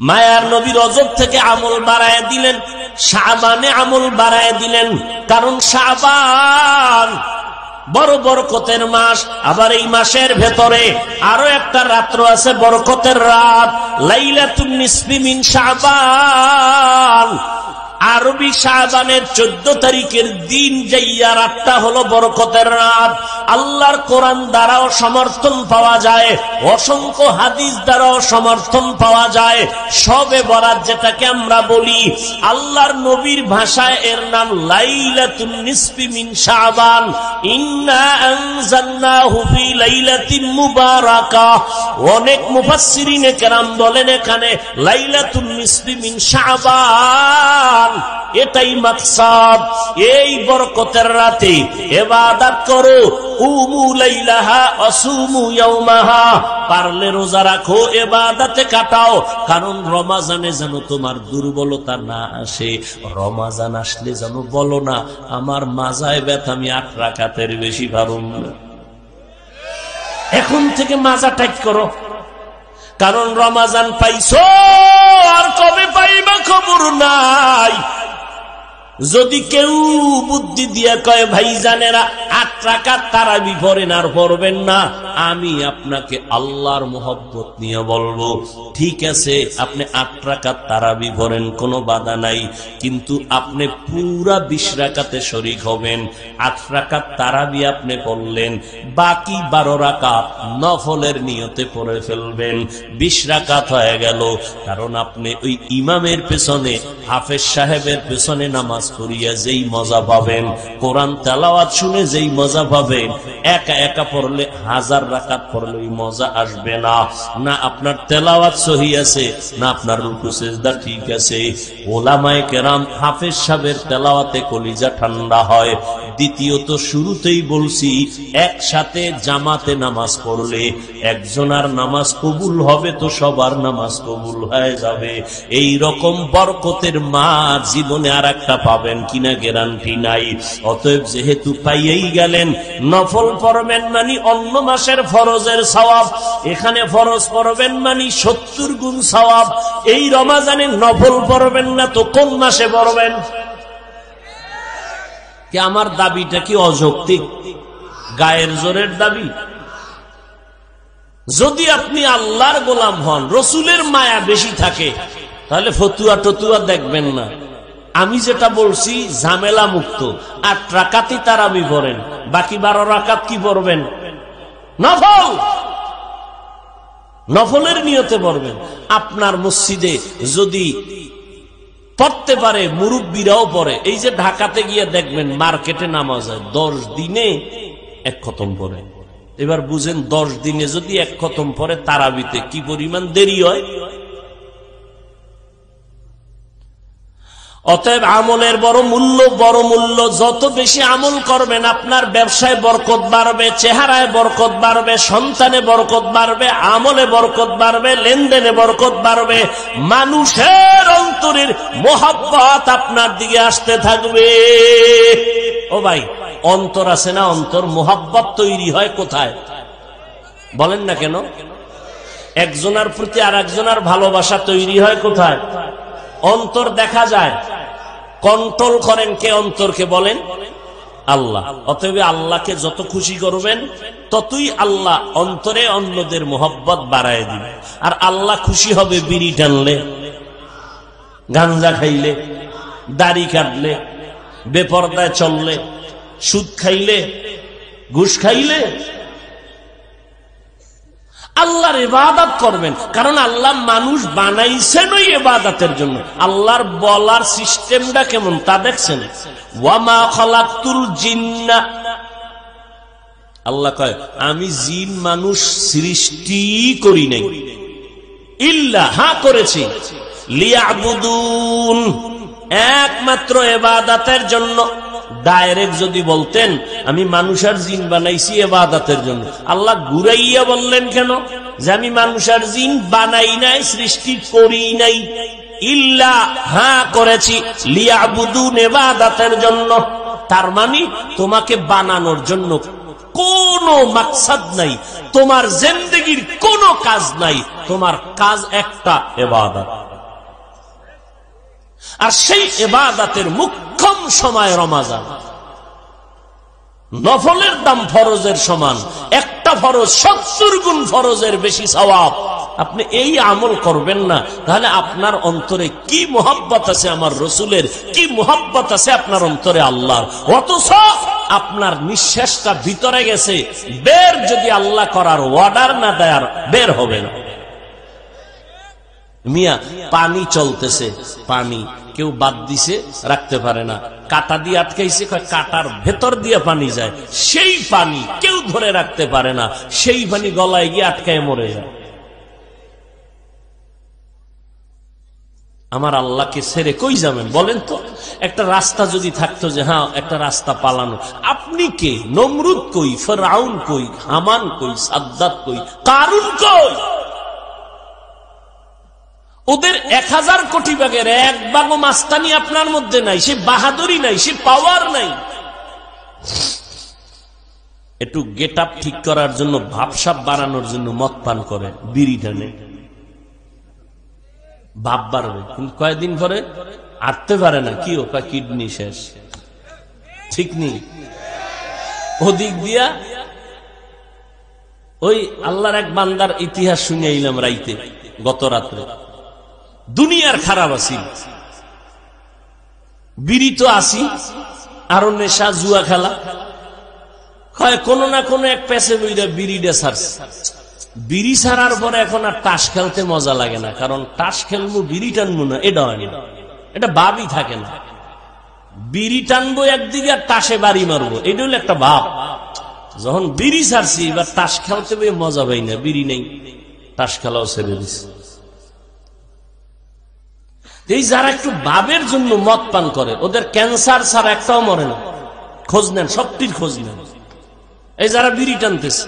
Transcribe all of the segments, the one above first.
মায়ার নবী রজব থেকে আমল বাড়ায় দিলেন, শাবানে আমল বাড়ায় দিলেন, কারণ শাবান বড় বরকতের মাস। আবার এই মাসের ভেতরে আরো একটা রাত্র আছে, বরকতের রাত, লাইলাতুন নিসফি মিন শাবান। আরবি শাবানের 14 তারিখের দিন যাইয়া রাতটা হলো বরকতের রাত। আল্লাহর কোরআন দ্বারাও সমর্থন পাওয়া যায়, অসংখ্য হাদিস দ্বারাও সমর্থন পাওয়া যায়। শবে বরাত যেটাকে আমরা বলি, আল্লাহর নবীর ভাষায় এর নাম লাইলাতুন নিসফি মিন শাবান। ইন্না আনজালনাহু ফি লাইলাতিন মুবারাকাহ। অনেক মুফাসসিরিনে কেরাম বলেন এখানে লাইলাতুন নিসফি মিন শাবান, এটাই মাকসাদ। এই বরকতের রাতে ইবাদত করো, কুমু লাইলাহা আসুমু ইয়াওমাহা। পারলে রোজা রাখো, ইবাদতে কাটাও, কারণ রমজানে যেন তোমার দুর্বলতা না আসে। রমজান আসলে যেন বলো না আমার মাজায় ব্যথা, আমি 8 রাকাতের বেশি পারুম না। এখন থেকে মাজা টাইট করো, কারণ রমজান পাইছো আর কবে পাইবা খবর নাই। যদি কেউ বুদ্ধি দিয়ে কয় ভাইজানেরা 8 রাকাত তারাবি পড়েন আর পড়বেন না, আমি আপনাকে আল্লাহর মোহব্বত নিয়ে বলবো ঠিক আছে আপনি 8 রাকাত তারাবি পড়েন, কোনো বাধা নাই, কিন্তু আপনি পুরা 20 রাকাতে শরীক হবেন। 8 রাকাত তারাবি আপনি পড়লেন, বাকি 12 রাকাত নফলের নিয়তে পড়ে ফেলবেন। 20 রাকাত হয়ে গেল, কারণ আপনি ওই ইমামের পেছনে, হাফেজ সাহেবের পেছনে নামাজ পড়িয়া যেই মজা পাবেন, কোরআন তেলাওয়াত শুনে যেই মজা পাবেন, একা একা পড়লে 1000 রাকাত পড়লে ওই মজা আসবে না। না আপনার তেলাওয়াত সহি আছে, না আপনার রুকু সিজদা ঠিক আছে। ওলামায়ে কেরাম হাফেজ সাহেবের তেলাওয়াতে কলিজা ঠান্ডা হয়। দ্বিতীয়ত শুরুতেই বলছি একসাথে জামাতে নামাজ পড়লে একজনের নামাজ কবুল হবে তো সবার নামাজ কবুল হয়ে যাবে। এই রকম বরকতের মা জীবনে আর একটা পাবেন কিনা গ্যারান্টি নাই। অতএব যেহেতু পাইয়েই গেলেন, নফল পড়বেন মানে অন্য মাসের ফরজের সওয়াব, এখানে ফরজ পড়বেন মানে 70 গুণ সওয়াব। এই রমজানে নফল পড়বেন না তো কোন মাসে পড়বেন? কি আমার দাবিটা কি অযৌক্তিক, গায়ের জোরের দাবি? যদি আপনি আল্লাহর গোলাম হন, রসুলের মায়া বেশি থাকে, তাহলে ফতুয়া টতুয়া দেখবেন না। আমি যেটা বলছি ঝামেলা মুক্ত। 8 রাকাতই তারাবি পড়েন, বাকি 12 রাকাত কি পড়বেন? নফল, নফলের নিয়তে পড়বেন। আপনার মসজিদে যদি পড়তে পারে, মুরব্বীরাও পড়ে। এই যে ঢাকাতে গিয়ে দেখবেন মার্কেটে নামাজ হয় 10 দিনে 1 খতম পড়ে। এবার বুঝেন 10 দিনে যদি 1 খতম পড়ে তারাবিতে কি পরিমাণ দেরি হয়। অতএব আমলের বড় মূল্য। যত বেশি আমল করবেন আপনার ব্যবসায় বরকত বাড়বে, চেহারায় বরকত বাড়বে, সন্তানে বরকত বাড়বে, আমলে বরকত বাড়বে, লেনদেনে বরকত বাড়বে। মানুষের অন্তরের মোহাব্বত আপনার দিকে আসতে থাকবে। ও ভাই, অন্তর আছে না, অন্তর মোহাব্বত তৈরি হয় কোথায় বলেন না কেন? একজনের প্রতি আর একজনের ভালোবাসা তৈরি হয় কোথায়? অন্তর দেখা যায়। কন্ট্রোল করেন কে অন্তরকে? বলেন আল্লাহ। অতএব আল্লাহকে যত খুশি করবেন ততই আল্লাহ অন্তরে অন্যদের মোহব্বত বাড়ায় দিবে। আর আল্লাহ খুশি হবে বিড়ি টানলে, গাঞ্জা খাইলে, দাড়ি কাটলে, বেপরদায় চললে, সুদ খাইলে, ঘুষ খাইলে। আল্লাহর ইবাদত করবেন, কারণ আল্লাহ মানুষ বানাইছেন ওই ইবাদতের জন্য। আল্লাহর বলার সিস্টেমটা কেমন তা দেখছেন? ওয়ামা খালাকতুল জিন্না, আল্লাহ কয় আমি জিন মানুষ সৃষ্টি করি নাই, ইল্লা হ্যাঁ করেছি, লিয়াবুদুন, একমাত্র ইবাদতের জন্য। ডাইরেক্ট যদি বলতেন আমি মানুষ আর জিন বানাইছি ইবাদতের জন্য, আল্লাহ ঘুরাইয়া বললেন কেন যে আমি মানুষ আর জিন বানাই নাই, সৃষ্টি করি নাই? ইল্লা হ্যাঁ করেছি, লিয়াবুদুন, ইবাদতের জন্য। তার মানে তোমাকে বানানোর জন্য কোনো মাকসাদ নাই, তোমার জিন্দেগীর কোনো কাজ নাই, তোমার কাজ একটা ইবাদত। আর সেই ইবাদতের মুখ্যম সময় রমাজান। নফলের দাম ফরজের সমান, একটা ফরজ 70 গুণ ফরজের বেশি সওয়াব। আপনি এই আমল করবেন না, তাহলে আপনার অন্তরে কি মোহাব্বত আছে আমার রসুলের, কি মোহাব্বত আছে আপনার অন্তরে আল্লাহর। অথচ আপনার নিঃশ্বাসটা ভিতরে গেছে, বের যদি আল্লাহ করার অর্ডার না দেয় আর বের হবে না। মিয়া পানি চলতেছে, পানি কেউ বাদ দিছে রাখতে পারে না, কাটা দিয়ে আটকাইছে, কাটার ভেতর দিয়ে পানি যায়, সেই পানি কেউ ধরে রাখতে পারে না, সেই পানি গলায় গিয়ে আটকায় মরে যায়। আমার আল্লাহকে ছেড়ে কই যাবেন বলেন তো? একটা রাস্তা যদি থাকতো যে হ্যাঁ একটা রাস্তা পালানো, আপনি কে? নমরুদ কই, ফিরআউন কই, হামান কই, সাদ্দাত কই, কারুন কই? ওদের 1000 কোটি ভাগের 1 ভাগও মাস্তানি আপনার মধ্যে নাই, সে বাহাদুরি নাই, সে পাওয়ার নাই। একটু গেট আপ ঠিক করার জন্য, ভাবসাব বাড়ানোর জন্য মদ পান করে, বিড়ি টানে, ভাব বাড়বে, কিন্তু কয়েকদিন পরে আটতে পারে না। কি ও কিডনি শেষ, ঠিক নেই। ওদিক দিয়া ওই আল্লাহর এক বান্দার ইতিহাস শুনে আইলাম রাইতে, গত রাত্রে। দুনিয়ার খারাপ আছি, বিড়ি তো আসি, আরো নেশা, জুয়া খেলা, হয় কোনো না কোনো এক পেছে বইটা বিড়িটা ছাড়ছে। বিড়ি ছাড়ার পরে এখন আর তাস খেলতে মজা লাগে না, কারণ তাস খেলবো বিড়ি টানবো না, এটা হয় না, এটা ভাবই থাকে না। বিড়ি টানবো একদিকে আর তাসে বাড়ি মারবো, এটা হলো একটা ভাব। যখন বিড়ি ছাড়ছি এবার তাস খেলতে বই মজা পাই না, বিড়ি নেই, তাস খেলাও ছেড়ে দিচ্ছে। এই যারা একটু ভাবের জন্য মদ পান করে, ওদের ক্যান্সার ছাড়া একটাও মরে না। খোঁজ নেন, সবটির খোঁজ নেন। এই যারা বিড়ি টানতেছে,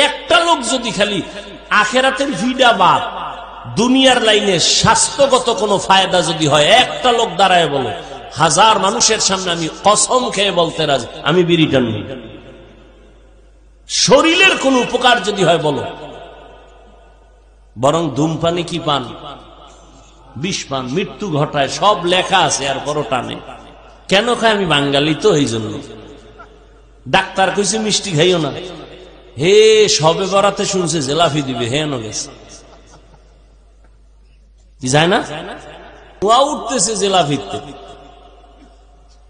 একটা লোক যদি খালি আখেরাতের ভিডা বাদ, দুনিয়ার লাইনে স্বাস্থ্যগত কোনো ফায়দা যদি হয়, একটা লোক দাঁড়ায় বলো, 1000 মানুষের সামনে আমি কসম খেয়ে বলতে রাজি, আমি বিড়ি টানবি। শরীরের কোন উপকার যদি হয় বলো, বরং ধূমপানি কি পান, বিষ পান, মৃত্যু ঘটায়, সব লেখা আছে, আর বড় টানে। কেন খায়? আমি বাঙালি তো, এই জন্য। ডাক্তার কইছে মিষ্টি খাইও না, হে সবে বরাতে শুনছে জেলাফি দিবে, হে ন গেছে, কি যায় না, কুয়া উঠতেছে জেলাফিতে।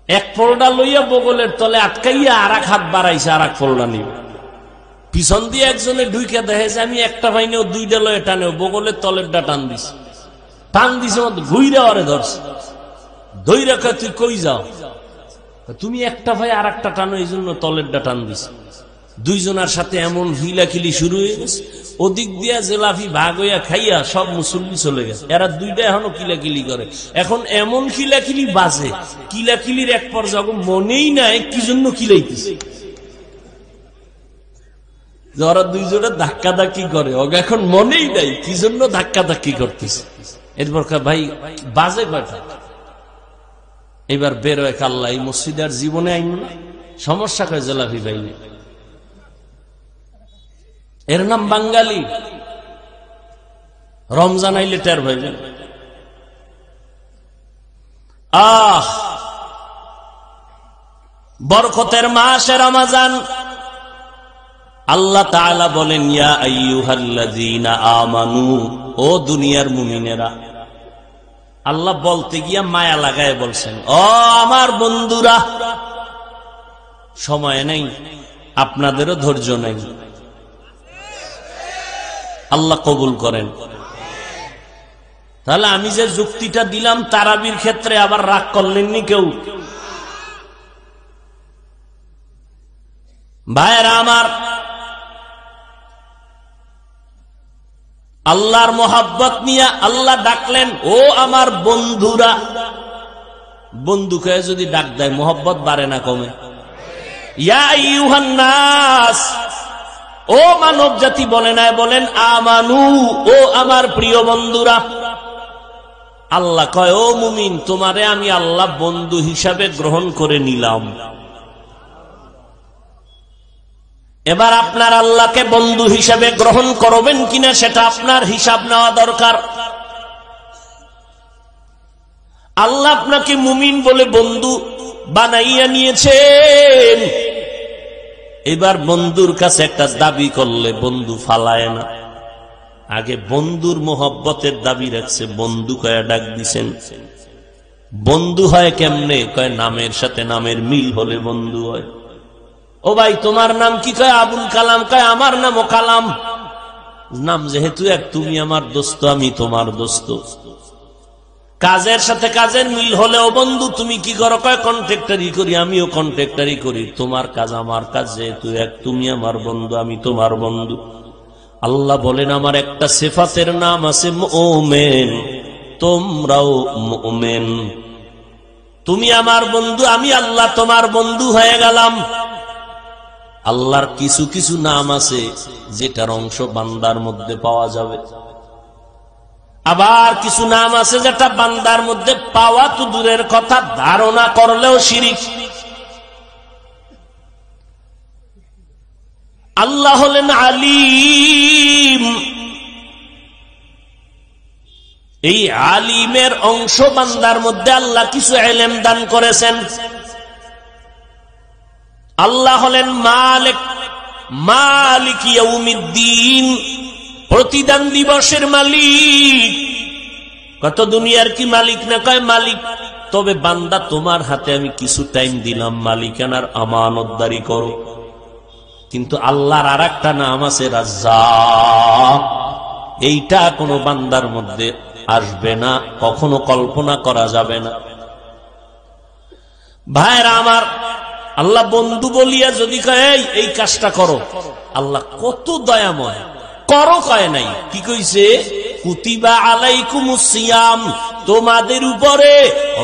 এক ফোল্ডা লইয়া বগলের তলে আটকাইয়া আর এক হাত বাড়াইছে, আর এক ফোল্ডা নিবে। পিছন দিয়ে একজনে ঢুইকে দেখেছে আমি একটা পাইনি, ও 2টা লয়ে টানে, বগলের তলেরটা টান দিছে, টান দিছে মতো ঘুইরা ওরে ধরছে, ধৈরা কয় তুই কই যাও? তুমি একটা ভাই আর একটা টানো, এই জন্য তলেরটা টান দিছে। দুইজনের সাথে এমন হিলাখিলি শুরু হয়ে গেছে, ওদিক দিয়া জেলাফি ভাগ হইয়া খাইয়া সব মুসল্লি চলে গেছে, এরা দুইটা এখনো কিলাকিলি করে। এখন এমন কিলাকিলি বাজে, কিলাকিলির এক পর্যায়ে মনেই নাই কি জন্য কিলাইতেছে। ওরা দুইজনে ধাক্কা ধাক্কি করে, এখন মনেই নাই কি জন্য ধাক্কা ধাক্কি করতেছে। এরপর ভাই বাজে কয়টা? এবার বের হয়ে কাল্লা, এই মসজিদে আর জীবনে আইন না, সমস্যা কয় জেলাফি পাইনি। এর নাম বাঙালি। রমজান আইলে টের ভাইবেন। বরকতের মাসে রমজান। আল্লাহ তাআলা বলেন, ইয়া আইয়ুহাল্লাযীনা আমানু, ও দুনিয়ার মুমিনেরা। আল্লাহ বলতে গিয়া মায়া লাগায় বলছেন, ও আমার বন্ধুরা। সময় নেই, আপনাদেরও ধৈর্য নেই, আল্লাহ কবুল করেন। তাহলে আমি যে যুক্তিটা দিলাম তারাবির ক্ষেত্রে, আবার রাগ করলেননি কেউ? ভাইয়েরা আমার, আল্লাহর মোহাব্বত নিয়ে আল্লাহ ডাকলেন, ও আমার বন্ধুরা। বন্ধুকে যদি ডাক দেয় মোহাব্বত বাড়ে না কমে? ইয়া আইয়ুহান নাস, ও মানব জাতি বলে নাই, বলেন আমানু, ও আমার প্রিয় বন্ধুরা। আল্লাহ কয়, ও মুমিন, তোমারে আমি আল্লাহ বন্ধু হিসাবে গ্রহণ করে নিলাম। এবার আপনার আল্লাহকে বন্ধু হিসাবে গ্রহণ করবেন কিনা সেটা আপনার হিসাব নেওয়া দরকার। আল্লাহ আপনাকে মুমিন বলে বন্ধু বানাইয়া নিয়েছেন। এবার বন্ধুর কাছে একটা দাবি করলে বন্ধু ফালায় না, আগে বন্ধুর মোহব্বতের দাবি রাখছে, বন্ধু কয়ে ডাক দিছেন। বন্ধু হয় কেমনে? কয় নামের সাথে নামের মিল হলে বন্ধু হয়। ও ভাই তোমার নাম কি? কয় আবুল কালাম। কয় আমার নামও কালাম। নাম যেহেতু এক, তুমি আমার দোস্ত, আমি তোমার দোস্ত। কাজের সাথে কাজের মিল হলেও বন্ধু। তুমি কি করো? কয় কন্ট্রাক্টরি করি, আমিও কন্ট্রাক্টরি করি। তোমার কাজ আমার কাজ যেহেতু এক, তুমি আমার বন্ধু, আমি তোমার বন্ধু। আল্লাহ বলেন আমার একটা সিফাতের নাম আছে মুমিন, তোমরাও মুমিন। তুমি আমার বন্ধু, আমি আল্লাহ তোমার বন্ধু হয়ে গেলাম। আল্লাহর কিছু কিছু নাম আছে যেটার অংশ বান্দার মধ্যে পাওয়া যাবে, আবার কিছু নাম আছে যেটা বান্দার মধ্যে পাওয়া তো দূরের কথা, ধারণা করলেও শিরিক। আল্লাহ হলেন আলিম। এই আলিমের অংশ বান্দার মধ্যে আল্লাহ কিছু ইলম দান করেছেন। আল্লাহ হলেন মালিক, মালিক ইয়াউমিদ্দিন, প্রতিদান দিবসের মালিক। কত দুনিয়ার কি মালিক না? কয় মালিক। তবে বান্দা তোমার হাতে আমি কিছু টাইম দিলাম, মালিকানার আমানতদারি করো। কিন্তু আল্লাহর আর একটা নাম আছে রাজ্জাক। এইটা কোনো বান্দার মধ্যে আসবে না, কখনো কল্পনা করা যাবে না। ভাইরা আমার, আল্লাহ বন্ধু বলিয়া যদি কয় এই কাজটা করো, আল্লাহ কত দয়াময়। করো কয় নাই, কি কইছে? কুতিবা আলাইকুমুস সিয়াম, তোমাদের উপরে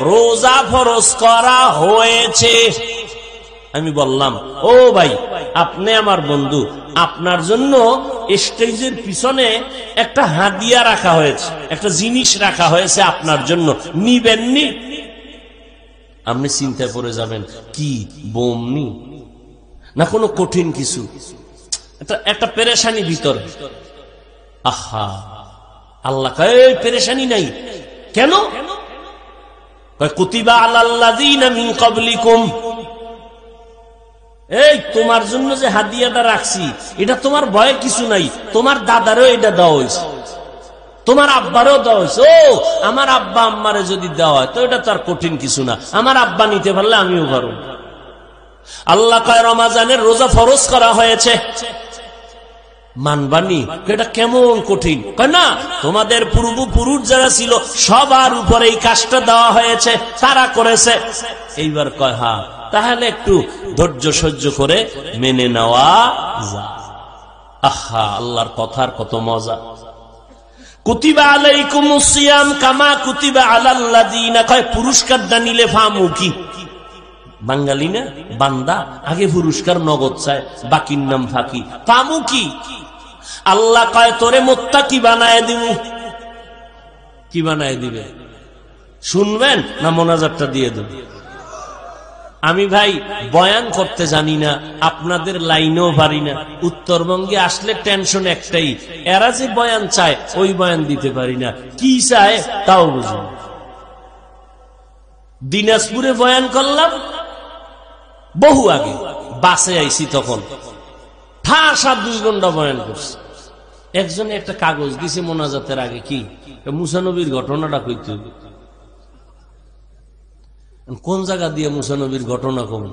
রোজা ফরজ করা হয়েছে। আমি বললাম ও ভাই আপনি আমার বন্ধু, আপনার জন্য স্টেজের পিছনে একটা হাদিয়া রাখা হয়েছে, একটা জিনিস রাখা হয়েছে আপনার জন্য, নিবেননি? আপনি চিন্তা করে যাবেন কি বোমনি না কোনো কঠিন কিছু, একটা পেরেশানি ভিতরে। আহা, আল্লাহ কয় পেরেশানি নাই। কেন? কুতিবা আলাল্লাযীনা মিন ক্বাবলিকুম, এই তোমার জন্য যে হাদিয়াটা রাখছি এটা তোমার ভয়ে কিছু নাই। তোমার দাদারও এটা দেওয়া হয়েছে, তোমার আব্বারও দেওয়া হয়েছে। ও আমার আব্বা আম্মারে যদি দেওয়া হয় তো এটা তো আর কঠিন কিছু না, আমার আব্বা নিতে পারলে আমিও পারব। আল্লাহ কয় রমজানের রোজা ফরজ করা হয়েছে, মানবানি? এটা কেমন কঠিন? কয় না, তোমাদের পূর্বপুরুষ যারা ছিল সবার উপরে এই কাজটা দেওয়া হয়েছে, তারা করেছে। এইবার কয় হ্যাঁ, তাহলে একটু ধৈর্য সহ্য করে মেনে নেওয়া যায়। আহা, আল্লাহর কথার কত মজা। কুতিবা আলাইকুমুস সিয়াম কামা কুতিবা আলাল্লাযীনা, কয় পুরস্কারটা নিলে ফামু কি? বাঙালি না বান্দা, আগে পুরস্কার নগদ চায়, বাকির নাম ফাঁকি। পামু কি? আল্লাহ কয় তোরে মুত্তাকি বানায় দিব। কি বানায় দিবে? শুনবেন না মোনাজাতটা দিয়ে দেব? আমি ভাই বয়ান করতে জানি না, আপনাদের লাইনেও পারি না। উত্তরবঙ্গে আসলে টেনশন একটাই, এরা যে বয়ান চায় ওই বয়ান দিতে পারি না। কি চায় তাও বুঝি। দিনাজপুরে বয়ান করলাম বহু আগে, বাসে আইছি তখন, ঠাসা 2 ঘন্টা বয়ান করছি। একজনে একটা কাগজ দিছে মোনাজাতের আগে, কি মুসা নবীর ঘটনাটা কইতে হবে। কোন জায়গা দিয়ে মুসা নবীর ঘটনা কম?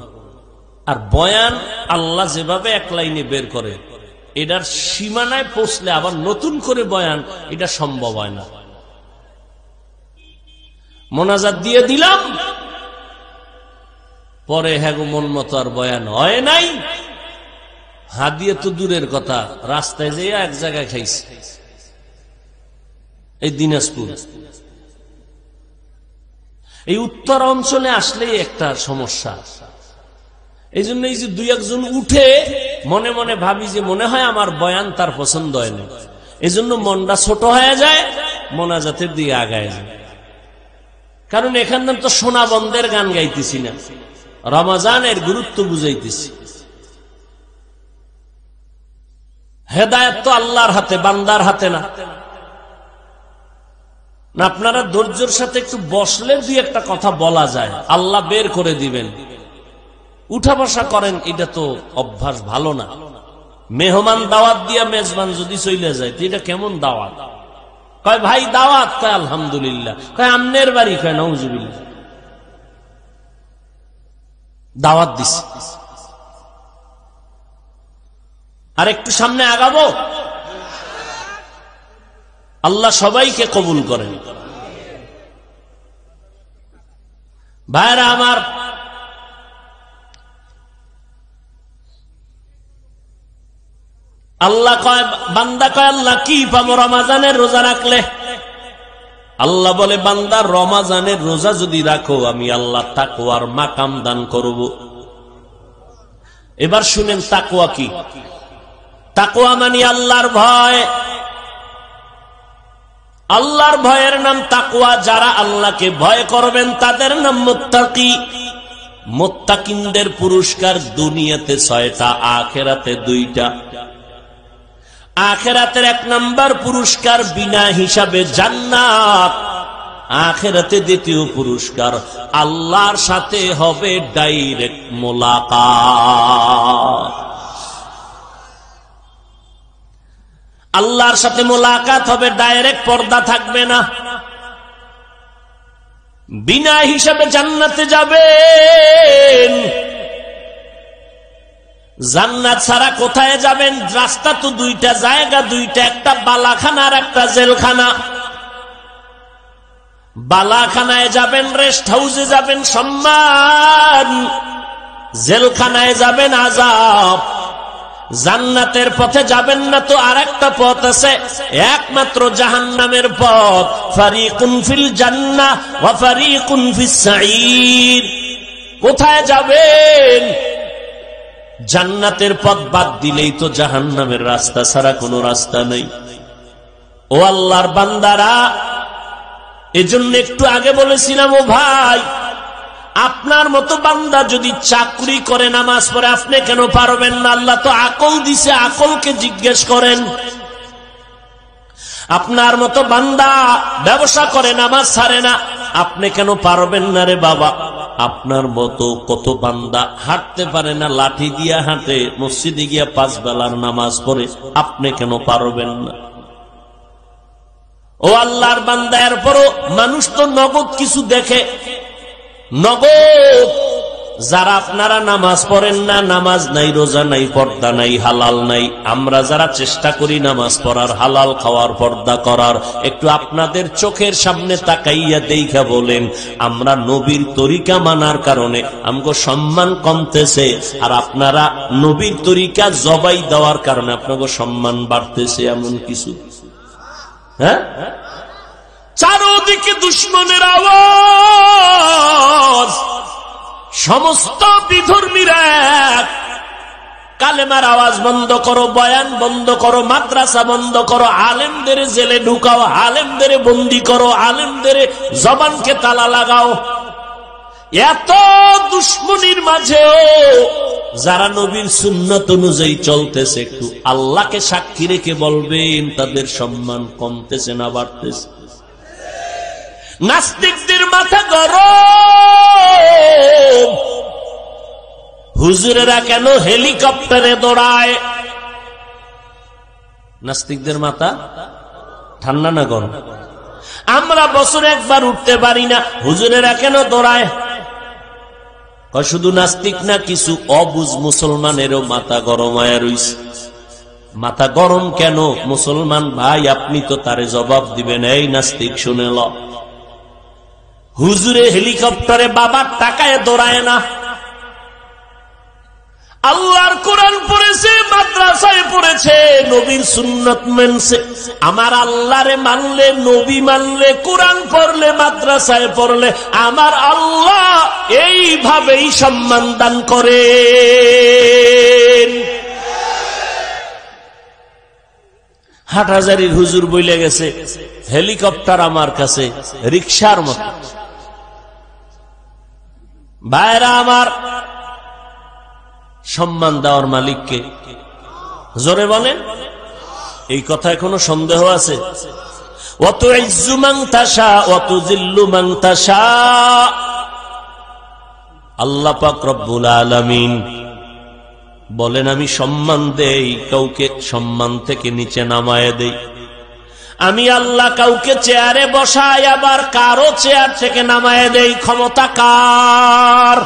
আর বয়ান আল্লাহ যেভাবে এক লাইনে বের করে, এটার সীমানায় পৌঁছলে আবার নতুন করে বয়ান, এটা সম্ভব হয় না। মোনাজাত দিয়ে দিলাম, পরে হ্যাঁ মন মতো আর বয়ান হয় নাই। হাদিয়া তো দূরের কথা, রাস্তায় যেয়ে এক জায়গায় খাইছে, এই দিনাজপুর। এই উত্তর অঞ্চলে আসলেই একটা সমস্যা। এই জন্য এই যে 2-1 উঠে মনে মনে ভাবি যে মনে হয় আমার বয়ান তার পছন্দ হয় না, এই জন্য মনটা ছোট হয়ে যায়, মোনাজাতের দিকে আগায় যায়। কারণ এখানে তো সোনা বন্ধের গান গাইতেছি না, রমজানের গুরুত্ব বুঝাইতেছি। হেদায়েত তো আল্লাহর হাতে, বান্দার হাতে না। না আপনারা ধৈর্যের সাথে একটু বসলে দুই একটা কথা বলা যায়, আল্লাহ বের করে দিবেন। উঠা বসা করেন, এটা তো অভ্যাস ভালো না। মেহমান দাওয়াত দিয়া মেজবান যদি চলে যায় তো এটা কেমন দাওয়াত? কয় ভাই দাওয়াত, কয় আলহামদুলিল্লাহ, কয় আমনের বাড়ি, কয় নাউজুবিল্লাহ, দাওয়াত দিছি। আর একটু সামনে আগাবো, আল্লাহ সবাইকে কবুল করেন। ভাইরা আমার, আল্লাহ কয়, বান্দা কয় আল্লাহ কি পাবো রমাজানের রোজা রাখলে? আল্লাহ বলে বান্দা রমাজানের রোজা যদি রাখো আমি আল্লাহ তাকওয়ার মাকাম দান করব। এবার শুনেন তাকওয়া কি? তাকওয়া মানে আল্লাহর ভয়। আল্লাহর ভয়ের নাম তাকওয়া। যারা আল্লাহকে ভয় করবেন তাদের নাম মুত্তাকি। মুত্তাকিনদের পুরস্কার দুনিয়াতে 6টা, আখিরাতে 2টা। আখিরাতের 1 নাম্বার পুরস্কার বিনা হিসাবে জান্নাত। আখিরাতে 2য় পুরস্কার আল্লাহর সাথে হবে ডাইরেক্ট মোলাকাত। আল্লাহর সাথে মোলাকাত হবে, ডাইরেক্ট পর্দা থাকবে না। বিনা হিসাবে জান্নাতে যাবেন। জান্নাত ছাড়া কোথায় যাবেন? রাস্তা তো 2টা, জায়গা 2টা, একটা বালাখানা আর একটা জেলখানা। বালাখানায় যাবেন, রেস্ট হাউসে যাবেন সম্মান, জেলখানায় যাবেন আযাব। জান্নাতের পথে যাবেন না তো আরেকটা পথ আছে, একমাত্র জাহান্নামের পথ। ফারিকুন ফিল জান্নাহ ওয়া ফারিকুন ফিস সাঈর। কোথায় যাবেন? জান্নাতের পথ বাদ দিলেই তো জাহান্নামের রাস্তা ছাড়া কোনো রাস্তা নেই। ও আল্লাহর বান্দারা, এজন্য একটু আগে বলেছিলাম, ও ভাই আপনার মতো বান্দা যদি চাকরি করে নামাজ পড়ে আপনি কেন পারবেন না? আল্লাহ তো আকল দিছে, আকলকে জিজ্ঞেস করেন। আপনার মতো বান্দা ব্যবসা করে নামাজ ছাড়ে না, আপনি কেন পারবেন না রে বাবা? আপনার মতো কত বান্দা হাঁটতে পারে না, লাঠি দিয়া হাঁটে, মসজিদে গিয়া 5 বেলার নামাজ পড়ে, আপনি কেন পারবেন না? ও আল্লাহর বান্দা, এরপরও মানুষ তো নগদ কিছু দেখে, নগদ। যারা আপনারা নামাজ পড়েন না, নামাজ নাই, রোজা নাই, পর্দা নাই, হালাল নাই, আমরা যারা চেষ্টা করি নামাজ পড়ার, হালাল খাওয়ার, পর্দা করার, একটু আপনাদের চোখের সামনে তাকাইয়া দেখা বলেন, আমরা নবীর তরিকা মানার কারণে আমগো সম্মান কমতেছে, আর আপনারা নবীর তরিকা জবাই দেওয়ার কারণে আপনাকে সম্মান বাড়তেছে, এমন কিছু? হ্যাঁ, চারদিকে দুশ্মনের আওয়াজ, সমস্ত বিধর্মীরা কালেমার আওয়াজ বন্ধ করো, বয়ান বন্ধ করো, মাদ্রাসা বন্ধ করো, আলেমদের জেলে ঢুকাও, আলেমদের বন্দী করো, আলেমদের জবানকে তালা লাগাও। এত দুশ্মনীর মাঝেও যারা নবীর সুন্নাত অনুযায়ী চলতেছে, একটু আল্লাহকে সাক্ষী রেখে বলবেন তাদের সম্মান কমতেছে না বাড়তেছে? নাস্তিকদের মাথা গরম। হুজুরেরা কেন হেলিকপ্টারে দৌড়ায়? নাস্তিকদের মাথা ঠান্ডা না গরম? আমরা বছরে একবার উঠতে পারি না, হুজুরেরা কেন দৌড়ায়? শুধু নাস্তিক না, কিছু অবুঝ মুসলমানেরও মাথা গরম হয়ে রইছে। মাথা গরম কেন? মুসলমান ভাই আপনি তো তারে জবাব দিবেন। এই নাস্তিক শুনে ল, হুজুরে হেলিকপ্টারে বাবার টাকায় দৌড়ায় না, আল্লাহর কোরআন পড়েছে, মাদ্রাসায় পড়েছে, নবীর সুন্নাত মানছে। আমার আল্লাহরে মানলে, নবী মানলে, কোরআন পড়লে, মাদ্রাসায় পড়লে আমার আল্লাহ এইভাবেই সম্মান দান করেন। হাটহাজারীর হুজুর বইলে গেছে, হেলিকপ্টার আমার কাছে রিকশার মতো। ভাইরা আমার, সম্মান দেওয়ার মালিককে জোরে বলেন। এই কথায় কোনো সন্দেহ আছে? ওয়া তুইজ্জু মান তাশা ওয়া তুযিল্লু মান তাশা। আল্লাহ পাক রব্বুল আলামিন বলেন, আমি সম্মান দেই, কাউকে সম্মান থেকে নিচে নামায় দেই। আমি আল্লাহ কাউকে চেয়ারে বসাই, আবার কারো চেয়ার থেকে নামায় দেই। ক্ষমতা কার?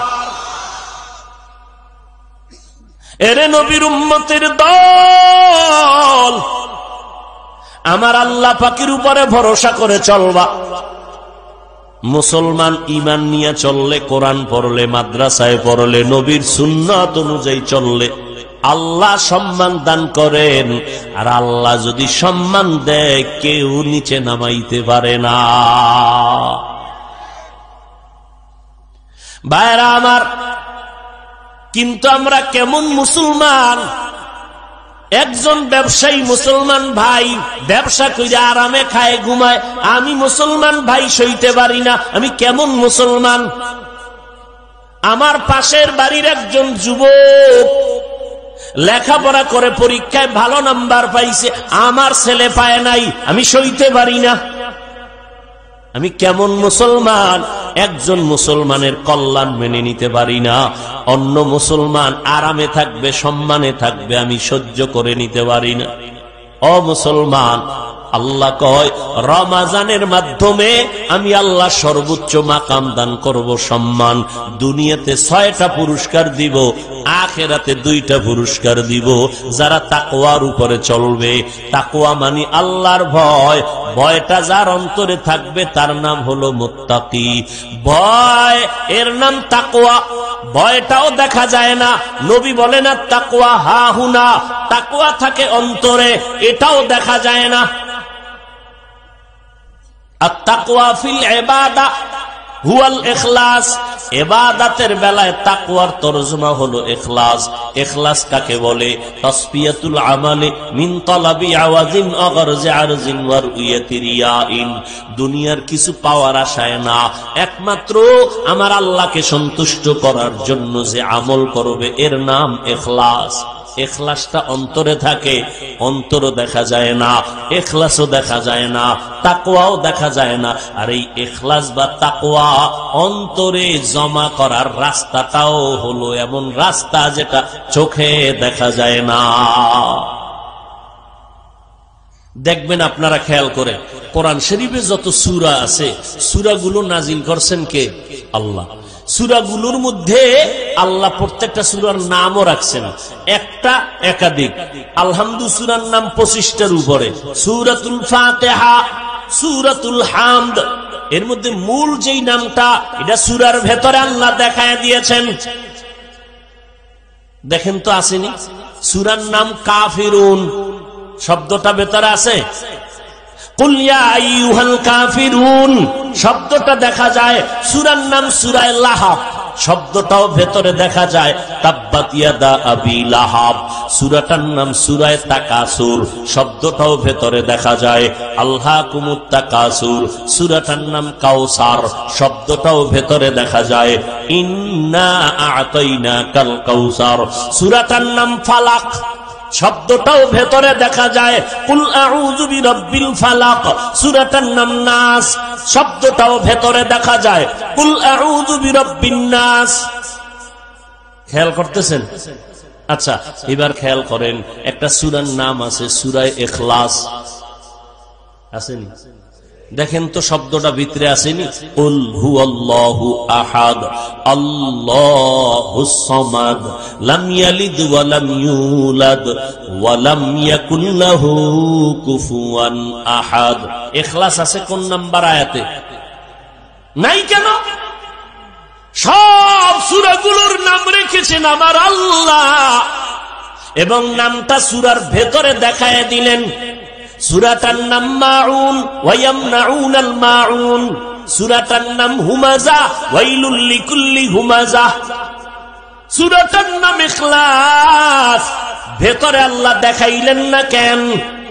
এরে নবীর উম্মতের দল, আমার আল্লাহ পাকের উপরে ভরসা করে চলবা। মুসলমান ঈমান নিয়ে চললে, কোরআন পড়লে, মাদ্রাসায় পড়লে, নবীর সুন্নাত অনুযায়ী চললে আল্লাহ সম্মান দান করেন। আর আল্লাহ যদি সম্মান দেয়, কেউ নিচে নামাইতে পারে না। ভাইরা আমার, কিন্তু আমরা কেমন মুসলমান? একজন ব্যবসায়ী মুসলমান ভাই ব্যবসা করে আরামে খায়, ঘুমায়, আমি মুসলমান ভাই সইতে পারি না। আমি কেমন মুসলমান? আমার পাশের বাড়ির একজন যুবক লেখাপড়া করে পরীক্ষায় ভালো নাম্বার পাইছে, আমার ছেলে পায় নাই, আমি সইতে পারি না। আমি কেমন মুসলমান? একজন মুসলমানের কল্যাণ মেনে নিতে পারি না। অন্য মুসলমান আরামে থাকবে, সম্মানে থাকবে, আমি সহ্য করে নিতে পারি না। ও মুসলমান, আল্লাহ কয় রমাজানের মাধ্যমে আমি আল্লাহ সর্বোচ্চ মাকাম দান করব, সম্মান। দুনিয়াতে 6টা পুরস্কার দিব, আখিরাতে 2টা পুরস্কার দিব। যারা তাকওয়ার উপরে চলবে, তাকওয়া মানে আল্লাহর ভয়, ভয়টা যার অন্তরে থাকবে তার নাম হলো মুত্তাকি। ভয় এর নাম তাকওয়া। ভয়টাও দেখা যায় না। নবী বলেন তাকওয়া হাহুনা, তাকওয়া থাকে অন্তরে, এটাও দেখা যায় না। আত-তাকওয়া ফিল ইবাদা হুয়াল ইখলাস। ইবাদতের বেলায় তাকওয়ার তরজমা হলো ইখলাস। ইখলাস কাকে বলে? তাসফিয়াতুল আমালি মিন তালাবি আওয়াজিন আগরজি আরজিন ওয়া রুয়াতি রিয়াইন। দুনিয়ার কিছু পাওয়ার আশায় না, একমাত্র আমার আল্লাহকে সন্তুষ্ট করার জন্য যে আমল করবে, এর নাম ইখলাস। ইখলাসটা অন্তরে থাকে, অন্তর দেখা যায় না, ইখলাসও দেখা যায় না, তাকওয়াও দেখা যায় না। আর এই ইখলাস বা তাকওয়া অন্তরে জমা করার রাস্তাটাও হলো এমন রাস্তা যেটা চোখে দেখা যায় না। দেখবেন আপনারা খেয়াল করে, কোরআন শরীফে যত সূরা আছে, সূরাগুলো নাজিল করছেন কে? আল্লাহ। সূরাগুলোর মধ্যে আল্লাহ প্রত্যেকটা সূরার নামও রাখছেন, একটা একাধিক। আলহামদু সূরার নাম 25টার উপরে, সূরাতুল ফাতিহা, সূরাতুল হামদ। এর মধ্যে মূল যেই নামটা, এটা সূরার ভেতরে আল্লাহ দেখায় দিয়েছেন। দেখেন তো আসেনি? সূরার নাম কাফিরুন, শব্দটা ভেতরে আছে। কুল ইয়া আইয়ুহাল কাফিরুন শব্দটা দেখা যায়। সূরার নাম সূরা লাহাব, শব্দটাও ভেতরে দেখা যায়। তাব্বাত ইয়াদা আবি লাহাব, সূরাটার নাম সূরা তাকাসুর, শব্দটাও ভেতরে দেখা যায়। আলহাকুমুত তাকাসুর, সূরাটার নাম কাউসার, শব্দটাও ভেতরে দেখা যায়। ইন্না আ'তাইনাকাল কাউসার, সূরাটার নাম ফালাক, শব্দটাও ভেতরে দেখা যায়। কুল আউযু বিরাব্বিল ফালাক, সূরাটার নাম নাস, শব্দটাও ভেতরে দেখা যায়। কুল আউযু বিরাব্বিন নাস। খেয়াল করতেছেন? আচ্ছা, এবার খেয়াল করেন, একটা সূরার নাম আছে সূরা ইখলাস, আসেনি? দেখেন তো শব্দটা ভিতরে আসেনি? কুল হুয়াল্লাহু আহাদ আল্লাহুস সামাদ লাম ইয়ালিদ ওয়া লাম ইউলাদ ওয়া লাম ইয়াকুল লাহু কুফুয়ান আহাদ। ইখলাস আছে কোন নাম্বার আয়াতে? নাই কেন? সব সূরাগুলোর নাম রেখেছেন আমার আল্লাহ, এবং নামটা সূরার ভেতরে দেখায় দিলেন। সূরাটার নাম মাউন ওয়া ইয়ামনাউনাল মাউন, সূরাটার নাম হুমাযা ওয়াইলুল লিকুল্লি হুমাযা, সূরাটার নাম ইখলাস। ভেতরে আল্লাহ দেখাইলেন না কেন?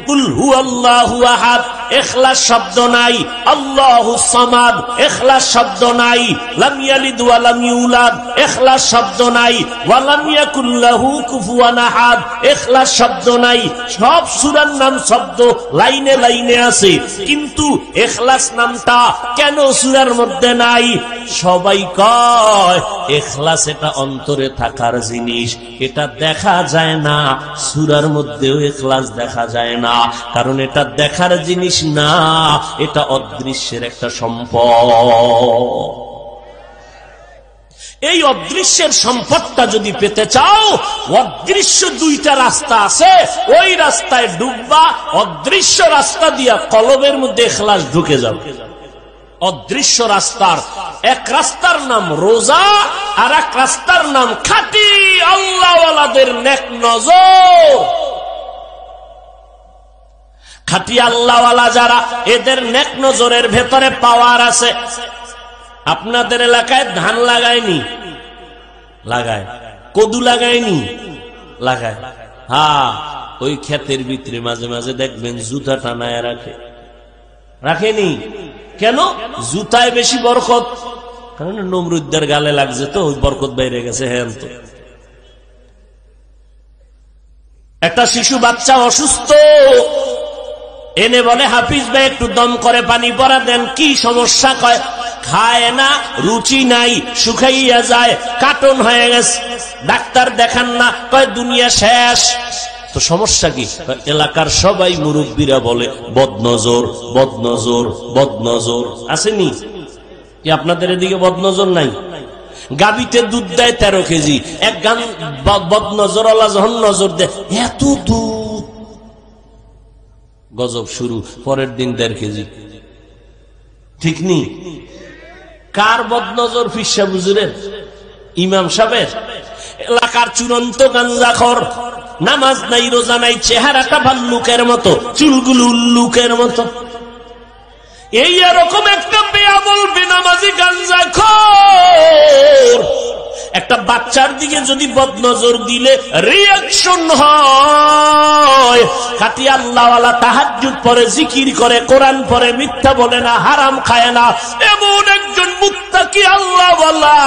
কুল হুয়াল্লাহু আহাদ, ইখলাস শব্দ নাই, আল্লাহুস সামাদ ইখলাস শব্দ নাই, লাম ইয়ালিদ ওয়া লাম ইউলাদ ইখলাস শব্দ নাই, ওয়া লাম ইয়াকুল লাহু কুফুয়ান আহাদ ইখলাস শব্দ নাই। সব সূরার নাম শব্দ লাইনে লাইনে আছে, কিন্তু ইখলাস নামটা কেন সূরার মধ্যে নাই? সবাই কয় ইখলাস এটা অন্তরে থাকার জিনিস, এটা দেখা যায় না। সূরার মধ্যেও ইখলাস দেখা যায় না, কারণ এটা দেখার জিনিস না, এটা অদৃশ্যের একটা সম্পদ। এই অদৃশ্যের সম্পদটা যদি পেতে চাও, অদৃশ্য দুইটা রাস্তা আছে, ওই রাস্তায় ডুববা, অদৃশ্য রাস্তা দিয়া কলবের মধ্যে ইখলাস ঢুকে যাও। অদৃশ্য রাস্তার এক রাস্তার নাম রোজা, আর এক রাস্তার নাম খাঁটি আল্লাহওয়ালাদের নেক নজর। খাঁটি আল্লাহওয়ালা যারা, এদের নেক নজরের ভেতরে পাওয়ার আছে। আপনাদের এলাকায় ধান লাগায়নি? লাগায়। কদু লাগায়নি? লাগায়। হ্যাঁ, ওই ক্ষেতের ভিতরে মাঝে মাঝে দেখবেন জুতা টানায় রাখে। রাখেনি কেন? জুতায় বেশি বরকত, কারণ নমরুদ্দের গালে লাগছে তো, ওই বরকত বাইরে গেছে। হ্যাঁ, তো একটা শিশু বাচ্চা অসুস্থ, এনে বলে হাফিজ ভাই একটু দম করে পানি পরা দেন। কি সমস্যা? কয় খায় না, রুচি নাই, শুকাইয়া যায়, কাটন হয়ে গেছে। ডাক্তার দেখান না, কয় দুনিয়া শেষ। তো সমস্যা কি? এলাকার সবাই মুরব্বীরা বলে বদনজর বদনজর বদনজর। আসেনি কি আপনাদের এদিকে বদনজর নাই? গাবিতে দুধ দেয় 13 কেজি, এক গান বদনজরওয়ালা যখন নজর দেয়, এত দুধ, গজব শুরু। পরের দিন 1.5 কেজি। ঠিক নি? কার বদনজর? ফিরসা বুজুরের, ইমাম সাহেবের। এলাকার চূড়ান্ত গাঞ্জাখর, নামাজ নাই, রোজা নাই, চেহারাটা ভাল্লুকের মতো, চুলগুলো উল্লুকের মতো। এই এরকম একটা বেয়ামল বেনামাজি গাঞ্জাখোর একটা বাচ্চার দিকে যদি বদনজর দিলে রিঅ্যাকশন হয়। খাঁটি আল্লাহওয়ালা তাহাজ্জুদ পড়ে, জিকির করে, কোরআন পড়ে, মিথ্যা বলে না, হারাম খায় না, এমন একজন মুত্তাকি আল্লাহওয়ালা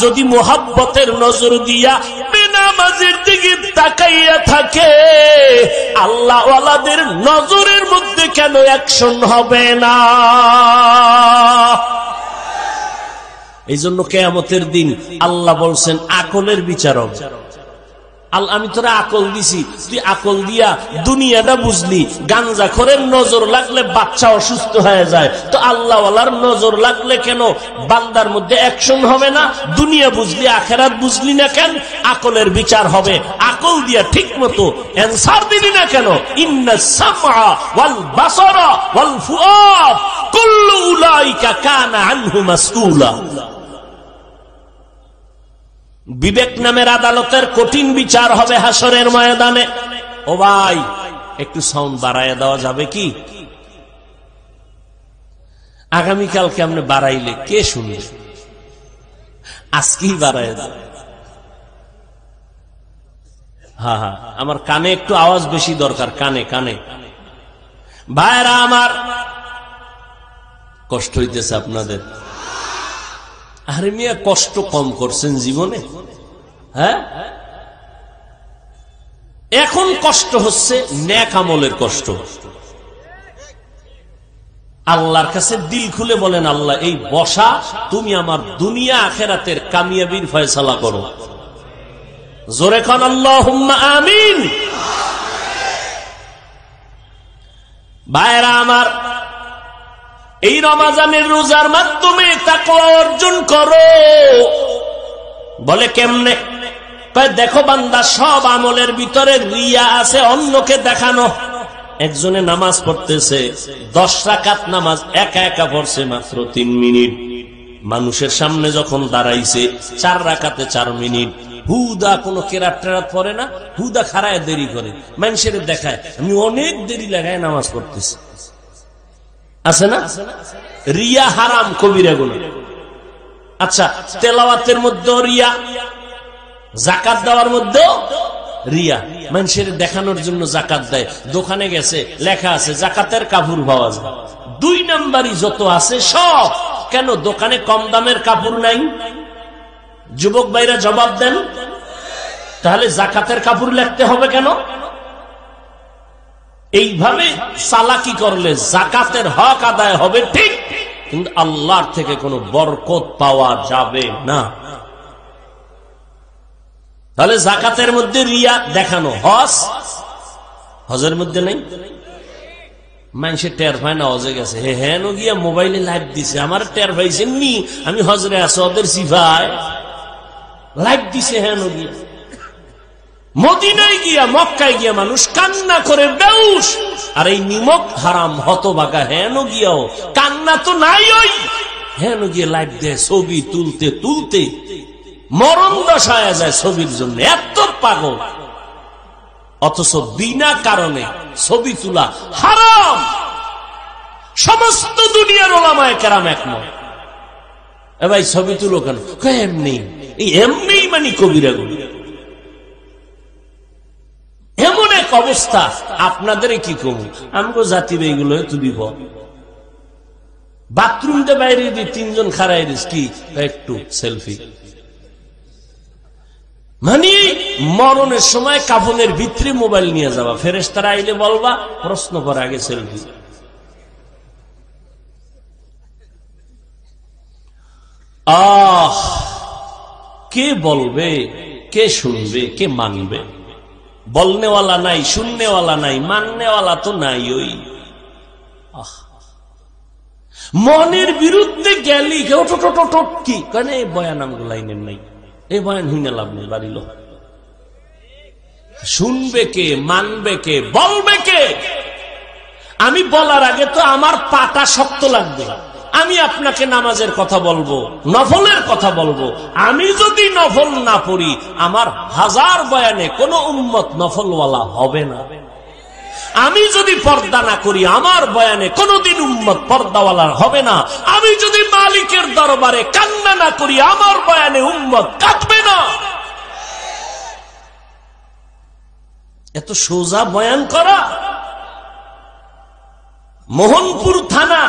যদি মুহাব্বতের নজর দিয়া বেনামাজির দিকে তাকাইয়া থাকে, আল্লাহওয়ালাদের নজরের মধ্যে কেন অ্যাকশন হবে না? এই জন্য কিয়ামতের দিন আল্লাহ বলছেন আকলের বিচারক। আমি তোরা আকল দিছি, তুই আকল দিয়া দুনিয়াটা বুঝলি। গাঞ্জাখোরের নজর লাগলে বাচ্চা অসুস্থ হয়ে যায়, তো আল্লাহওয়ালার নজর লাগলে কেন বান্দার মধ্যে অ্যাকশন হবে না? দুনিয়া বুঝলি, আখেরাত বুঝলি না কেন? আকলের বিচার হবে। আকল দিয়া ঠিক মতো অ্যানসার দিলি না কেন? ইন্নাস সামআ ওয়াল বাসারা ওয়াল ফুআদ কুল্লু উলাইকা কানা আনহু মাসউলা। বিবেক নামের আদালতের কঠিন বিচার হবে হাসরের ময়দানে। ও ভাই, একটু সাউন্ড বাড়াইয়া দেওয়া যাবে কি? আগামীকালকে আপনি বাড়াইলে কে শুনবে? আজকেই বাড়াইয়া দেয়। হ্যাঁ হ্যাঁ, আমার কানে একটু আওয়াজ বেশি দরকার, কানে কানে। ভাইরা আমার, কষ্ট হইতেছে আপনাদের? আরে মিয়া, কষ্ট কম করছেন জীবনে? হ্যাঁ, এখন কষ্ট হচ্ছে নেক আমলের কষ্ট। আল্লাহর কাছে দিল খুলে বলেন, আল্লাহ এই বসা তুমি আমার দুনিয়া আখেরাতের কামিয়াবির ফয়সালা করো। জোরে খান আল্লাহুম্মা আমিন। ভাইরা আমার, এই রমজানের রোজার মাধ্যমে তাকওয়া অর্জন করো। বলে কেমনে? দেখো বান্দা, সব আমলের ভিতরে রিয়া আছে, অন্যকে দেখানো। একজনে নামাজ পড়তেছে, 10 রাকাত নামাজ একা একা পড়ছে মাত্র 3 মিনিট। মানুষের সামনে যখন দাঁড়াইছে 4 রাকাতে 4 মিনিট। হুদা কোনো কেরাত টেরাত পড়ে না, হুদা খাড়ায় দেরি করে, মানুষের দেখায় আমি অনেক দেরি লাগায় নামাজ পড়তেছি। আছে না? রিয়া হারাম, কবিরা গুনাহ। আচ্ছা, তেলাওয়াতের মধ্যেও রিয়া, যাকাত দেওয়ার মধ্যেও রিয়া, মানুষের দেখানোর জন্য জাকাত দেয়। দোকানে গেছে, লেখা আছে জাকাতের কাপড় পাওয়া যায়। 2 নাম্বারই যত আছে সব। কেন দোকানে কম দামের কাপড় নাই? যুবক ভাইরা জবাব দেন। তাহলে জাকাতের কাপড় লিখতে হবে কেন? এইভাবে চালাকি করলে জাকাতের হক আদায় হবে ঠিক, কিন্তু আল্লাহর থেকে কোনো বরকত পাওয়া যাবে না। তাহলে জাকাতের মধ্যে রিয়া দেখানো, হজের মধ্যে নেই। মানুষের টের পায় না হজে গেছে, হ্যাঁ গিয়া মোবাইলে লাইভ দিছে, আমার টের পাইছেন নি আমি হজরে আছি, ওদের সিফায় লাইভ দিছে। হ্যাঁ গিয়া মদিনায় গিয়া মক্কায় গিয়া মানুষ কান্না করে বেউস, আর এই নিমক হারাম হতভাগা হেন গিয়াও কান্না তো নাই। ওই হেন গিয়ে লাইভ দেয়, ছবি তুলতে তুলতে মরণ দশায় যায় ছবির জন্য, এত পাগল। অথচ বিনা কারণে ছবি তোলা হারাম। সমস্ত দুনিয়ার ওলামায়ে কেরাম একমত। এ ভাই ছবি তুলো কেন? এমনি, এই এমনি মানে কবিরা গুলি। এমন এক অবস্থা, আপনাদের কি কম আমগো জাতির এইগুলো তুলিব। বাথরুমটা বাইরে দিয়ে 3 জন খাড়াই দিস, কি একটু সেলফি। মানে মরণের সময় কাফনের ভিতরে মোবাইল নিয়ে যাবা, ফেরেশতারা আইলে বলবা প্রশ্ন করে আগে সেলফি। কে বলবে, কে শুনবে, কে মানবে? বলনেওয়ালা নাই, শুননেওয়ালা নাই, মাননেওয়ালা তো নাই। ওই মনের বিরুদ্ধে গেলি কি কেন? এই বয়ান আমগো লাইনের নাই, এই বয়ান হইনা লাভ নেই। বাড়িল শুনবে কে, মানবে কে, বলবে কে? আমি বলার আগে তো আমার পাটা শক্ত লাগবে। আমি আপনাকে নামাজের কথা বলবো, নফলের কথা বলবো। আমি যদি নফল না পড়ি, আমার 1000 বয়ানে কোনো উম্মত নফলওয়ালা হবে না। আমি যদি পর্দা না করি, আমার বয়ানে কোনদিন উম্মত পর্দাওয়ালা হবে না। আমি যদি মালিকের দরবারে কান্না না করি, আমার বয়ানে উম্মত কাঁদবে না। এত সোজা বয়ান করা। মোহনপুর থানা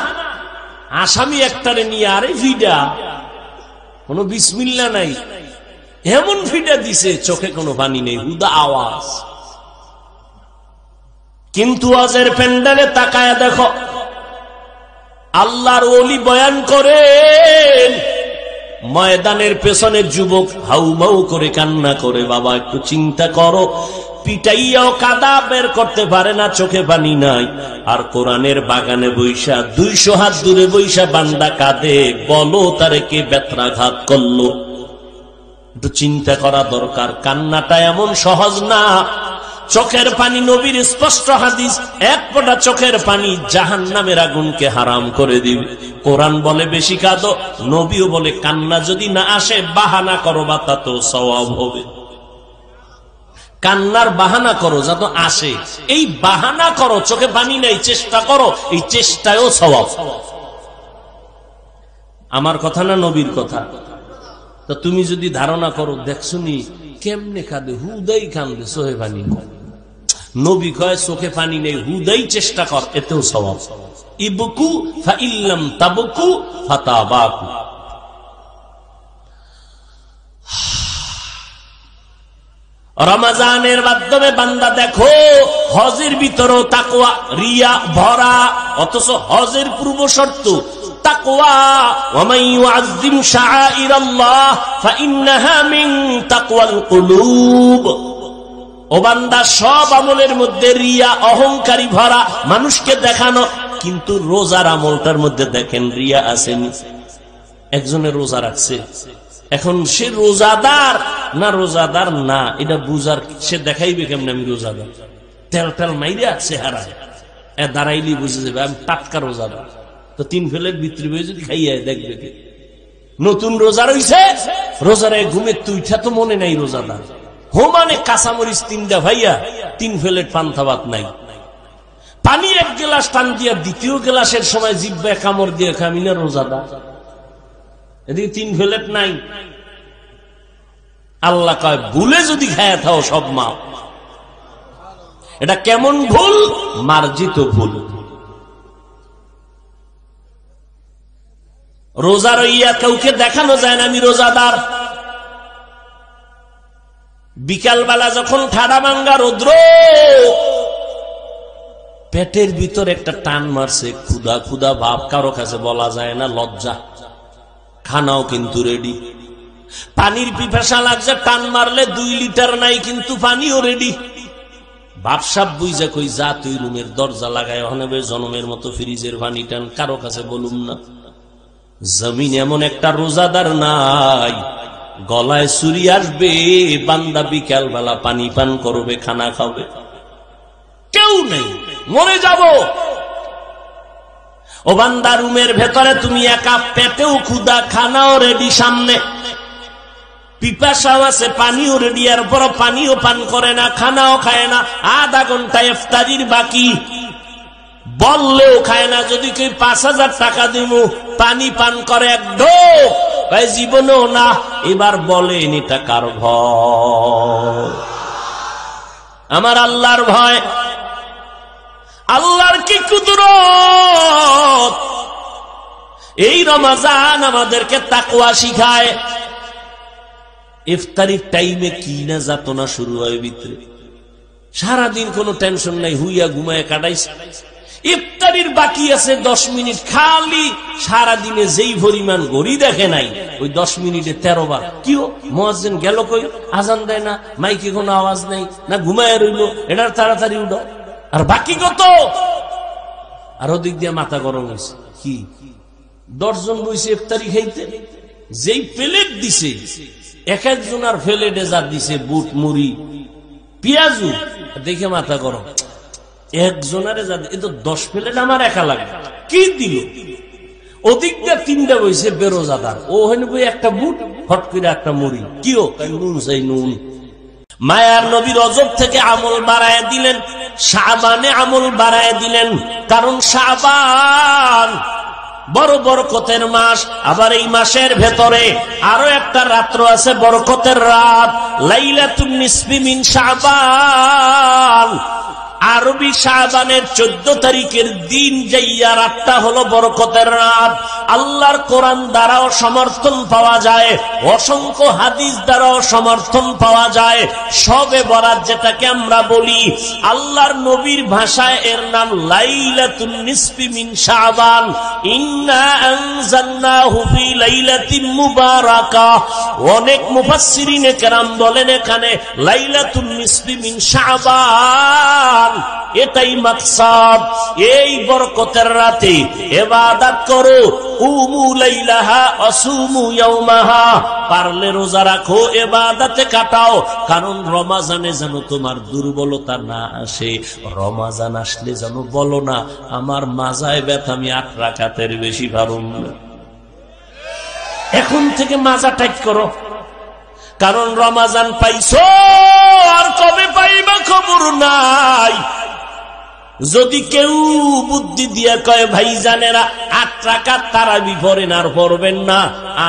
আসামি একটারে নিয়ে আরে ফিডা, কোন বিসমিল্লা নাই, এমন ফিডা দিছে চোখে কোনো পানি নেই, হুদা আওয়াজ। কিন্তু আজের প্যান্ডেলে তাকায়া দেখো, আল্লাহর ওলি বয়ান করেন, ময়দানের পেছনে যুবক হাউমাউ করে কান্না করে। বাবা একটু চিন্তা করো, পিটাইয়াও কাদা বের করতে পারে না, চোখে পানি নাই। আর কোরআনের বাগানে বৈশা 200 হাত দূরে বৈশা বান্দা কাঁদে, বলো তারে কে বেত্রাঘাত করলো? একটু চিন্তা করা দরকার। কান্নাটা এমন সহজ না। চোখের পানি, নবীর স্পষ্ট হাদিস, 1 ফোঁটা চোখের পানি জাহান্নামের আগুনকে হারাম করে দিবে। কোরআন বলে বেশি কাঁদো, নবীও বলে কান্না যদি না আসে বাহানা করো, বা তাতে সওয়াব হবে। কান্নার বাহানা করো যাতে আসে, এই বাহানা করো। চোখে পানি নাই, চেষ্টা করো, এই চেষ্টায়ও সওয়াব। আমার কথা না নবীর কথা। তো তুমি যদি ধারণা করো দেখছুনি কেমনে কাঁদে, হুদাই কান্দে, চোখে পানি নেই। নবী কয় চোখে পানি নেই, হুদাই চেষ্টা কর, এতেও সওয়াব। ইবকু ফাইল্লাম তাবকু ফাতাবাকু। রমজানের মাধ্যমে বান্দা দেখো, হজের ভিতরেও তাকওয়া, রিয়া ভরা। অথচ হজের পূর্ব শর্ত তাকওয়া। ওয়া ইউআযযিম শাআইরাল্লাহ ফাইন্নাহা মিন তাকওয়াল কুলুব। ও বান্দা, সব আমলের মধ্যে রিয়া, অহংকারী ভরা, মানুষকে দেখানো। কিন্তু রোজার আমলটার মধ্যে দেখেন রিয়া আসেনি। একজনের রোজা রাখছে, এখন সে রোজাদার না রোজাদার না এটা বুঝার, সে দেখাইবে কেমন আমি রোজাদার? তেল তেল মাইরা চেহারা দাঁড়াইলি বুঝে যাবে আমি টাটকা রোজাদার। তো 3 প্লেট বিক্রি হয়ে যদি খাইয়া দেখবে কে? নতুন রোজা রইছে, রোজারে ঘুমের তুইটা তো মনে নাই রোজাদার। হোমানে কাঁচামরিচ 3টা ভাইয়া, 3 প্লেট পান্তা ভাত নাই। পানি 1 গ্লাস টান দিয়া 2য় গ্লাসের সময় জিহ্বায় কামড় দিয়ে খামি না রোজাদার? এদিকে 3 প্লেট নাই। আল্লাহ কয় ভুলে যদি খায়া থাও সব মাও, এটা কেমন ভুল? মার্জিত ভুল। রোজা রইয়া কাউকে দেখানো যায় না আমি রোজাদার। বিকালবেলা যখন ঠাডা ভাঙ্গা রৌদ্র, পেটের ভিতর একটা টান মারছে, ক্ষুধা ক্ষুধা ভাব, কারো কাছে বলা যায় না, লজ্জা। খানাও কিন্তু রেডি, পানির পিপাসা লাগছে, টান মারলে 2 লিটার নাই কিন্তু পানিও রেডি। বাপসাপ বুঝা কই যা তুই রুমের দরজা লাগায় ওখানে জনমের মতো ফ্রিজের পানি টান, কারো কাছে বলুম না। জমিন এমন একটা রোজাদার নাই, গলায় ছুরি আসবে, বান্দা বিকাল বেলা পানি পান করবে, খানা খাবে, কেউ নেই, মরে যাব। ও বান্দা, রুমের ভেতরে তুমি একা, পেটেও ক্ষুধা, খানাও রেডি সামনে, পিপাসাও আছে, পানিও রেডি, এর পর পানিও পান করে না, খানাও খায় না, আধা ঘন্টা ইফতারির বাকি, বললেও খায় না। যদি কেউ 5000 টাকা দিব পানি পান করে এক ঢোক, ভাই জীবনেও না। এবার বলেন এটা কার ভয়? আমার আল্লাহর ভয়। আল্লাহর কি কুদরত! এই রমজান আমাদেরকে তাকওয়া শিখায়। ইফতারির টাইমে কি না যাতনা শুরু হয় ভিতরে, সারাদিন কোনো টেনশন নাই, হুইয়া ঘুমায় কাটাইছে। ইফতারির বাকি আছে 10 মিনিট, খালি সারাদিনে যেই পরিমাণ ঘড়ি দেখে নাই, ওই 10 মিনিটে 13 বার কিও মুয়াজ্জিন গেল কই, আজান দেয় না, মাইকে কোনো আওয়াজ নেই, না ঘুমায় রইল, এটার তাড়াতাড়ি উঠো। আর বাকি কত? আর ওদিক দিয়ে মাথা গরম হয়েছে, কি 10 জন বইছে ইফতারি খাইতে, যেই প্লেট দিছে, এক একজনের প্লেটে যা দিছে বুট, মুড়ি, পেঁয়াজু, দেখে মাথা গরম। একজনের যা এ তো 10 প্লেট আমার একা লাগে, কি দিল? ওদিক দিয়ে 3টা বইছে বেরোজাদার, ও হেন বই একটা বুট, হট করে একটা মুড়ি, কিও নুন চাই নুন। মায়ার নবী রজব থেকে আমল বাড়ায় দিলেন, শাবানে আমল বাড়ায় দিলেন, কারণ শাবান বড় বরকতের মাস। আবার এই মাসের ভেতরে আরো একটা রাত্র আছে, বরকতের রাত, লাইলাতুন নিসফি মিন শাবান। আরবি শাবানের 14 তারিখের দিন যাইয়া রাতটা হলো বরকতের রাত। আল্লাহর কোরআন দ্বারাও সমর্থন পাওয়া যায়, অসংখ্য হাদিস দ্বারাও সমর্থন পাওয়া যায়। শবে বরাত যেটাকে আমরা বলি, আল্লাহর নবীর ভাষায় এর নাম লাইলাতুন নিসফি মিন শাবান। ইন্না আনজালনাহু ফি লাইলাতিন মুবারাকাহ। অনেক মুফাসসিরিনে কেরাম বলেন এখানে লাইলাতুন নিসফি মিন শাবান, এটাই মাকসাদ। এই বরকতের রাতে ইবাদত করো, কুমু লাইলাহা আসুমু ইয়াওমাহা। পারলে রোজা রাখো, ইবাদতে কাটাও, কারণ রমজানে যেন তোমার দুর্বলতা না আসে। রমজান আসলে যেন বলো না আমার মাজায় ব্যথা, আমি 8 রাকাতের বেশি পারুম না। এখন থেকে মাজা টাইট করো, কারণ রমজান পাইছো, আর কবে পাইবা খবর নাই। যদি কেউ বুদ্ধি দিয়ে কয় ভাই জানেরা 8 রাকাত তারাবি পড়েন, আর পড়বেন না,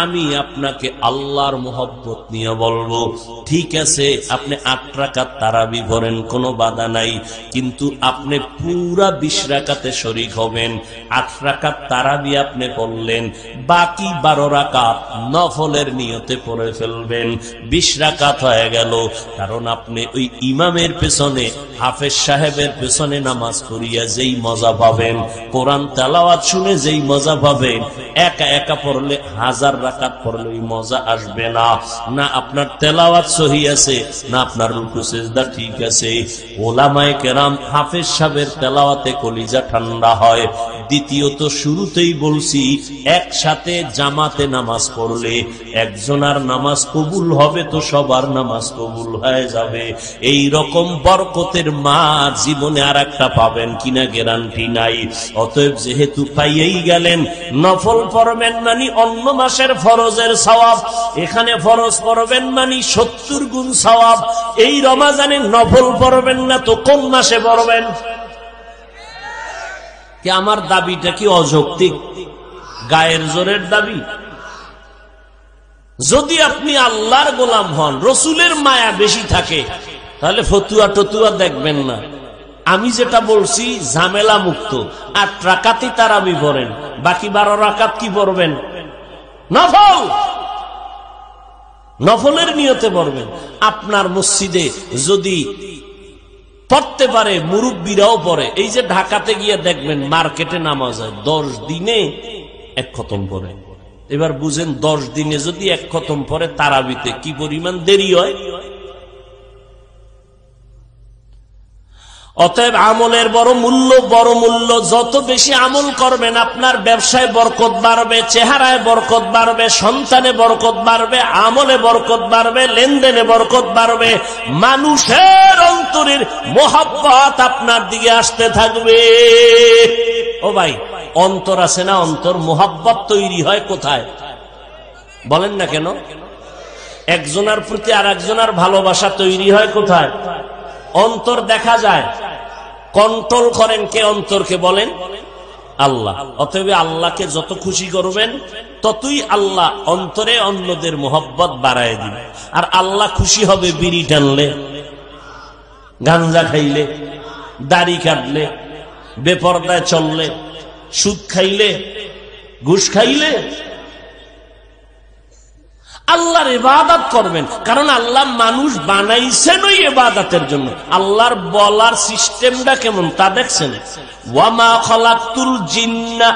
আমি আপনাকে আল্লাহর মোহব্বত নিয়ে বলবো, ঠিক আছে আপনি 8 রাকাত তারাবি পড়েন, কোনো বাধা নাই, কিন্তু আপনি পুরা 20 রাকাতে শরীক হবেন। 8 রাকাত তারাবি আপনি পড়লেন, বাকি 12 রাকাত নফলের নিয়তে পড়ে ফেলবেন। 20 রাকাত হয়ে গেল, কারণ আপনি ওই ইমামের পেছনে, হাফেজ সাহেবের পেছনে নামাজ করিয়া যেই মজা পাবেন, কোরআন তেলাওয়াত শুনে যেই মজা পাবেন, একা একা পড়লে 1000 রাকাত পড়লে ওই মজা আসবে না। না আপনার তেলাওয়াত সহি আছে, না আপনার রুকু সিজদা ঠিক আছে। ওলামায়ে কেরাম হাফেজ সাহেবের তেলাওয়াতে কলিজা ঠান্ডা হয়। দ্বিতীয়ত, শুরুতেই বলছি, একসাথে জামাতে নামাজ পড়লে একজনের নামাজ কবুল হবে তো সবার নামাজ কবুল হয়ে যাবে। এই রকম বরকতের মা জীবনে আর একটা পাবেন কিনা গ্যারান্টি নাই। অতএব যেহেতু পাইয়েই গেলেন, নফল পড়বেন মানে অন্য মাসের ফরজের সওয়াব, এখানে ফরজ পড়বেন মানে 70 গুণ সওয়াব। এই রমজানে নফল পড়বেন না তো কোন মাসে পড়বেন? কি আমার দাবিটা কি অযৌক্তিক, গায়ের জোরের দাবি? যদি আপনি আল্লাহর গোলাম হন, রসুলের মায়া বেশি থাকে, তাহলে ফতুয়া টতুয়া দেখবেন না, আমি যেটা বলছি ঝামেলা মুক্ত। 8 রাকাতই তারাবি পড়েন, বাকি 12 রাকাত কি পড়বেন? নফল। নফলের নিয়তে পড়বেন। আপনার মসজিদে যদি পড়তে পারে, মুরব্বীরাও পড়ে। এই যে ঢাকাতে গিয়ে দেখবেন মার্কেটে নামাজ হয় 10 দিনে 1 খতম পড়ে। এবার বুঝেন 10 দিনে যদি 1 খতম পড়ে তারাবিতে কি পরিমাণ দেরি হয়। অতএব আমলের বড় মূল্য। যত বেশি আমল করবেন আপনার ব্যবসায় বরকত বাড়বে, চেহারায় বরকত বাড়বে, সন্তানে বরকত বাড়বে, আমলে বরকত বাড়বে, লেনদেনে বরকত বাড়বে, মানুষের অন্তরের মোহাব্বত আপনার দিকে আসতে থাকবে। ও ভাই, অন্তর আছে না, অন্তর মোহাব্বত তৈরি হয় কোথায় বলেন না কেন? একজনের প্রতি আর একজনের ভালোবাসা তৈরি হয় কোথায়? অন্তর দেখা যায়। কন্ট্রোল করেন কে অন্তরকে? বলেন আল্লাহ। অতএব আল্লাহকে যত খুশি করবেন ততই আল্লাহ অন্তরে অন্যদের মোহব্বত বাড়ায় দিবে। আর আল্লাহ খুশি হবে বিড়ি টানলে, গাঞ্জা খাইলে, দাড়ি কাটলে, বেপরদায় চললে, সুদ খাইলে, ঘুষ খাইলে। আল্লাহর ইবাদত করবেন, কারণ আল্লাহ মানুষ বানাইছেন ওই ইবাদতের জন্য। আল্লাহর বলার সিস্টেমটা কেমন তা দেখছেন? ওয়ামা খালাকতুল জিন্না,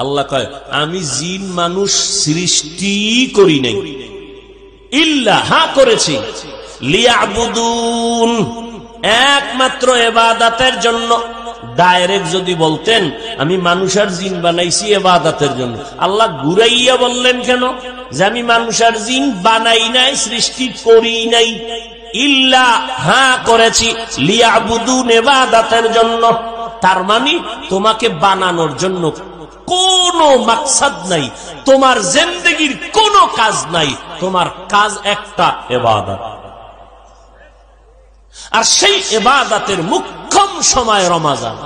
আল্লাহ কয় আমি জিন মানুষ সৃষ্টি করি নাই, ইল্লা হ্যাঁ করেছি, লিয়াবুদুন, একমাত্র ইবাদতের জন্য। ডাইরেক্ট যদি বলতেন আমি মানুষ আর জিন বানাইছি ইবাদতের জন্য, আল্লাহ ঘুরাইয়া বললেন কেন যে আমি মানুষ আর জিন বানাই নাই, সৃষ্টি করি নাই? ইল্লা হ্যাঁ করেছি, লিয়াবুদুন, ইবাদতের জন্য। তার মানে তোমাকে বানানোর জন্য কোনো মাকসাদ নাই, তোমার জিন্দেগির কোনো কাজ নাই, তোমার কাজ একটা ইবাদত। আর সেই ইবাদতের মুখ্যম সময় রমাজান।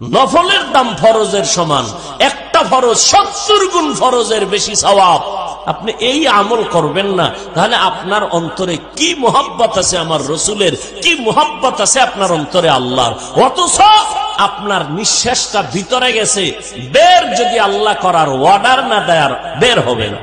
নফলের দাম ফরজের সমান, একটা ফরজ 70 গুণ ফরজের বেশি সওয়াব। আপনি এই আমল করবেন না, তাহলে আপনার অন্তরে কি মোহাব্বত আছে আমার রসুলের, কি মোহাব্বত আছে আপনার অন্তরে আল্লাহর। অথচ আপনার নিঃশ্বাসটা ভিতরে গেছে, বের যদি আল্লাহ করার অর্ডার না দেয় বের হবে না।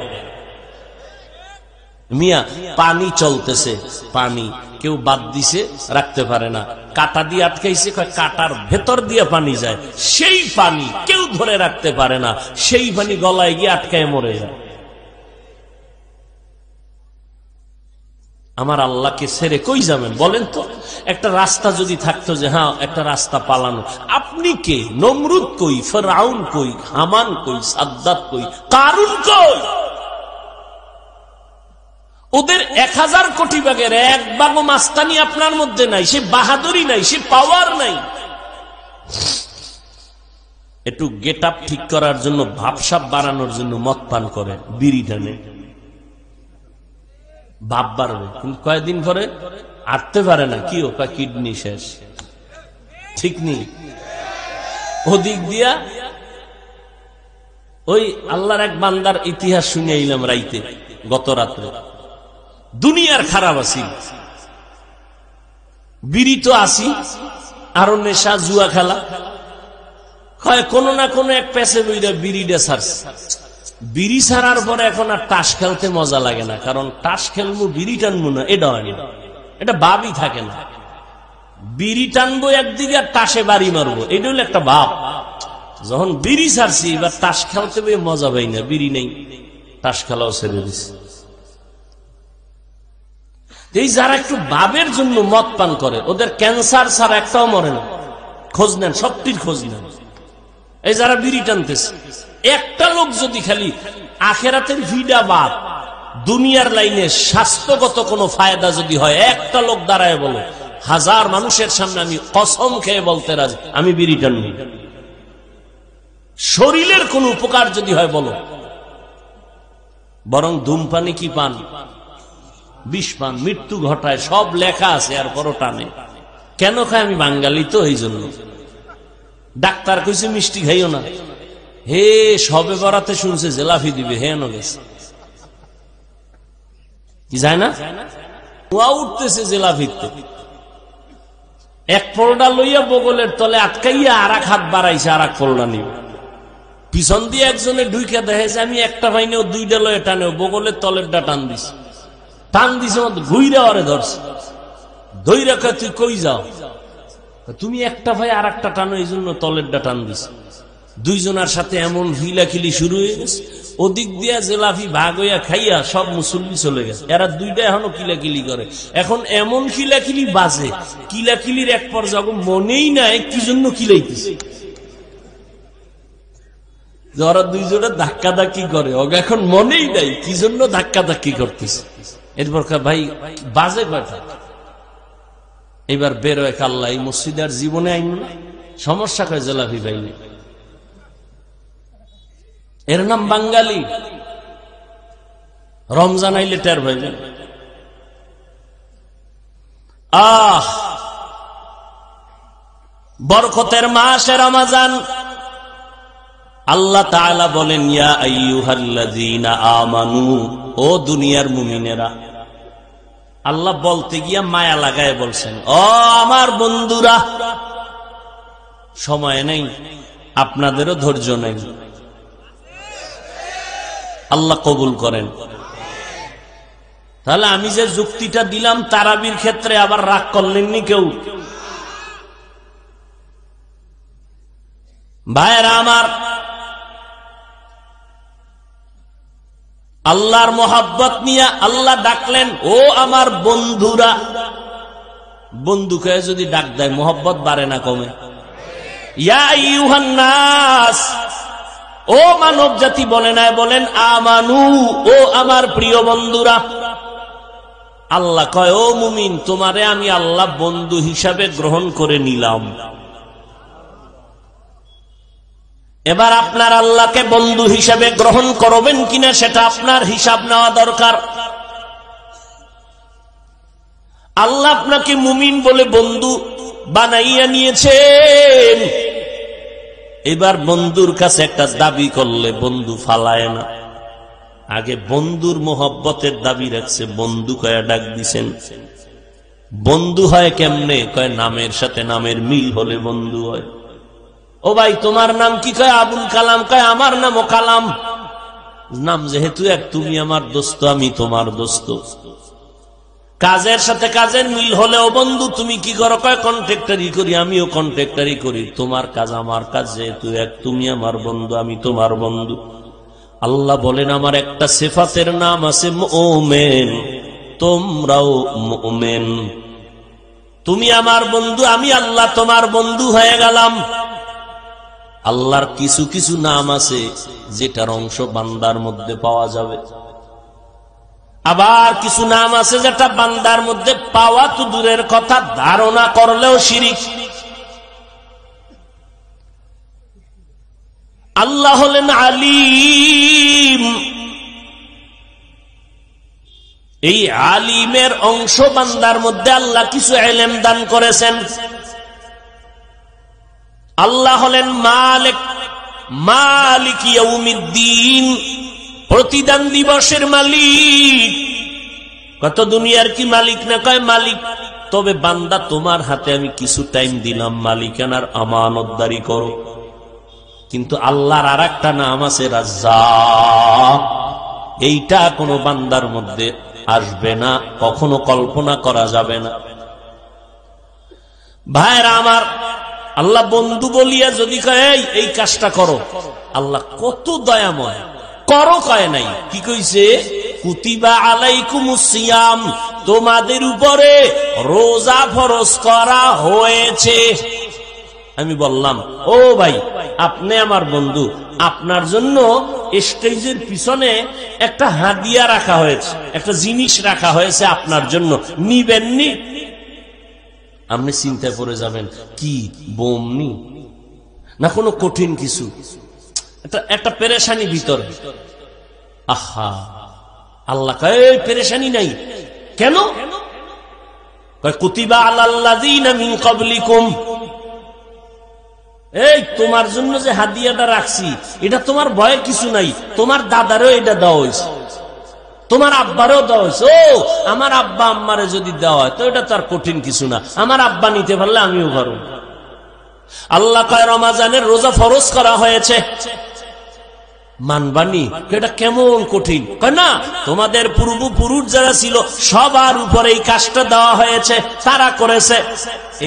মিয়া পানি চলতেছে, পানি কেউ বাদ দিছে রাখতে পারে না, কাটা দিয়ে আটকাইছে, কাটার ভেতর দিয়ে পানি যায়, সেই পানি কেউ ধরে রাখতে পারে না, সেই পানি গলায় গিয়ে আটকায় মরে যায়। আমার আল্লাহকে ছেড়ে কই যাবেন বলেন তো? একটা রাস্তা যদি থাকতো যে হ্যাঁ একটা রাস্তা পালানো, আপনি কে? নমরুদ কই, ফিরআউন কই, হামান কই, সাদ্দাত কই, কারুন কই? ওদের 1000 কোটি ভাগের 1 ভাগও মাস্তানি আপনার মধ্যে নাই, সে বাহাদুরি নাই, সে পাওয়ার নাই। একটু গেট আপ ঠিক করার জন্য, ভাবসাব বাড়ানোর জন্য মদ পান করে, বিড়ি টানে, ভাব বাড়বে, কিন্তু কয়েকদিন পরে আটতে পারে না। কি ও কিডনি শেষ, ঠিক নেই। ওদিক দিয়া ওই আল্লাহর এক বান্দার ইতিহাস শুনে আইলাম রাইতে, গত রাত্রে। দুনিয়ার খারাপ আছি, বিড়ি তো আসি, আরো নেশা, জুয়া খেলা, কোনো না কোনো এক পেছে বইরা বিড়িটা ছাড়ছে। বিড়ি ছাড়ার পরে এখন আর তাস খেলতে মজা লাগে না, কারণ তাস খেলবো বিড়ি টানবো না, এটা হয় না, এটা ভাবই থাকে না। বিড়ি টানবো একদিকে আর তাসে বাড়ি মারবো, এটা হলো একটা ভাব। যখন বিড়ি ছাড়ছি এবার তাস খেলতে বই মজা পাই না, বিড়ি নেই, তাস খেলাও ছেড়ে দিছি। এই যারা একটু ভাবের জন্য মদ পান করে, ওদের ক্যান্সার ছাড়া একটাও মরে না। খোঁজ নেন, সবটির খোঁজ নেন। এই যারা বিড়ি টানতেছে, একটা লোক যদি খালি আখেরাতের ভিডা বাদ, দুনিয়ার লাইনে স্বাস্থ্যগত কোনো ফায়দা যদি হয়, একটা লোক দাঁড়ায় বলো, 1000 মানুষের সামনে আমি কসম খেয়ে বলতে রাজি আমি বিড়ি টানবি। শরীরের কোন উপকার যদি হয় বলো, বরং ধূমপানি কি পান, বিষ পান, মৃত্যু ঘটায়, সব লেখা আছে, আর বড় টানে। কেন খায়? আমি বাঙালি তো, এই জন্য। ডাক্তার কইছে মিষ্টি খাইও না, হে সবে বরাতে শুনছে জেলাফি দিবে, হে ন গেছে, কি যায় না, উঠতেছে জেলাফিতে। এক ফোল্ডা লইয়া বগলের তলে আটকাইয়া আর এক হাত বাড়াইছে আর এক ফোল্ডা নিবে। পিছন দিয়ে একজনে ঢুইকে দেখেছে আমি একটা পাইনিও দুইটা লয়ে টানেও বগলের তলেরটা টান দিছে, টান দিছে ঘুইরা ওরে ধরছে, ধইরা কয় তুই কই যাও? তুমি একটা ভাই আর একটা টানো, এই জন্য তলেরটা টান দিছে। দুইজনের সাথে এমন হিলাখিলি শুরু হয়ে গেছে, ওদিক দিয়া জেলাফি ভাগ হইয়া খাইয়া সব মুসল্লি চলে গেছে। এরা দুইটা এখনো কিলাকিলি করে, এখন এমন কিলাকিলি বাজে, কিলাকিলির এক পর্যায়ে মনেই নাই কি জন্য কিলাইতেছে। ওরা দুইজনে ধাক্কা ধাক্কি করে, এখন মনেই নাই কি জন্য ধাক্কা ধাক্কি করতেছে। এরপর ভাই বাজে কয়টা, এবার বেরোয় কাল্লা এই মসজিদের জীবনে আইন না সমস্যা কয় জেলাফি ভাই, এর নাম বাঙালি। রমজান আইলে টের ভাইবেন। বরকতের মাসে রমজান, আল্লাহ তাআলা বলেন ইয়া আইয়ুহাল্লাযীনা আমানু, ও দুনিয়ার মুমিনেরা। আল্লাহ বলতে গিয়া মায়া লাগায় বলছেন ও আমার বন্ধুরা। সময় নেই, আপনাদেরও ধৈর্য নেই, আল্লাহ কবুল করেন। তাহলে আমি যে যুক্তিটা দিলাম তারাবির ক্ষেত্রে আবার রাগ করলেননি কেউ? ভাইয়েরা আমার, আল্লাহর মোহাব্বত নিয়ে আল্লাহ ডাকলেন ও আমার বন্ধুরা। বন্ধুকে যদি ডাক দেয় মোহাব্বত বাড়ে না কমে? ইয়া আইয়ুহান নাস, ও মানব জাতি বলে নাই, বলেন আমানু, ও আমার প্রিয় বন্ধুরা। আল্লাহ কয় ও মুমিন, তোমারে আমি আল্লাহ বন্ধু হিসাবে গ্রহণ করে নিলাম। এবার আপনার আল্লাহকে বন্ধু হিসাবে গ্রহণ করবেন কিনা সেটা আপনার হিসাব নেওয়া দরকার। আল্লাহ আপনাকে মুমিন বলে বন্ধু বানাইয়া নিয়েছেন, এবার বন্ধুর কাছে একটা দাবি করলে বন্ধু ফালায় না, আগে বন্ধুর মোহব্বতের দাবি রাখছে, বন্ধু কয়া ডাক দিছেন। বন্ধু হয় কেমনে? কয় নামের সাথে নামের মিল হলে বন্ধু হয়। ও ভাই তোমার নাম কি? কয় আবুল কালাম। কয় আমার নামও কালাম। নাম যেহেতু এক, তুমি আমার দোস্ত, আমি তোমার দোস্ত। কাজের সাথে কাজের মিল হলেও বন্ধু। তুমি কি করো? কয় কন্ট্রাক্টরি করি, আমিও কন্ট্রাক্টরি করি। তোমার কাজ আমার কাজ যেহেতু এক, তুমি আমার বন্ধু, আমি তোমার বন্ধু। আল্লাহ বলেন আমার একটা সিফাতের নাম আছে মুমিন, তোমরাও মুমিন। তুমি আমার বন্ধু, আমি আল্লাহ তোমার বন্ধু হয়ে গেলাম। আল্লাহর কিছু কিছু নাম আছে যেটার অংশ বান্দার মধ্যে পাওয়া যাবে, আবার কিছু নাম আছে যেটা বান্দার মধ্যে পাওয়া তো দূরের কথা, ধারণা করলেও শিরিক। আল্লাহ হলেন আলিম, এই আলিমের অংশ বান্দার মধ্যে আল্লাহ কিছু ইলম দান করেছেন। আল্লাহ হলেন মালিক, মালিক ইয়াউমিদ্দিন, প্রতিদান দিবসের মালিক। কত দুনিয়ার কি মালিক না? কয় মালিক। তবে বান্দা তোমার হাতে আমি কিছু টাইম দিলাম, মালিকানার আমানতদারি করো। কিন্তু আল্লাহর আর একটা নাম আছে রাজ্জাক, এইটা কোনো বান্দার মধ্যে আসবে না, কখনো কল্পনা করা যাবে না। ভাইরা আমার, আল্লাহ বন্ধু বলিয়া যদি কয় এই কাজটা করো, আল্লাহ কত দয়াময়, করো কয় নাই, কি কইছে? কুতিবা আলাইকুমুস সিয়াম, তোমাদের উপরে রোজা ফরজ করা হয়েছে। আমি বললাম ও ভাই আপনি আমার বন্ধু, আপনার জন্য স্টেজের পিছনে একটা হাদিয়া রাখা হয়েছে, একটা জিনিস রাখা হয়েছে আপনার জন্য, নিবেননি? আপনি চিন্তায় পড়ে যাবেন, কি বোমনি না কোনো কঠিন কিছু, একটা পেরেশানি ভিতরে। আহা, আল্লাহ কয় পেরেশানি নাই। কেন? কুতিবা আলাল্লাযীনা মিন ক্বাবলিকুম, এই তোমার জন্য যে হাদিয়াটা রাখছি এটা তোমার ভয়ে কিছু নাই, তোমার দাদারও এটা দেওয়া হয়েছে। তোমার আব্বারও দেওয়া হয়েছে। ও আমার আব্বা আম্মারে যদি দেওয়া হয় তো এটা তার কঠিন কিছু না, আমার আব্বা নিতে পারলে আমিও পারব। আল্লাহ কয় রমজানের রোজা ফরজ করা হয়েছে, মানবানি? এটা কেমন কঠিন? কয় না, তোমাদের পূর্বপুরুষ যারা ছিল সবার উপরে এই কাজটা দেওয়া হয়েছে, তারা করেছে।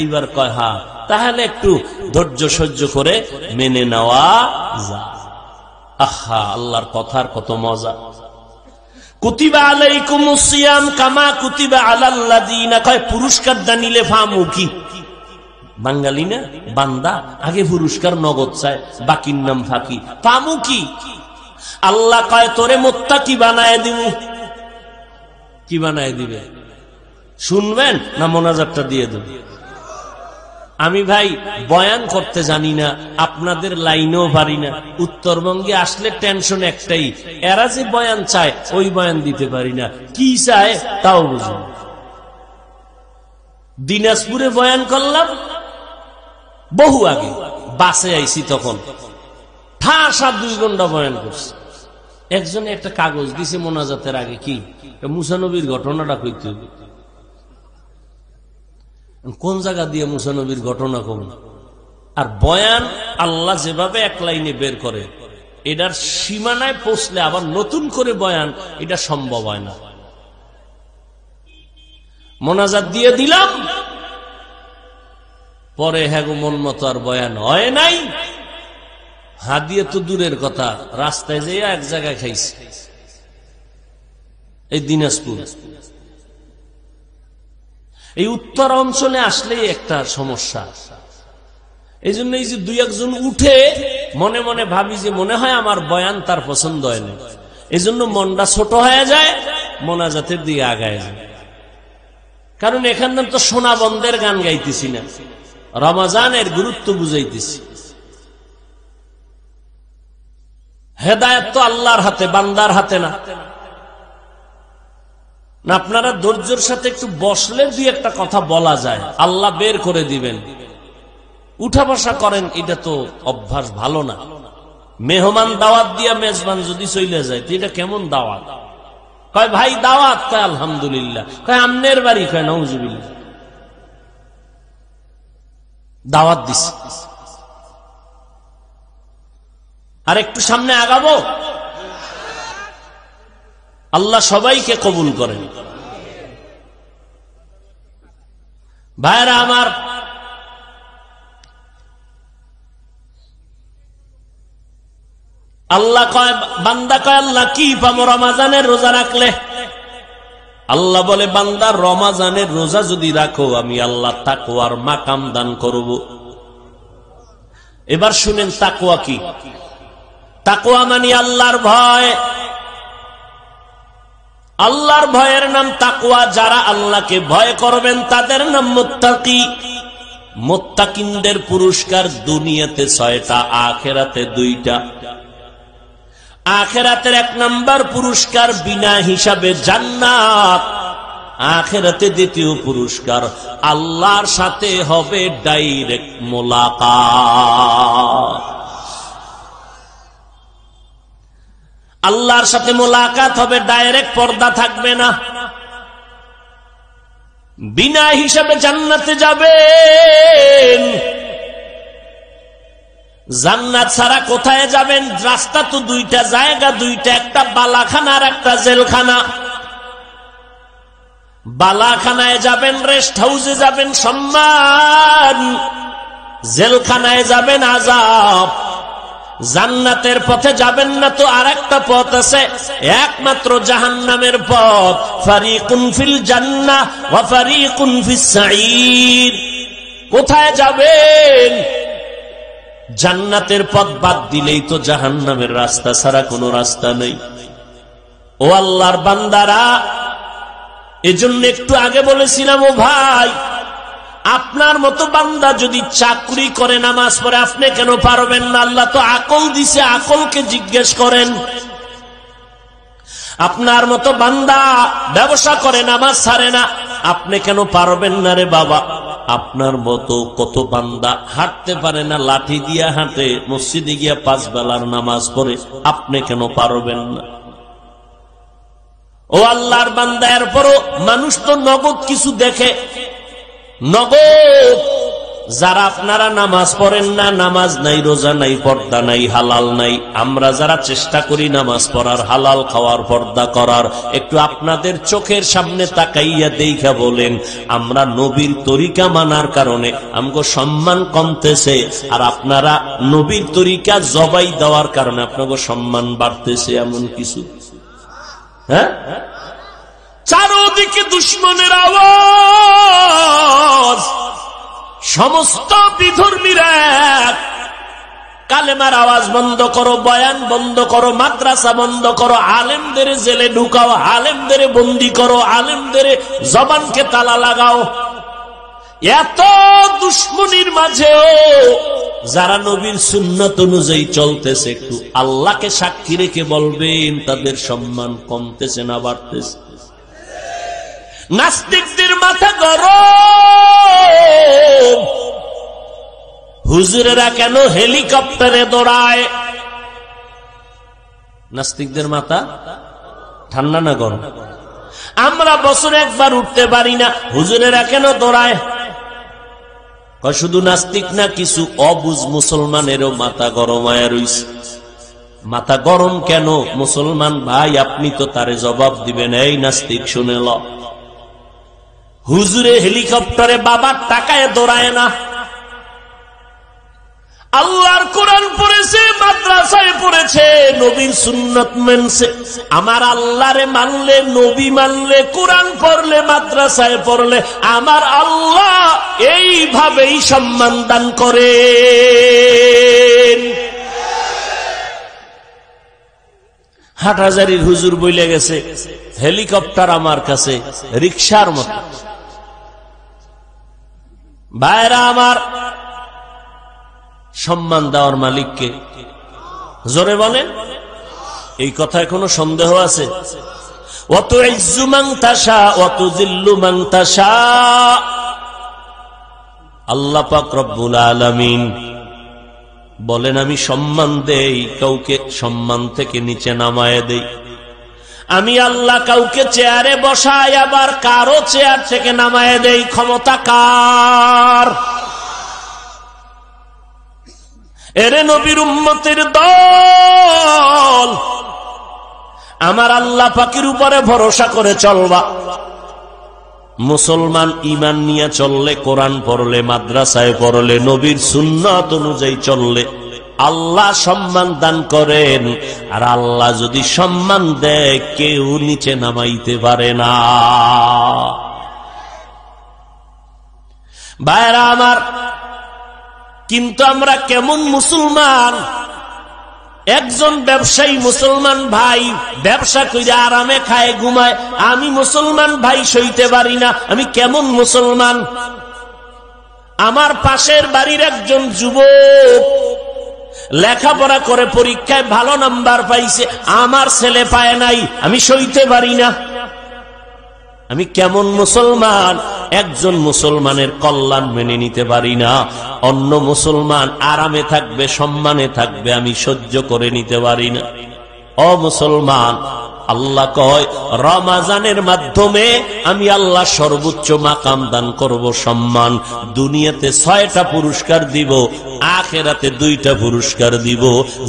এইবার কয় হ্যাঁ, তাহলে একটু ধৈর্য সহ্য করে মেনে নেওয়া যায়। আহা, আল্লাহর কথার কত মজা। কুতিবা আলাইকুমুস সিয়াম কামা কুতিবা আলাল্লাযিনা, কয় পুরস্কার দানিলে ফামু কি? বাঙালি না, বান্দা আগে পুরস্কার নগদ চায়, বাকির নাম ফাঁকি। ফামু কি? আল্লাহ কয় তোরে মুত্তাকি বানায় দিব। কি বানায় দিবে? শুনবেন না মোনাজাতটা দিয়ে দেব? আমি ভাই বয়ান করতে জানি না, আপনাদের লাইনেও পারি না। উত্তরবঙ্গে আসলে টেনশন একটাই, এরা যে বয়ান চায় ওই বয়ান দিতে পারি না। কি চায় তাও বুঝুন। দিনাজপুরে বয়ান করলাম বহু আগে, বাসে আইছি তখন, ঠাসা 2 ঘন্টা বয়ান করছি। একজনে একটা কাগজ দিছে মোনাজাতের আগে, কি মুসা নবীর ঘটনাটা কইতে হবে। কোন জায়গা দিয়ে মুসা নবীর ঘটনা কম? আর বয়ান আল্লাহ যেভাবে এক লাইনে বের করে, এটার সীমানায় পৌঁছলে আবার নতুন করে বয়ান, এটা সম্ভব হয় না। মোনাজাত দিয়ে দিলাম, পরে হ্যাঁ গো মন মতো আর বয়ান হয় নাই। হাদিয়ে তো দূরের কথা, রাস্তায় যেয়ে এক জায়গায় খাইছি, এই দিনাজপুর। এই উত্তর অঞ্চলে আসলেই একটা সমস্যা। এই জন্য এই যে 2-1 জন উঠে মনে মনে ভাবি যে মনে হয় আমার বয়ান তার পছন্দ হয় না, এই জন্য মনটা ছোট হয়ে যায়, মোনাজাতের দিকে আগায় যায়। কারণ এখানে তো সোনা বন্ধের গান গাইতেছি না, রমজানের গুরুত্ব বুঝাইতেছি। হেদায়েত তো আল্লাহর হাতে, বান্দার হাতে না। আপনারা ধৈর্যের সাথে একটু বসলে 2-1টা কথা বলা যায়, আল্লাহ বের করে দিবেন। উঠা বসা করেন, এটা তো অভ্যাস ভালো না। মেহমান দাওয়াত দিয়া মেজবান যদি চলে যায় তো এটা কেমন দাওয়াত? কয় ভাই দাওয়াত, কয় আলহামদুলিল্লাহ। কয় আমনের বাড়ি, কয় নাউজুবিল্লাহ। দাওয়াত দিস। আর একটু সামনে আগাবো, আল্লাহ সবাইকে কবুল করেন। ভাইরা আমার, আল্লাহ কয়, বান্দা কয় আল্লাহ কি পাবো রমজানের রোজা রাখলে? আল্লাহ বলে বান্দা রমজানের রোজা যদি রাখো আমি আল্লাহ তাকওয়ার মাকাম দান করব। এবার শুনেন তাকওয়া কি? তাকওয়া মানে আল্লাহর ভয়। আল্লাহর ভয়ের নাম তাকওয়া। যারা আল্লাহকে ভয় করবেন তাদের নাম মুত্তাকি। মুত্তাকিনদের পুরস্কার দুনিয়াতে 6টা, আখিরাতে 2টা। আখিরাতের 1 নম্বর পুরস্কার বিনা হিসাবে জান্নাত। আখিরাতে 2য় পুরস্কার আল্লাহর সাথে হবে ডাইরেক্ট মোলাকাত। আল্লাহর সাথে মোলাকাত হবে, ডাইরেক্ট পর্দা থাকবে না। বিনা হিসাবে জান্নাতে যাবেন। জান্নাত ছাড়া কোথায় যাবেন? রাস্তা তো 2টা, জায়গা 2টা, একটা বালাখানা আর একটা জেলখানা। বালাখানায় যাবেন, রেস্ট হাউসে যাবেন সম্মান, জেলখানায় যাবেন আযাব। জান্নাতের পথে যাবেন না তো আরেকটা পথ আছে, একমাত্র জাহান্নামের পথ। ফারিকুন ফিল জান্নাহ ওয়া ফারিকুন ফিস সাঈর। কোথায় যাবেন? জান্নাতের পথ বাদ দিলেই তো জাহান্নামের রাস্তা ছাড়া কোনো রাস্তা নেই। ও আল্লাহর বান্দারা, এজন্য একটু আগে বলেছিলাম, ও ভাই আপনার মতো বান্দা যদি চাকরি করে নামাজ পড়ে আপনি কেন পারবেন না? আল্লাহ তো আকল দিছে, আকলকে জিজ্ঞেস করেন। আপনার মতো বান্দা ব্যবসা করে নামাজ ছাড়ে না, আপনি কেন পারবেন না রে বাবা? আপনার মতো কত বান্দা হাঁটতে পারে না, লাঠি দিয়া হাঁটে, মসজিদে গিয়া 5 বেলার নামাজ পড়ে, আপনি কেন পারবেন না? ও আল্লাহর বান্দা, এরপরও মানুষ তো নগদ কিছু দেখে, নগদ। যারা আপনারা নামাজ পড়েন না, নামাজ নাই, রোজা নাই, পর্দা নাই, হালাল নাই, আমরা যারা চেষ্টা করি নামাজ পড়ার, হালাল খাওয়ার, পর্দা করার, একটু আপনাদের চোখের সামনে তাকাইয়া দেখা বলেন, আমরা নবীর তরিকা মানার কারণে আমগো সম্মান কমতেছে, আর আপনারা নবীর তরিকা জবাই দেওয়ার কারণে আপনাকে সম্মান বাড়তেছে, এমন কিছু? হ্যাঁ, চারদিকে দুশ্মনের আওয়াজ, সমস্ত বিধর্মীরা কালেমার আওয়াজ বন্ধ করো, বয়ান বন্ধ করো, মাদ্রাসা বন্ধ করো, আলেমদের জেলে ঢুকাও, আলেমদের বন্দি করো, আলেমদের জবানকে তালা লাগাও। এত দুশ্মনীর মাঝেও যারা নবীর সুন্নাত অনুযায়ী চলতেছে, একটু আল্লাহকে সাক্ষী রেখে বলবেন তাদের সম্মান কমতেছে না বাড়তেছে? নাস্তিকদের মাথা গরম, হুজুরেরা কেন হেলিকপ্টারে দৌড়ায়? নাস্তিকদের মাথা ঠান্ডা না গরম? আমরা বছরে একবার উঠতে পারি না, হুজুরেরা কেন দৌড়ায়? শুধু নাস্তিক না, কিছু অবুঝ মুসলমানেরও মাথা গরম হয়ে রইছে। মাথা গরম কেন? মুসলমান ভাই, আপনি তো তারে জবাব দিবেন। এই নাস্তিক, শুনে ল, হুজুরে হেলিকপ্টারে বাবার টাকায় দৌড়ায় না, আল্লাহর কোরআন পড়েছে, মাদ্রাসায় পড়েছে, নবীর সুন্নাত মানছে। আমার আল্লাহরে মানলে, নবী মানলে, কোরআন পড়লে, মাদ্রাসায় পড়লে আমার আল্লাহ এইভাবেই সম্মান দান করেন। হাটহাজারীর হুজুর বইলে গেছে, হেলিকপ্টার আমার কাছে রিকশার মতো। ভাইরা আমার, সম্মান দেওয়ার মালিককে জোরে বলেন। এই কথায় কোনো সন্দেহ আছে? অত ইজ্জু মান তাশা, অত জিল্লু মান তাশা। আল্লাহ পাক রব্বুল আলামিন বলেন, আমি সম্মান দেই, কাউকে সম্মান থেকে নিচে নামায় দেই। আমি আল্লাহ কাউকে চেয়ারে বসাই, আবার কারো চেয়ার থেকে নামায় দেই। ক্ষমতা কার? এরে নবীর উম্মতের দল, আমার আল্লাহ পাকের উপরে ভরসা করে চলবা। মুসলমান ঈমান নিয়ে চললে, কোরআন পড়লে, মাদ্রাসায় পড়লে, নবীর সুন্নাত অনুযায়ী চললে আল্লাহ সম্মান দান করেন। আর আল্লাহ যদি সম্মান দেয়, কেউ নিচে নামাইতে পারে না। ভাইরা আমার, কিন্তু আমরা কেমন মুসলমান? একজন ব্যবসায়ী মুসলমান ভাই ব্যবসা করে আরামে খায়, ঘুমায়, আমি মুসলমান ভাই সইতে পারি না। আমি কেমন মুসলমান? আমার পাশের বাড়ির একজন যুবক লেখাপড়া করে পরীক্ষায় ভালো নাম্বার পাইছে, আমার ছেলে পায় নাই, আমি সইতে পারি না। আমি কেমন মুসলমান? একজন মুসলমানের কল্যাণ মেনে নিতে পারি না, অন্য মুসলমান আরামে থাকবে, সম্মানে থাকবে, আমি সহ্য করে নিতে পারি না। ও মুসলমান, আল্লাহ কয়, রমাজানের মাধ্যমে আমি আল্লাহ সর্বোচ্চ মাকাম দান করব, সম্মান। দুনিয়াতে 6টা পুরস্কার দিব, আখিরাতে 2টা পুরস্কার দিব।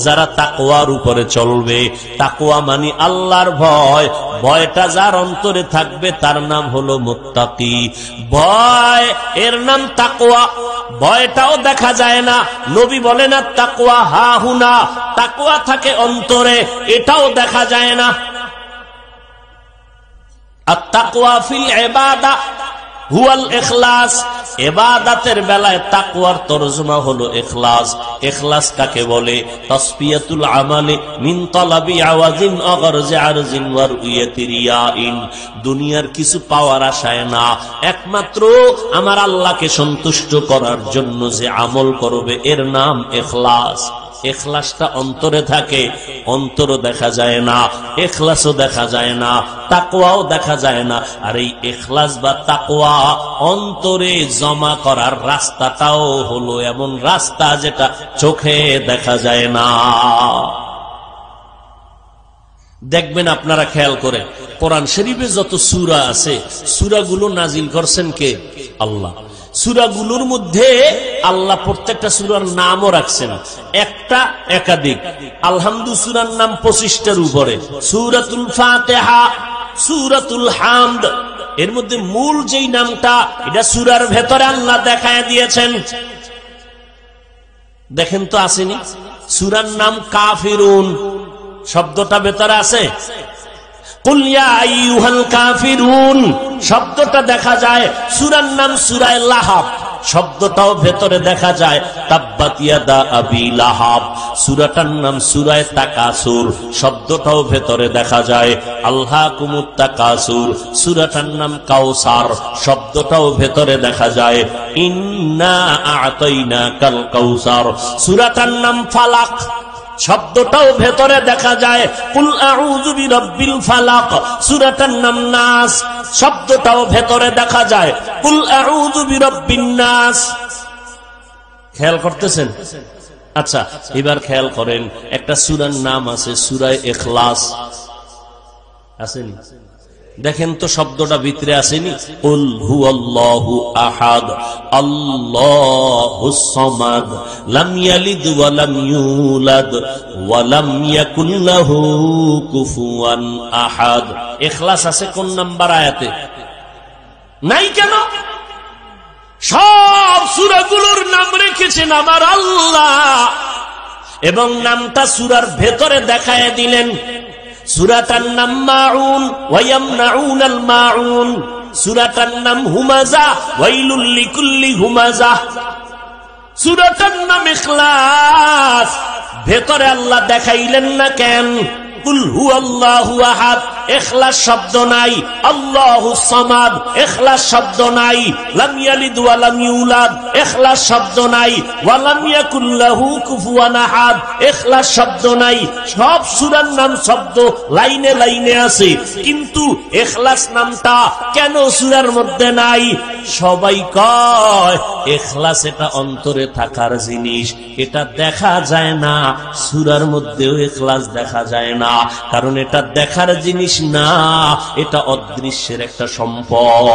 যারা তাকওয়ার উপরে চলবে, তাকওয়া মানে আল্লাহর ভয়, ভয়টা যার অন্তরে থাকবে তার নাম হলো মুত্তাকি। ভয় এর নাম তাকওয়া। ভয়টাও দেখা যায় না, নবী বলেন না তাকওয়া হাহুনা, তাকওয়া থাকে অন্তরে, এটাও দেখা যায় না। আত-তাকওয়া ফিল ইবাদা হুয়াল ইখলাস। ইবাদতের বেলায় তাকওয়ার তরজমা হলো ইখলাস। ইখলাস কাকে বলে? তাসফিয়াতুল আমালি মিন তালাবি আওয়াজিন আগরজি আরজিন ওয়া রুয়াতি রিয়াইন। দুনিয়ার কিছু পাওয়ার আশায় না, একমাত্র আমার আল্লাহকে সন্তুষ্ট করার জন্য যে আমল করবে এর নাম ইখলাস। ইখলাসটা অন্তরে থাকে, অন্তরও দেখা যায় না, ইখলাসও দেখা যায় না, তাকওয়াও দেখা যায় না। আর এই ইখলাস বা তাকওয়া অন্তরে জমা করার রাস্তাটাও হলো এমন রাস্তা যেটা চোখে দেখা যায় না। দেখবেন আপনারা খেয়াল করে কোরআন শরীফে যত সূরা আছে সূরাগুলো নাজিল করছেন কে? আল্লাহ। সূরাগুলোর মধ্যে আল্লাহ প্রত্যেকটা সূরার নামও রাখছেন, একটা একাধিক। আলহামদু সূরার নাম 25টার উপরে, সূরাতুল ফাতিহা, সূরাতুল হামদ। এর মধ্যে মূল যেই নামটা এটা সূরার ভেতরে আল্লাহ দেখায় দিয়েছেন, দেখেন তো আসেনি? সূরার নাম কাফিরুন, শব্দটা ভেতরে আছে। কুল ইয়া আইয়ুহাল কাফিরুন শব্দটা দেখা যায়। সূরার নাম সূরা লাহাব, শব্দটাও ভেতরে দেখা যায়। তাব্বাত ইয়াদা আবি লাহাব, সূরাটার নাম সূরা তাকাসুর, শব্দটাও ভেতরে দেখা যায়। আলহাকুমুত তাকাসুর, সূরাটার নাম কাউসার, শব্দটাও ভেতরে দেখা যায়। ইন্না আ'তাইনাকাল কাউসার, সূরাটার নাম ফালাক, শব্দটাও ভেতরে দেখা যায়। কুল আউযু বিরাব্বিল ফালাক, সূরাটার নাম নাস, শব্দটাও ভেতরে দেখা যায়। কুল আউযু বিরাব্বিন নাস। খেয়াল করতেছেন? আচ্ছা, এবার খেয়াল করেন, একটা সূরার নাম আছে সূরা ইখলাস, আসেনি? দেখেন তো শব্দটা ভিতরে আসেনি? কুল হুয়াল্লাহু আহাদ আল্লাহুস সামাদ লাম ইয়ালিদ ওয়া লাম ইউলাদ ওয়া লাম ইয়াকুল লাহু কুফুয়ান আহাদ। ইখলাস আছে কোন নাম্বার আয়াতে? নাই কেন? সব সূরাগুলোর নাম রেখেছেন আমার আল্লাহ, এবং নামটা সূরার ভেতরে দেখায় দিলেন। সূরাটার নাম মাউন ওয়া ইয়ামনাউনাল মাউন, সূরাটার নাম হুমাযা ওয়াইলুল লিকুল্লি হুমাযা, সূরাটার নাম ইখলাস, ভেতরে আল্লাহ দেখাইলেন না কেন? কুল হুয়াল্লাহু আহাদ, ইখলাস শব্দ নাই। আল্লাহুস সামাদ, ইখলাস শব্দ নাই। লাম ইয়ালিদ ওয়া লাম ইউলাদ, ইখলাস শব্দ নাই। ওয়া লাম ইয়াকুল লাহু কুফুয়ান আহাদ, ইখলাস শব্দ নাই। সব সূরার নাম শব্দ লাইনে লাইনে আছে, কিন্তু ইখলাস নামটা কেন সূরার মধ্যে নাই? সবাই কয় ইখলাস এটা অন্তরে থাকার জিনিস, এটা দেখা যায় না। সূরার মধ্যেও ইখলাস দেখা যায় না, কারণ এটা দেখার জিনিস না, এটা অদৃশ্যের একটা সম্পদ।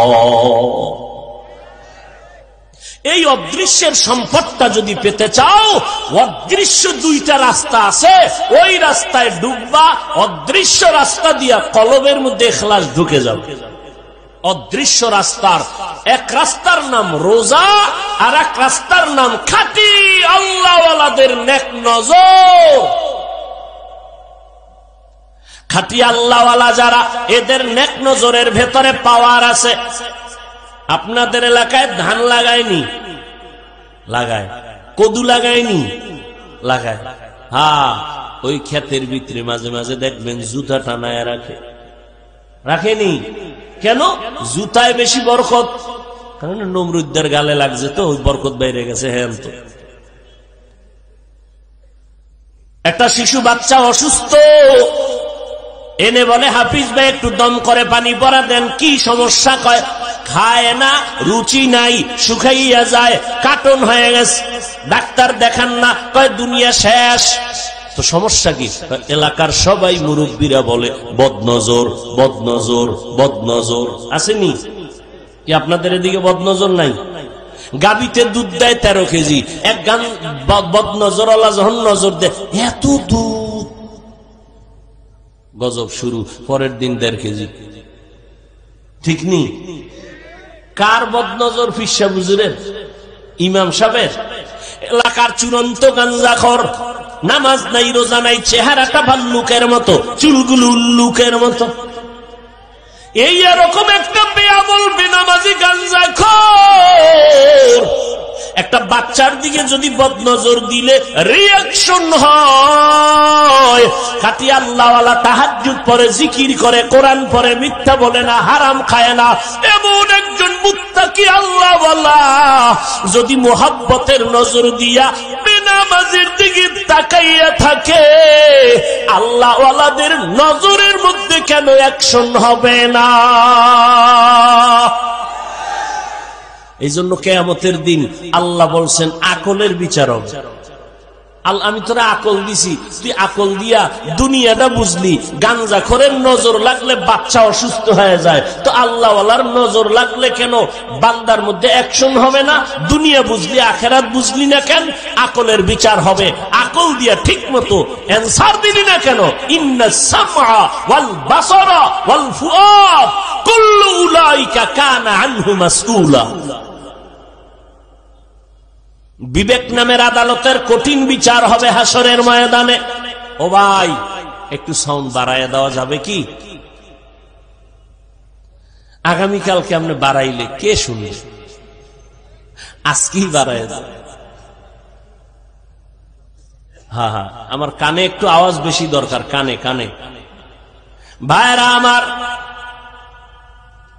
এই অদৃশ্যের সম্পদটা যদি পেতে চাও, অদৃশ্য দুইটা রাস্তা আছে, ওই রাস্তায় ঢুকবা। অদৃশ্য রাস্তা দিয়া কলবের মধ্যে ইখলাস ঢুকে যাও। অদৃশ্য রাস্তার এক রাস্তার নাম রোজা, আর এক রাস্তার নাম খাঁটি আল্লাহওয়ালাদের নেক নজর। খাঁটি আল্লাহওয়ালা যারা, এদের নেক নজরের ভেতরে পাওয়ার আছে। আপনাদের এলাকায় ধান লাগায়নি? লাগায়। কদু লাগায়নি? লাগায়। হ্যাঁ, ওই ক্ষেতের ভিতরে মাঝে মাঝে দেখবেন জুতা টানায় রাখে। রাখেনি কেন? জুতায় বেশি বরকত, কারণ নমরুদ্দের গালে লাগছে তো, ওই বরকত বাইরে গেছে। হ্যাঁ, তো একটা শিশু বাচ্চা অসুস্থ, এনে বলে হাফিজ ভাই একটু দম করে পানি পরা দেন। কি সমস্যা? কয় খায় না, রুচি নাই, শুকাইয়া যায়, কাটন হয়ে গেছে। ডাক্তার দেখান না, কয় দুনিয়া শেষ। তো সমস্যা কি? এলাকার সবাই মুরব্বীরা বলে বদনজর, বদনজর, বদনজর। আসেনি কি আপনাদের এদিকে বদনজর নাই? গাবিতে দুধ দেয় 13 কেজি, এক গান বদনজর আল্লাহ যখন নজর দেয়, এত দুধ, গজব শুরু। পরের দিন 1.5 কেজি। ঠিক নি? কার বদনজর? ফিসা বুজুরের, ইমাম সাহেবের। এলাকার চূড়ান্ত গাঞ্জাখর, নামাজ নাই, রোজা নাই, চেহারাটা ভাল্লুকের মতো, চুলগুলো উল্লুকের মতো। এই এরকম একটা বেআমল বেনামাজি গাঞ্জাখর একটা বাচ্চার দিকে যদি বদনজর দিলে রিঅ্যাকশন হয়। খাঁটি আল্লাহওয়ালা তাহাজ্জুদ পড়ে, জিকির করে, কোরআন পড়ে, মিথ্যা বলে না, হারাম খায় না, এমন একজন মুত্তাকি আল্লাহওয়ালা যদি মুহাব্বতের নজর দিয়া বেনামাজির দিকে তাকাইয়া থাকে, আল্লাহওয়ালাদের নজরের মধ্যে কেন অ্যাকশন হবে না? এই জন্য কিয়ামতের দিন আল্লাহ বলছেন আকলের বিচারক। আমি তোরা আকল দিছি, তুই আকল দিয়া দুনিয়াটা বুঝলি। গাঞ্জাখোরের নজর লাগলে বাচ্চা অসুস্থ হয়ে যায়, তো আল্লাহওয়ালার নজর লাগলে কেন বান্দার মধ্যে অ্যাকশন হবে না? দুনিয়া বুঝলি, আখেরাত বুঝলি না কেন? আকলের বিচার হবে। আকল দিয়া ঠিক মতো অ্যান্সার দিলি না কেন? ইন্নাস সামআ ওয়াল বাসারা ওয়াল ফুআদ কুল্লু উলাইকা কানা আনহু মাসউলা। বিবেক নামের আদালতের কঠিন বিচার হবে হাসরের ময়দানে। ও ভাই, একটু সাউন্ড বাড়াইয়া দেওয়া যাবে কি? আগামীকালকে আপনি বাড়াইলে কে শুনবে? আজকেই বাড়াইয়া দেব। হ্যাঁ হ্যাঁ, আমার কানে একটু আওয়াজ বেশি দরকার, কানে কানে। ভাইরা আমার,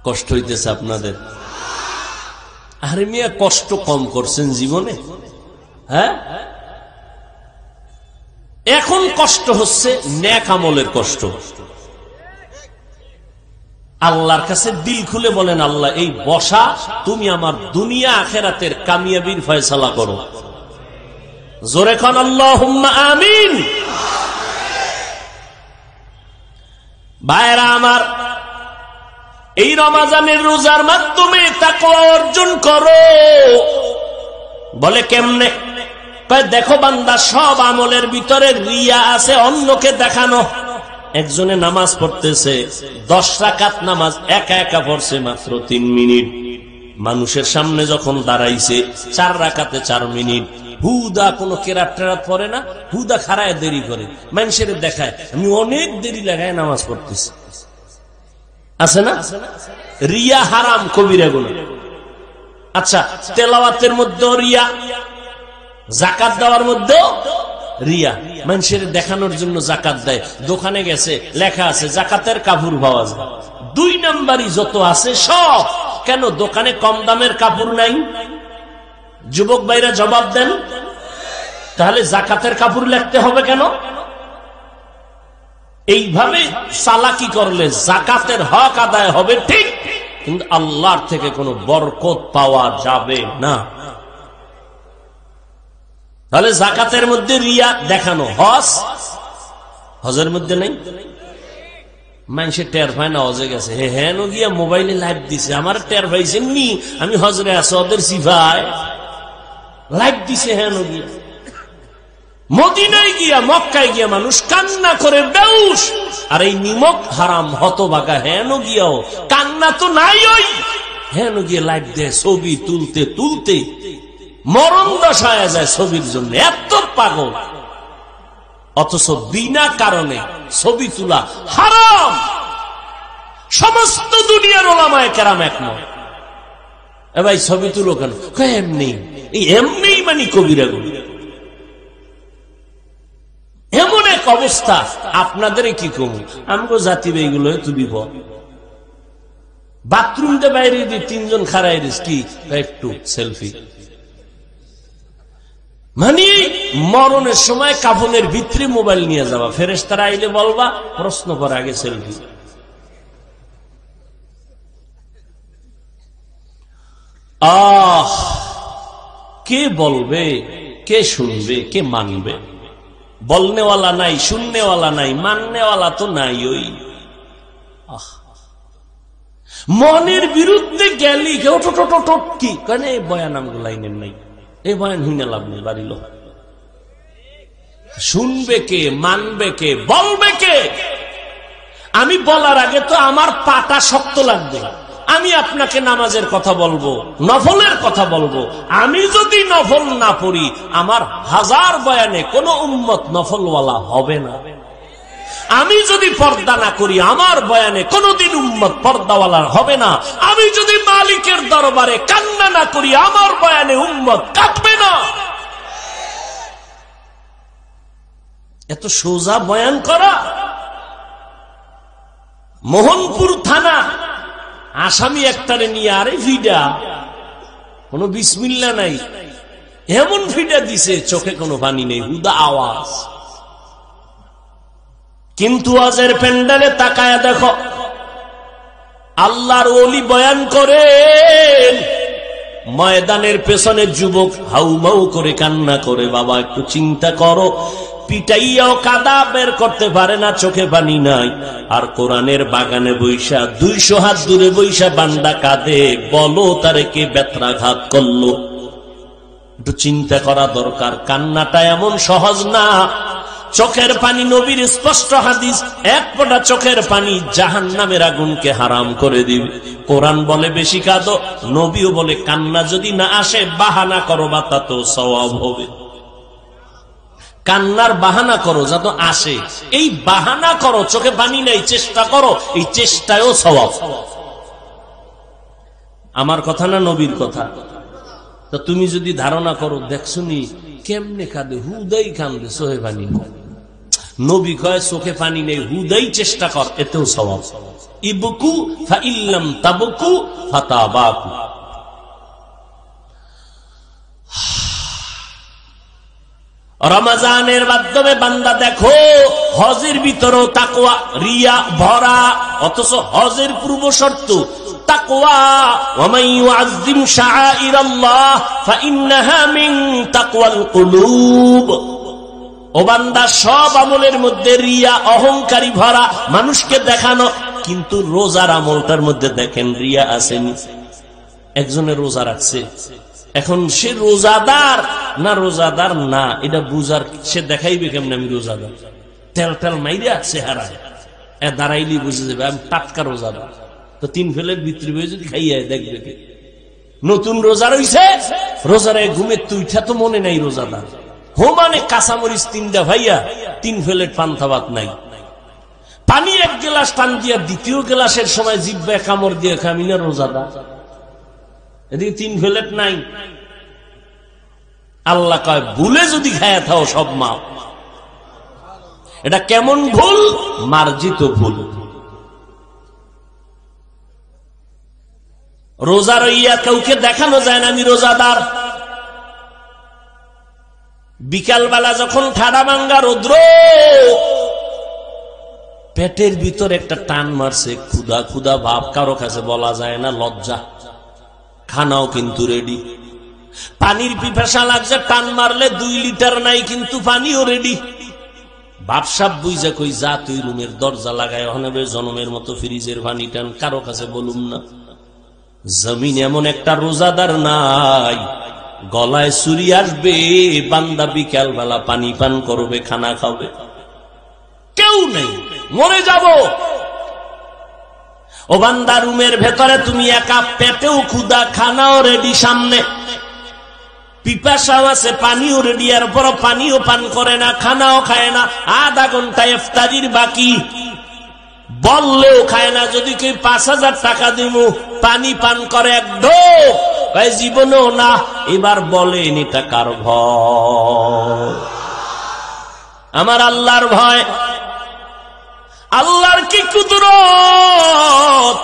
কষ্ট হইতেছে আপনাদের? আরে মিয়া, কষ্ট কম করছেন জীবনে? হ্যাঁ, এখন কষ্ট হচ্ছে নেক আমলের কষ্ট। আল্লাহর কাছে দিল খুলে বলেন, আল্লাহ এই বসা তুমি আমার দুনিয়া আখেরাতের কামিয়াবির ফয়সালা করো। জোরে খান আল্লাহুম্মা আমিন। ভাইরা আমার, এই রমজানের রোজার মাধ্যমে তাকওয়া অর্জন করো। বলে কেমনে? দেখো বান্দা, সব আমলের ভিতরে রিয়া আছে, অন্যকে দেখানো। একজনে নামাজ পড়তেছে, 10 রাকাত নামাজ একা একা পড়ছে মাত্র 3 মিনিট। মানুষের সামনে যখন দাঁড়াইছে 4 রাকাতে 4 মিনিট। হুদা কোনো কেরাত টেরাত পড়ে না, হুদা খাড়ায় দেরি করে, মানুষের দেখায় আমি অনেক দেরি লাগায় নামাজ পড়তেছি। আছে না? রিয়া হারাম, কবিরা গুনাহ। আচ্ছা, তেলাওয়াতের মধ্যেও রিয়া, যাকাত দেওয়ার মধ্যেও রিয়া। মানুষের দেখানোর জন্য যাকাত দেয়, দোকানে গেছে লেখা আছে যাকাতের কাপড় পাওয়া যায়। 2 নাম্বারই যত আছে সব। কেন দোকানে কম দামের কাপড় নাই? যুবক ভাইরা জবাব দেন। তাহলে যাকাতের কাপড় লিখতে হবে কেন? এইভাবে চালাকি করলে যাকাতের হক আদায় হবে ঠিক, কিন্তু আল্লাহর থেকে কোনো বরকত পাওয়া যাবে না। তাহলে যাকাতের মধ্যে রিয়া দেখানো, হজের মধ্যে নেই। মানুষের টের পায় না হজে গেছে, হ্যাঁ গিয়া মোবাইলে লাইভ দিছে, আমার টের পাইছেন নি আমি হজরে আছি, ওদের সিফায় লাইভ দিছে। হ্যাঁ গিয়া মদিনায় গিয়া, মক্কায় গিয়া মানুষ কান্না করে বেউস, আর এই নিমক হারাম হতভাগা হেন গিয়াও কান্না তো নাই। ওই হেন গিয়া লাইভ দেয়, ছবি তুলতে তুলতে মরণ দশায় যায় ছবির জন্য, এত পাগল। অথচ বিনা কারণে ছবি তোলা হারাম। সমস্ত দুনিয়ার ওলামায়ে কেরাম একমত। এ ভাই ছবি তুলো কেন? এমনি, এমনি মানে কবিরা গুনাহ। এমন এক অবস্থা, আপনাদের কি কম, আমগো জাতি এইগুলো তুমি বাথরুম দিয়ে বাইরে দিয়ে 3 জন খাড়াই দিস, কি একটু সেলফি। মানে মরণের সময় কাফনের ভিতরে মোবাইল নিয়ে যাবা, ফেরেশতারা আইলে বলবা প্রশ্ন করে আগে সেলফি। কে বলবে, কে শুনবে, কে মানবে? বলনেওয়ালা নাই, শুননেওয়ালা নাই, মাননেওয়ালা তো নাই। ওই মনের বিরুদ্ধে গেলি কেউ কি কেন? এই বয়ান আমগুলো লাইনের নাই, এই বয়ান হইনা লাভ নেই। বাড়িল শুনবে কে, মানবে কে, বলবে কে? আমি বলার আগে তো আমার পাটা শক্ত লাগবে। আমি আপনাকে নামাজের কথা বলবো, নফলের কথা বলবো। আমি যদি নফল না পড়ি, আমার 1000 বয়ানে কোন উম্মত নফলওয়ালা হবে না। আমি যদি পর্দা না করি, আমার বয়ানে কোনদিন উম্মত পর্দাওয়ালা হবে না। আমি যদি মালিকের দরবারে কান্না না করি, আমার বয়ানে উম্মত কাঁদবে না। এত সোজা বয়ান করা। মোহনপুর থানা আসামি একটারে নিয়ে, আরে ফিডা, কোন বিসমিল্লা নাই, এমন ফিডা দিছে, চোখে কোনো পানি নেই, হুদা আওয়াজ। কিন্তু আজের প্যান্ডেলে তাকায়া দেখো, আল্লাহর ওলি বয়ান করেন, ময়দানের পেছনে যুবক হাউমাউ করে কান্না করে, বাবা একটু চিন্তা করো, পিটাইয়াও কাদা বের করতে পারে না, চোখে পানি নাই। আর কোরআনের বাগানে বৈশা 200 হাত দূরে বৈশা বান্দা কাঁদে, বলো তারে কে বেত্রাঘাত করলো? একটু চিন্তা করা দরকার। কান্নাটা এমন সহজ না। চোখের পানি, নবীর স্পষ্ট হাদিস, এক ফোঁটা চোখের পানি জাহান্নামের আগুনকে হারাম করে দিবে। কোরআন বলে বেশি কাঁদো, নবীও বলে কান্না যদি না আসে বাহানা করো, বা তাতে সওয়াব হবে। কান্নার বাহানা করো যাতে আসে, এই বাহানা করো, চোখে পানি নেই চেষ্টা করো, এই চেষ্টায়ও সওয়াব। আমার কথা না নবীর কথা? তো তুমি যদি ধারণা করো দেখছুনি কেমনে কাঁদে, হুদাই কান্দে, চোখে পানি নেই। নবী কয় চোখে পানি নেই, হুদাই চেষ্টা কর, এতেও সওয়াব। ইবকু ফাইল্লাম তাবকু ফাতাবাকু। রমজানের মাধ্যমে বান্দা দেখো হজের ভিতরেও তাকওয়া, রিয়া ভরা, অথচ হজের পূর্ব শর্ত তাকওয়া। ওয়া মান ইউআযযিম শাআইরাল্লাহ ফাইন্নাহা মিন তাকওয়াল কুলুব। ও বান্দা, সব আমলের মধ্যে রিয়া, অহংকারী ভরা, মানুষকে দেখানো, কিন্তু রোজার আমলটার মধ্যে দেখেন রিয়া আসেনি। একজনের রোজা রাখছে, এখন সে রোজাদার না রোজাদার না এটা বুঝার, সে দেখাইবে কেমন আমি রোজাদার? তেল তেল মাইরে আছে হারায়, দাঁড়াইলি বুঝে যাবে আমি টাটকা রোজাদার। তো 3 ফেলের ভিতরে যদি খাইয়া দেখবে কে? নতুন রোজা রইছে, রোজারে ঘুমের তুইটা তো মনে নাই রোজাদার। মানে কাঁচামরিচ 3টা ভাইয়া, 3 ফেলের পান্থা ভাত নাই। পানি 1 গ্লাস টান দিয়া 2য় গ্লাসের সময় জিহ্বায় কামড় দিয়ে খামি না রোজাদার? এদিকে 3 ফেলেট নাই। আল্লাহ কয় ভুলে যদি খায়া থাও সব মাপ। এটা কেমন ভুল? মার্জিত ভুল। রোজা রইয়া কাউকে দেখানো যায় না আমি রোজাদার। বিকালবেলা যখন ঠাডা ভাঙ্গা রৌদ্র, পেটের ভিতর একটা টান মারছে, ক্ষুধা ক্ষুধা ভাব, কারো কাছে বলা যায় না, লজ্জা। খানাও কিন্তু রেডি, পানির পিপাসা লাগছে, টান মারলে 2 লিটার নাই, কিন্তু পানিও রেডি। বাপসাপ বুঝা কই যা তুই রুমের দরজা লাগায় হনাবে জনমের মতো ফ্রিজের পানি টান, কারো কাছে বলুম না। জমিন এমন একটা রোজাদার নাই, গলায় ছুরি আসবে, বান্দা বিকাল বেলা পানি পান করবে, খানা খাবে, কেউ নেই, মরে যাব। ও বান্দা, রুমের ভেতরে তুমি একা, পেটেও ক্ষুধা, খানাও রেডি সামনে, পিপাসাও আছে, পানিও রেডি, এর পর পানিও পান করে না, খানাও খায় না, আধা ঘন্টা ইফতারির বাকি, বললেও খায় না। যদি কেউ 5000 টাকা দিব পানি পান করে 1 ঢোক, জীবনেও না। এবার বলেন এটা কার ভয়? আমার আল্লাহর ভয়। আল্লাহর কি কুদরত!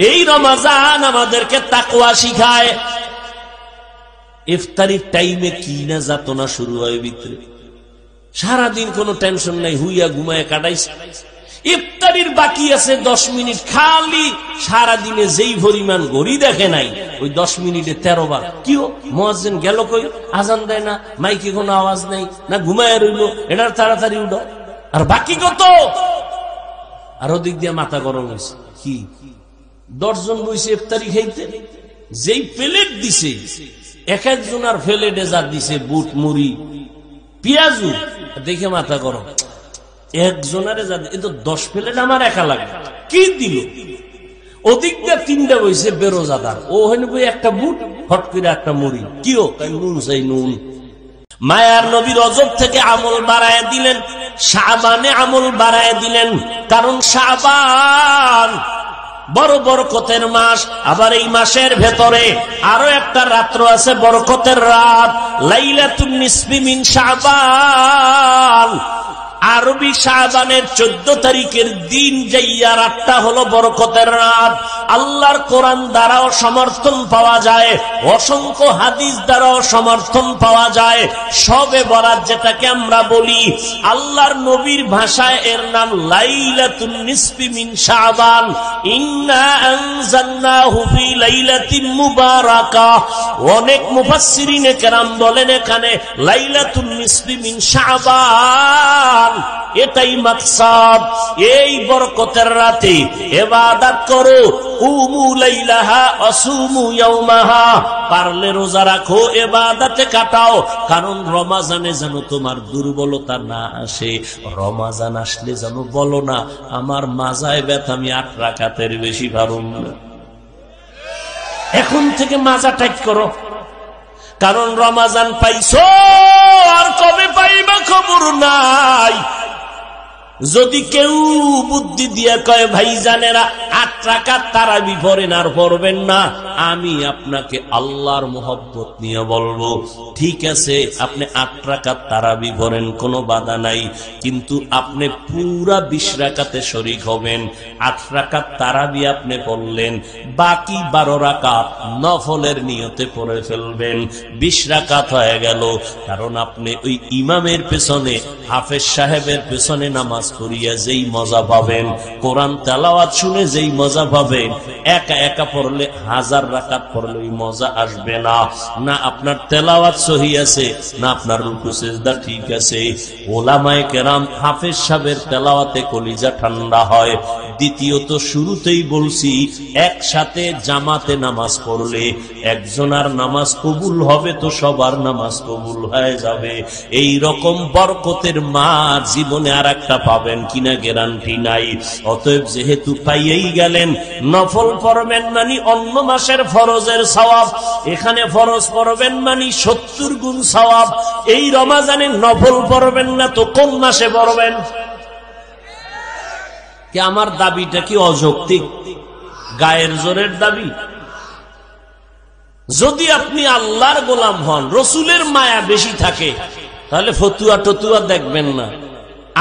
এই রমজান আমাদেরকে তাকওয়া শিখায়। ইফতারির টাইমে কি না যাতনা শুরু হয় ভিতরে, সারাদিন কোনো টেনশন নাই, হুইয়া ঘুমায় কাটাইছে। ইফতারির বাকি আছে 10 মিনিট, খালি সারাদিনে যেই পরিমাণ ঘড়ি দেখে নাই, ওই 10 মিনিটে 13 বার। কিও মুয়াজ্জিন গেল কই, আজান দেয় না, মাইকে কোনো আওয়াজ নাই, না ঘুমায় রইল, এটার তাড়াতাড়ি উঠো। আর বাকি কত? আর ওদিক দিয়ে মাথা গরম হয়েছে। কি 10 জন বইছে ইফতারি খাইতে, যেই প্লেট দিছে, এক একজনার প্লেটে যা দিছে বুট, মুড়ি, পেঁয়াজু, দেখে মাথা গরম। একজনারে যা, এ তো 10 প্লেট আমার একা লাগে, কি দিল? ওদিক দিয়ে 3টা বইছে বেরোজাদার, ও হইল বই একটা বুট, হট করে একটা মুড়ি, কিও নুন চাই নুন। মায়ার নবী রজব থেকে আমল বাড়ায় দিলেন, শাবানে আমল বাড়ায় দিলেন, কারণ শাবান বড় বরকতের মাস। আবার এই মাসের ভেতরে আরো একটা রাত্র আছে, বরকতের রাত, লাইলাতুন নিসফি মিন শাবান। আরবি শাবানের 14 তারিখের দিন যাইয়া রাতটা হলো বরকতের রাত। আল্লাহর কোরআন দ্বারাও সমর্থন পাওয়া যায়, অসংখ্য হাদিস দ্বারাও সমর্থন পাওয়া যায়। শবে বরাত যেটাকে আমরা বলি, আল্লাহর নবীর ভাষায় এর নাম লাইলাতুন নিসফি মিন শাবান। ইন্না আনজালনাহু ফি লাইলাতিন মুবারাকাহ। অনেক মুফাসসিরিনে কেরাম বলেন এখানে লাইলাতুন নিসফি মিন শাবান, এটাই মাকসাদ। এই বরকতের রাতে ইবাদত করো, কুমু লাইলাহা আসুমু ইয়াওমাহা, পারলে রোজা রাখো, ইবাদতে কাটাও, কারণ রমজানে যেন তোমার দুর্বলতা না আসে। রমজান আসলে যেন বলো না আমার মাজায় ব্যথা, আমি 8 রাকাতের বেশি পারুম না। এখন থেকে মাজা টাইট করো, কারণ রমজান পাইছো আর কবে পাইবা খবর নাই। যদি কেউ বুদ্ধি দিয়ে কয় ভাই জানেরা 8 রাকাত তারাবি পড়েন আর পড়বেন না, আমি আপনাকে আল্লাহর মোহব্বত নিয়ে বলবো ঠিক আছে আপনি 8 রাকাত তারাবি পড়েন, কোনো বাধা নাই, কিন্তু আপনি পুরা 20 রাকাতে শরীক হবেন। 8 রাকাত তারাবি আপনি পড়লেন, বাকি 12 রাকাত নফলের নিয়তে পড়ে ফেলবেন। 20 রাকাত হয়ে গেল, কারণ আপনি ওই ইমামের পেছনে, হাফেজ সাহেবের পেছনে নামাজ পড়িয়া যেই মজা পাবেন, কোরআন তেলাওয়াত শুনে যেই মজা পাবেন, একা একা পড়লে 1000 রাকাত পড়লে ওই মজা আসবে না। না আপনার তেলাওয়াত সহি আছে, না আপনার রুকু সিজদা ঠিক আছে। ওলামায়ে কেরাম হাফেজ সাহেবের তেলাওয়াতে কলিজা ঠান্ডা হয়। দ্বিতীয়ত শুরুতেই বলছি একসাথে জামাতে নামাজ পড়লে একজনের নামাজ কবুল হবে তো সবার নামাজ কবুল হয়ে যাবে। এই রকম বরকতের মা জীবনে আর একটা পাবেন কিনা গ্যারান্টি নাই। অতএব যেহেতু পাইয়েই গেলেন, নফল পড়বেন মানে অন্য মাসের ফরজের সওয়াব, এখানে ফরজ পড়বেন মানে 70 গুণ সওয়াব। এই রমজানে নফল পড়বেন না তো কোন মাসে পড়বেন? কি আমার দাবিটা কি অযৌক্তিক, গায়ের জোরের দাবি? যদি আপনি আল্লাহর গোলাম হন, রসুলের মায়া বেশি থাকে, তাহলে ফতুয়া টতুয়া দেখবেন না।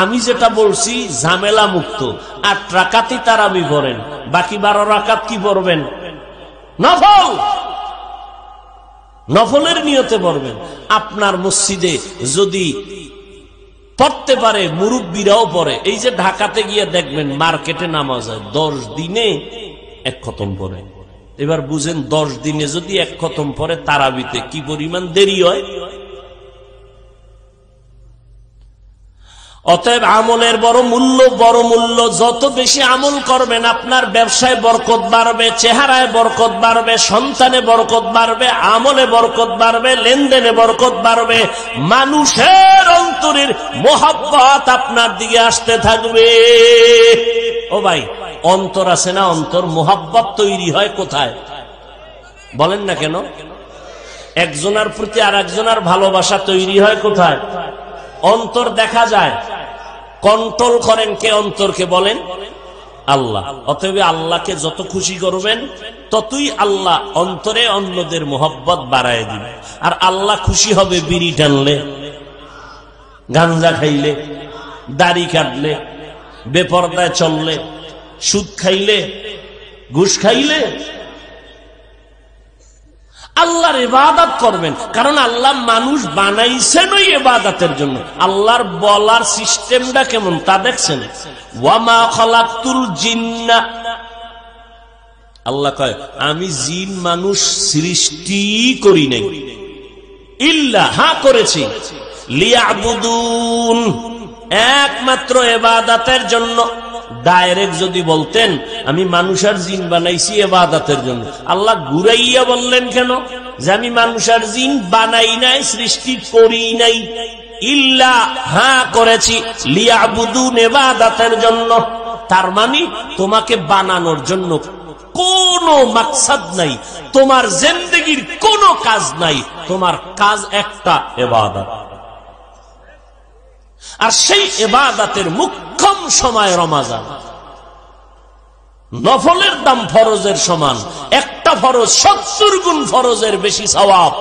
আমি যেটা বলছি ঝামেলা মুক্ত। 8 রাকাতই তারাবি পড়েন, বাকি 12 রাকাত কি পড়বেন? নফল, নফলের নিয়তে পড়বেন। আপনার মসজিদে যদি পড়তে পারে, মুরব্বীরাও পড়ে। এই যে ঢাকাতে গিয়ে দেখবেন মার্কেটে নামাজ হয় 10 দিনে 1 খতম পড়ে। এবার বুঝেন 10 দিনে যদি 1 খতম পড়ে তারাবিতে কি পরিমাণ দেরি হয়। অতএব আমলের বড় মূল্য। যত বেশি আমল করবেন আপনার ব্যবসায় বরকত বাড়বে, চেহারায় বরকত বাড়বে, সন্তানে বরকত বাড়বে, আমলে বরকত বাড়বে, লেনদেনে বরকত বাড়বে, মানুষের অন্তরের মোহাব্বত আপনার দিকে আসতে থাকবে। ও ভাই, অন্তর আছে না, অন্তর মোহাব্বত তৈরি হয় কোথায় বলেন না কেন? একজনের প্রতি আর একজনের ভালোবাসা তৈরি হয় কোথায়? অন্তর দেখা যায়। কন্ট্রোল করেন কে অন্তরকে? বলেন আল্লাহ। অতএব আল্লাহকে যত খুশি করবেন ততই আল্লাহ অন্তরে অন্যদের মোহব্বত বাড়ায় দিবে। আর আল্লাহ খুশি হবে বিড়ি টানলে, গাঞ্জা খাইলে, দাড়ি কাটলে, বেপরদায় চললে, সুদ খাইলে, ঘুষ খাইলে। আল্লাহর ইবাদত করবেন, কারণ আল্লাহ মানুষ বানাইছেন ওই ইবাদতের জন্য। আল্লাহর বলার সিস্টেমটা কেমন তা দেখছেন? ওয়ামা খালাকতুল জিন্না, আল্লাহ কয় আমি জিন মানুষ সৃষ্টি করি নাই, ইল্লা, হ্যাঁ করেছি, লিয়াবুদুন, একমাত্র ইবাদতের জন্য। ডাইরেক্ট যদি বলতেন আমি মানুষ আর জিন বানাইছি ইবাদতের জন্য, আল্লাহ ঘুরাইয়া বললেন কেন যে আমি মানুষ আর জিন বানাই নাই, সৃষ্টি করি নাই? ইল্লা, হ্যাঁ করেছি, লিয়াবুদুন, ইবাদতের জন্য। তার মানে তোমাকে বানানোর জন্য কোনো মাকসাদ নাই, তোমার জিন্দেগির কোনো কাজ নাই, তোমার কাজ একটা, ইবাদত। আর সেই ইবাদতের মুখ্যম সময় রমজান। নফলের দাম ফরজের সমান, একটা ফরজ 70 গুণ ফরজের বেশি সওয়াব।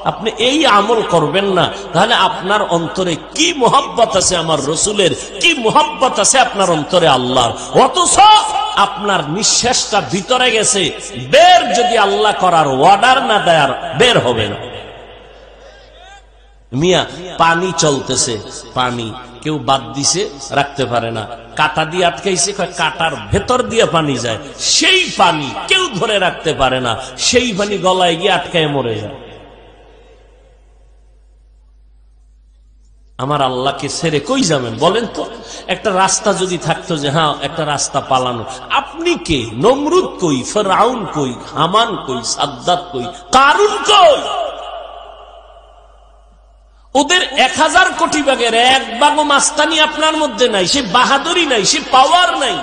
আপনি এই আমল করবেন না, তাহলে আপনার অন্তরে কি মোহাব্বত আছে আমার রসুলের, কি মোহাব্বত আছে আপনার অন্তরে আল্লাহর, অথচ আপনার নিঃশ্বাসটা ভিতরে গেছে, বের যদি আল্লাহ করার অর্ডার না দেয় বের হবে না। মিয়া পানি চলতেছে, পানি কেউ বাদ দিছে রাখতে পারে না, কাটা দিয়ে আটকাইছে, কাটার ভেতর দিয়ে পানি যায়, সেই পানি কেউ ধরে রাখতে পারে না, সেই পানি গলায় গিয়ে আটকায় মরে যায়। আমার আল্লাহকে ছেড়ে কই যাবেন বলেন তো? একটা রাস্তা যদি থাকতো যে হ্যাঁ একটা রাস্তা পালানো, আপনি কে? নমরুদ কই, ফিরআউন কই, হামান কই, সাদ্দাত কই, কারুন কই? ওদের 1000 কোটি ভাগের 1 ভাগও মাস্তানি আপনার মধ্যে নাই, সে বাহাদুরি নাই, সে পাওয়ার নাই।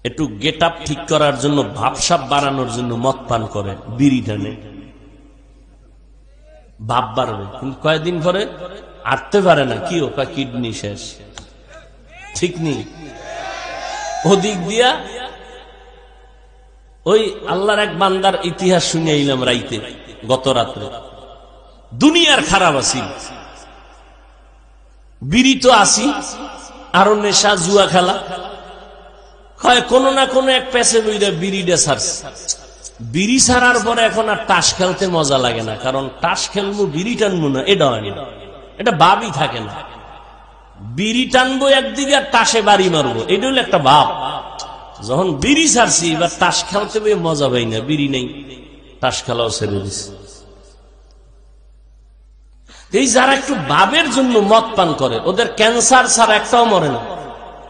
একটু গেট আপ ঠিক করার জন্য, ভাবসাব বাড়ানোর জন্য মদ পান করে, বিড়ি টানে, ভাব বাড়বে, কিন্তু কয়েকদিন পরে আটতে পারে না, কি ওকা কিডনি শেষ, ঠিক নেই। ওদিক দিয়া ওই আল্লাহর এক বান্দার ইতিহাস শুনে এলাম রাইতে, গত রাত্রে। দুনিয়ার খারাপ আছি, বিড়ি তো আসি, আরো নেশা, জুয়া খেলা, হয় কোন না কোন এক পেছে বইরা বিড়িটা ছাড়ছে। বিড়ি ছাড়ার পরে এখন আর তাস খেলতে মজা লাগে না, কারণ তাস খেলবো বিড়ি টানবো না, এটা ভাবই থাকে না। বিড়ি টানবো একদিকে আর তাসে বাড়ি মারবো, এটা হলো একটা ভাব। যখন বিড়ি ছাড়ছি এবার তাস খেলতে বই মজা পাই না, বিড়ি নেই, তাস খেলাও ছেড়ে দিচ্ছে। এই যারা একটু ভাবের জন্য মদ পান করে, ওদের ক্যান্সার ছাড়া একটাও মরে না,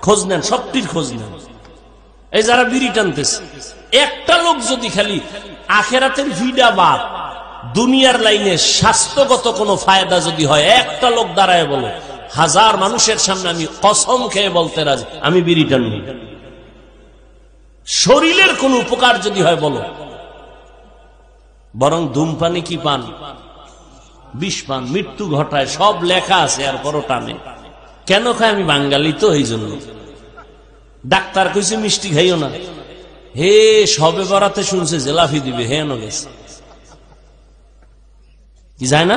খোঁজ নেন, সবটির খোঁজ নেন। এই যারা বিড়ি টানতেছে, একটা লোক যদি খালি আখেরাতের ভিডা বাদ, দুনিয়ার লাইনে স্বাস্থ্যগত কোনো ফায়দা যদি হয়, একটা লোক দাঁড়ায় বলে 1000 মানুষের সামনে আমি কসম খেয়ে বলতে রাজি আমি বিড়ি টানবি, শরীরের কোন উপকার যদি হয় বলো। বরং ধূমপানি কি পান, বিষ পান, মৃত্যু ঘটায়, সব লেখা আছে, আর পরও টানে। কেন খায়? আমি বাঙালি তো, এই জন্য। ডাক্তার কইছে মিষ্টি খাইও না, হে সবে বরাতে শুনছে জেলাফি দিবে, হে ন গেছে, কি যায় না,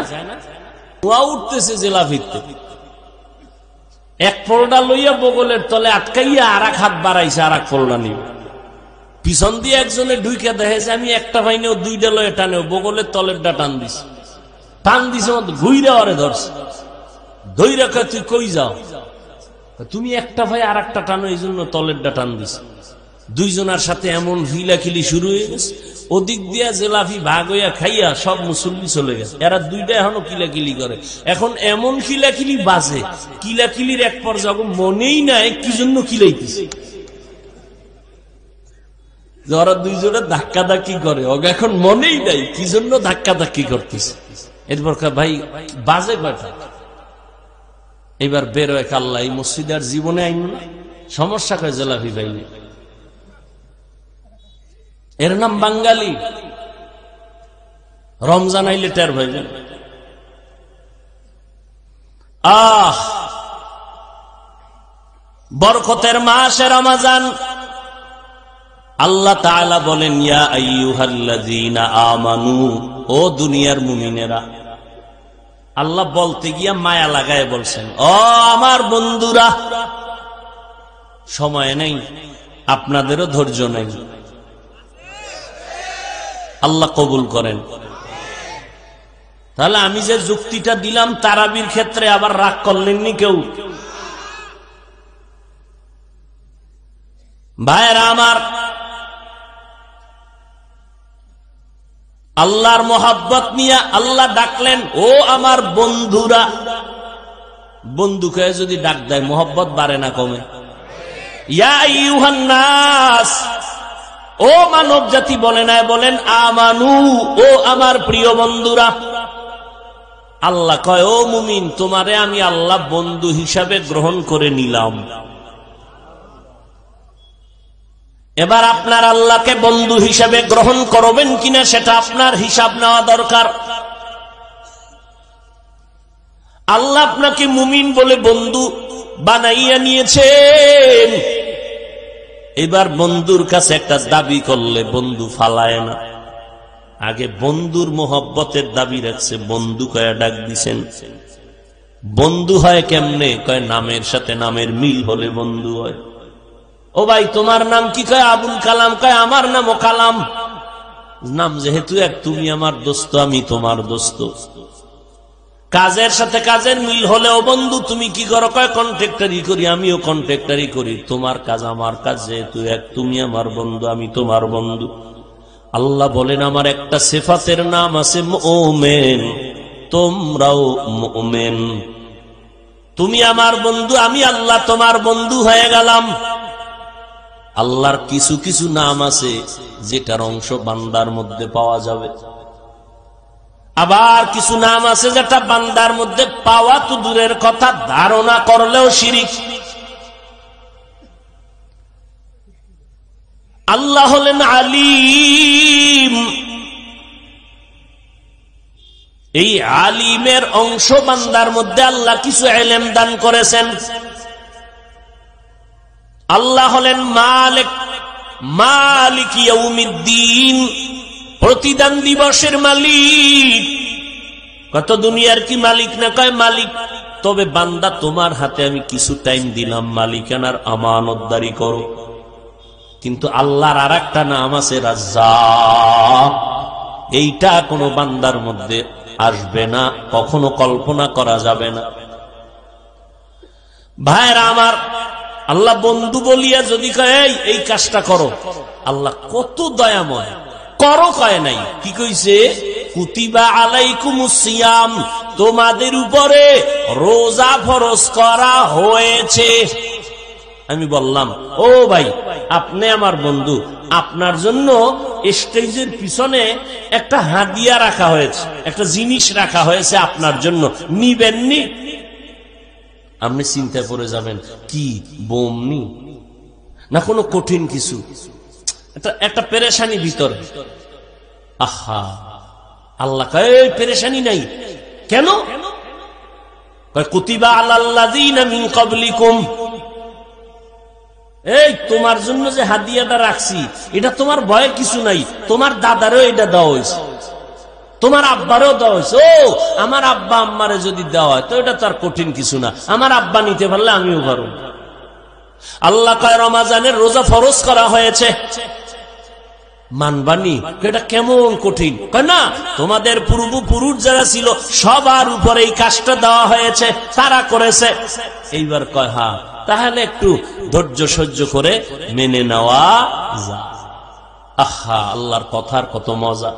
কুয়া উঠতেছে জেলাফিতে, এক ফোল্ডা লইয়া বগলের তলে আটকাইয়া আর এক হাত বাড়াইছে, আর এক ফোল্ডা নিবে, পিছন দিয়ে একজনে ঢুকে দেখে যে আমি একটা পাইনেও 2টা লয়ে টানে, বগলের তলেরটা টান দিছে, ঘুইরা ওরে ধরছে, ধৈরা কয় তুই কই যাও, তুমি একটা ভাই আর একটা টানো, এই জন্য তলেরটা টান দিছে। দুইজনের সাথে এমন ভিলাখিলি শুরু হয়ে গেছে, ওদিক দিয়া জেলাফি ভাগ হইয়া খাইয়া সব মুসল্লি চলে গেছে, এরা দুইটা এখনো কিলাকিলি করে। এখন এমন কিলাকিলি বাজে, কিলাকিলির এক পর্যায়ে মনেই নাই কি জন্য কিলাইতেছে, ওরা দুইজনে ধাক্কা ধাক্কি করে, এখন মনেই নাই কি জন্য ধাক্কা ধাক্কি করতেছে। এরপর ভাই বাজে কয়টা, এবার বেরোয় কাল্লা, এই মসজিদের জীবনে আইন না, সমস্যা কয় জেলাফি পাইনি, এর নাম বাঙালি। রমজান আইলে টের ভাইবেন, বরকতের মাসে রমজান। আল্লাহ তাআলা বলেন, ইয়া আইয়ুহাল্লাযীনা আমানু, ও দুনিয়ার মুমিনেরা। আল্লাহ বলতে গিয়া মায়া লাগায় বলছেন, ও আমার বন্ধুরা। সময় নেই, আপনাদেরও ধৈর্য নেই, আল্লাহ কবুল করেন। তাহলে আমি যে যুক্তিটা দিলাম তারাবির ক্ষেত্রে, আবার রাগ করলেননি কেউ? ভাইরা আমার, আল্লাহর মোহাব্বত নিয়ে আল্লাহ ডাকলেন, ও আমার বন্ধুরা। বন্ধুকে যদি ডাক দেয় মোহাব্বত বাড়ে না কমে? ইয়া আইয়ুহান নাস, ও মানব জাতি বলে না, বলেন আমানু, ও আমার প্রিয় বন্ধুরা। আল্লাহ কয়, ও মুমিন, তোমারে আমি আল্লাহ বন্ধু হিসাবে গ্রহণ করে নিলাম। এবার আপনার আল্লাহকে বন্ধু হিসাবে গ্রহণ করবেন কিনা সেটা আপনার হিসাব নেওয়া দরকার। আল্লাহ আপনাকে মুমিন বলে বন্ধু বানাইয়া নিয়েছেন, এবার বন্ধুর কাছে একটা দাবি করলে বন্ধু ফালায় না। আগে বন্ধুর মোহব্বতের দাবি রাখছে, বন্ধু কয়া ডাক দিছেন। বন্ধু হয় কেমনে? কয় নামের সাথে নামের মিল হলে বন্ধু হয়। ও ভাই তোমার নাম কি? কয় আবুল কালাম। কয় আমার নামও কালাম। নাম যেহেতু এক, তুমি আমার দোস্ত, আমি তোমার দোস্ত। কাজের সাথে কাজের মিল হলেও বন্ধু। তুমি কি করো? কয় কন্ট্রাক্টরি করি, আমিও কন্ট্রাক্টরি করি। তোমার কাজ আমার কাজ যেহেতু এক, তুমি আমার বন্ধু, আমি তোমার বন্ধু। আল্লাহ বলেন আমার একটা সিফাতের নাম আছে মুমিন, তোমরাও মুমিন। তুমি আমার বন্ধু, আমি আল্লাহ তোমার বন্ধু হয়ে গেলাম। আল্লাহর কিছু কিছু নাম আছে যেটার অংশ বান্দার মধ্যে পাওয়া যাবে, আবার কিছু নাম আছে যেটা বান্দার মধ্যে পাওয়া তো দূরের কথা, ধারণা করলেও শিরিক। আল্লাহ হলেন আলিম। এই আলিমের অংশ বান্দার মধ্যে আল্লাহ কিছু ইলম দান করেছেন। আল্লাহ হলেন মালিক, মালিক ইয়াউমিদ্দিন, প্রতিদান দিবসের মালিক। কত দুনিয়ার কি মালিক না? কয় মালিক। তবে বান্দা তোমার হাতে আমি কিছু টাইম দিলাম, মালিকানার আমানতদারি করো। কিন্তু আল্লাহর আর একটা নাম আছে রাজ্জাক। এইটা কোনো বান্দার মধ্যে আসবে না, কখনো কল্পনা করা যাবে না। ভাইরা আমার, আল্লাহ বন্ধু বলিয়া যদি কয় এই কাজটা করো, আল্লাহ কত দয়াময়। করো কয় নাই, কি কইছে? কুতিবা আলাইকুমুস সিয়াম, তোমাদের উপরে রোজা ফরজ করা হয়েছে। আমি বললাম ও ভাই আপনি আমার বন্ধু, আপনার জন্য স্টেজের পিছনে একটা হাদিয়া রাখা হয়েছে, একটা জিনিস রাখা হয়েছে আপনার জন্য, নিবেননি? আপনি চিন্তায় পড়ে যাবেন, কি বোমনি না কোনো কঠিন কিছু, একটা পেরেশানি ভিতরে। আহা, আল্লাহ কয় পেরেশানি নাই। কেন? কুতিবা আলাল্লাযীনা মিন ক্বাবলিকুম, এই তোমার জন্য যে হাদিয়াটা রাখছি এটা তোমার ভয়ে কিছু নাই, তোমার দাদারও এটা দেওয়া হয়েছে, তোমার আব্বারও দেওয়া হয়েছে। ও আমার আব্বা আম্মারে যদি দেওয়া হয় তো এটা তার কঠিন কিছু না, আমার আব্বা নিতে পারলে আমিও পারব। আল্লাহ কয় রমজানের রোজা ফরজ করা হয়েছে, মানবানি? এটা কেমন কঠিন? কয় না, তোমাদের পূর্বপুরুষ যারা ছিল সবার উপরে এই কাজটা দেওয়া হয়েছে, তারা করেছে। এইবার কয় হ্যাঁ, তাহলে একটু ধৈর্য সহ্য করে মেনে নেওয়া যায়। আহা, আল্লাহর কথার কত মজা।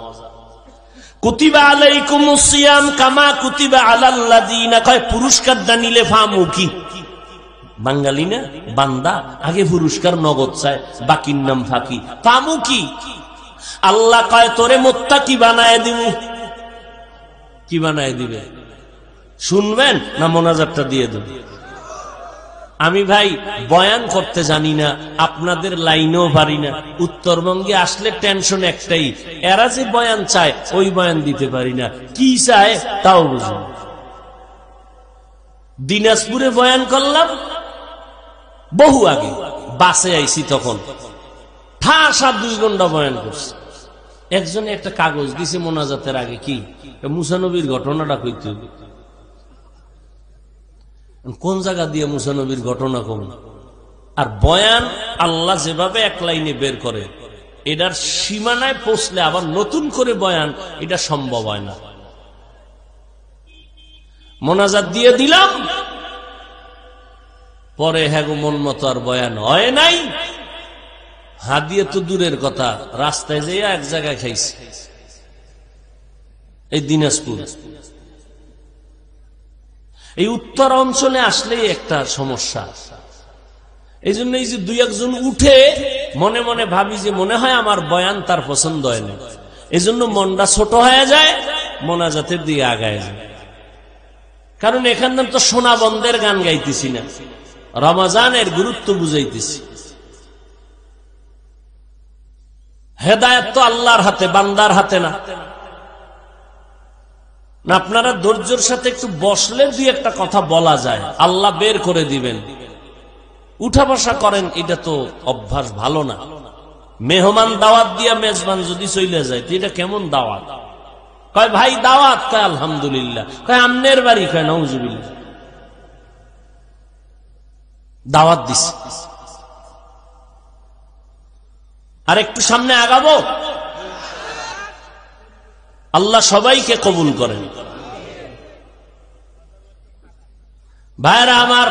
কুতিবা আলাইকুমুস সিয়াম কামা কুতিবা আলাল্লাযীনা, কয় পুরস্কারটা নিলে ফামু কি? বাঙালি না, বান্দা আগে পুরস্কার নগদ চায়, বাকির নাম ফাঁকি। ফামু কি? আল্লাহ কয় তোরে মুত্তাকি বানায় দিব। কি বানায় দিবে? শুনবেন না মোনাজাতটা দিয়ে দেব? আমি ভাই বয়ান করতে জানি না, আপনাদের লাইনেও পারি না। উত্তরবঙ্গে আসলে টেনশন একটাই, এরা যে বয়ান চায় ওই বয়ান দিতে পারি না। কি চায় তাও বুঝি। দিনাজপুরে বয়ান করলাম বহু আগে, বাসে আইছি তখন, ঠাসা 2 ঘন্টা বয়ান করছি। একজনে একটা কাগজ দিছে মোনাজাতের আগে, কি মুসা নবীর ঘটনাটা কইতে হবে। কোন জায়গা দিয়ে মুসা নবীর ঘটনা কম? আর বয়ান আল্লাহ যেভাবে এক লাইনে বের করে, এটার সীমানায় পৌঁছলে আবার নতুন করে বয়ান, এটা সম্ভব হয় না। মোনাজাত দিয়ে দিলাম, পরে হ্যাঁ মন মতো আর বয়ান হয় নাই। হাদিয়া তো দূরের কথা, রাস্তায় যেয়ে এক জায়গায় খাইছি, এই দিনাজপুর। এই উত্তর অঞ্চলে আসলেই একটা সমস্যা। এই জন্য এই যে 2-1 উঠে মনে মনে ভাবি যে মনে হয় আমার বয়ান তার পছন্দ হয় না, এই জন্য মনটা ছোট হয়ে যায়, মোনাজাতের দিকে আগায় যায়। কারণ এখানে তো সোনা বন্ধের গান গাইতেছি না, রমজানের গুরুত্ব বুঝাইতেছি। হেদায়েত তো আল্লাহর হাতে, বান্দার হাতে না। আপনারা ধৈর্যের সাথে একটু বসলে 2-1 কথা বলা যায়, আল্লাহ বের করে দিবেন। উঠা বসা করেন, এটা তো অভ্যাস ভালো না। মেহমান দাওয়াত দিয়া মেজবান যদি চলে যায় তো এটা কেমন দাওয়াত? কয় ভাই দাওয়াত, কয় আলহামদুলিল্লাহ, কয় আমনের বাড়ি, কয় নাউজুবিল্লাহ। দাওয়াত দিছে। আর একটু সামনে আগাবো, আল্লাহ সবাইকে কবুল করেন। ভাইরা আমার,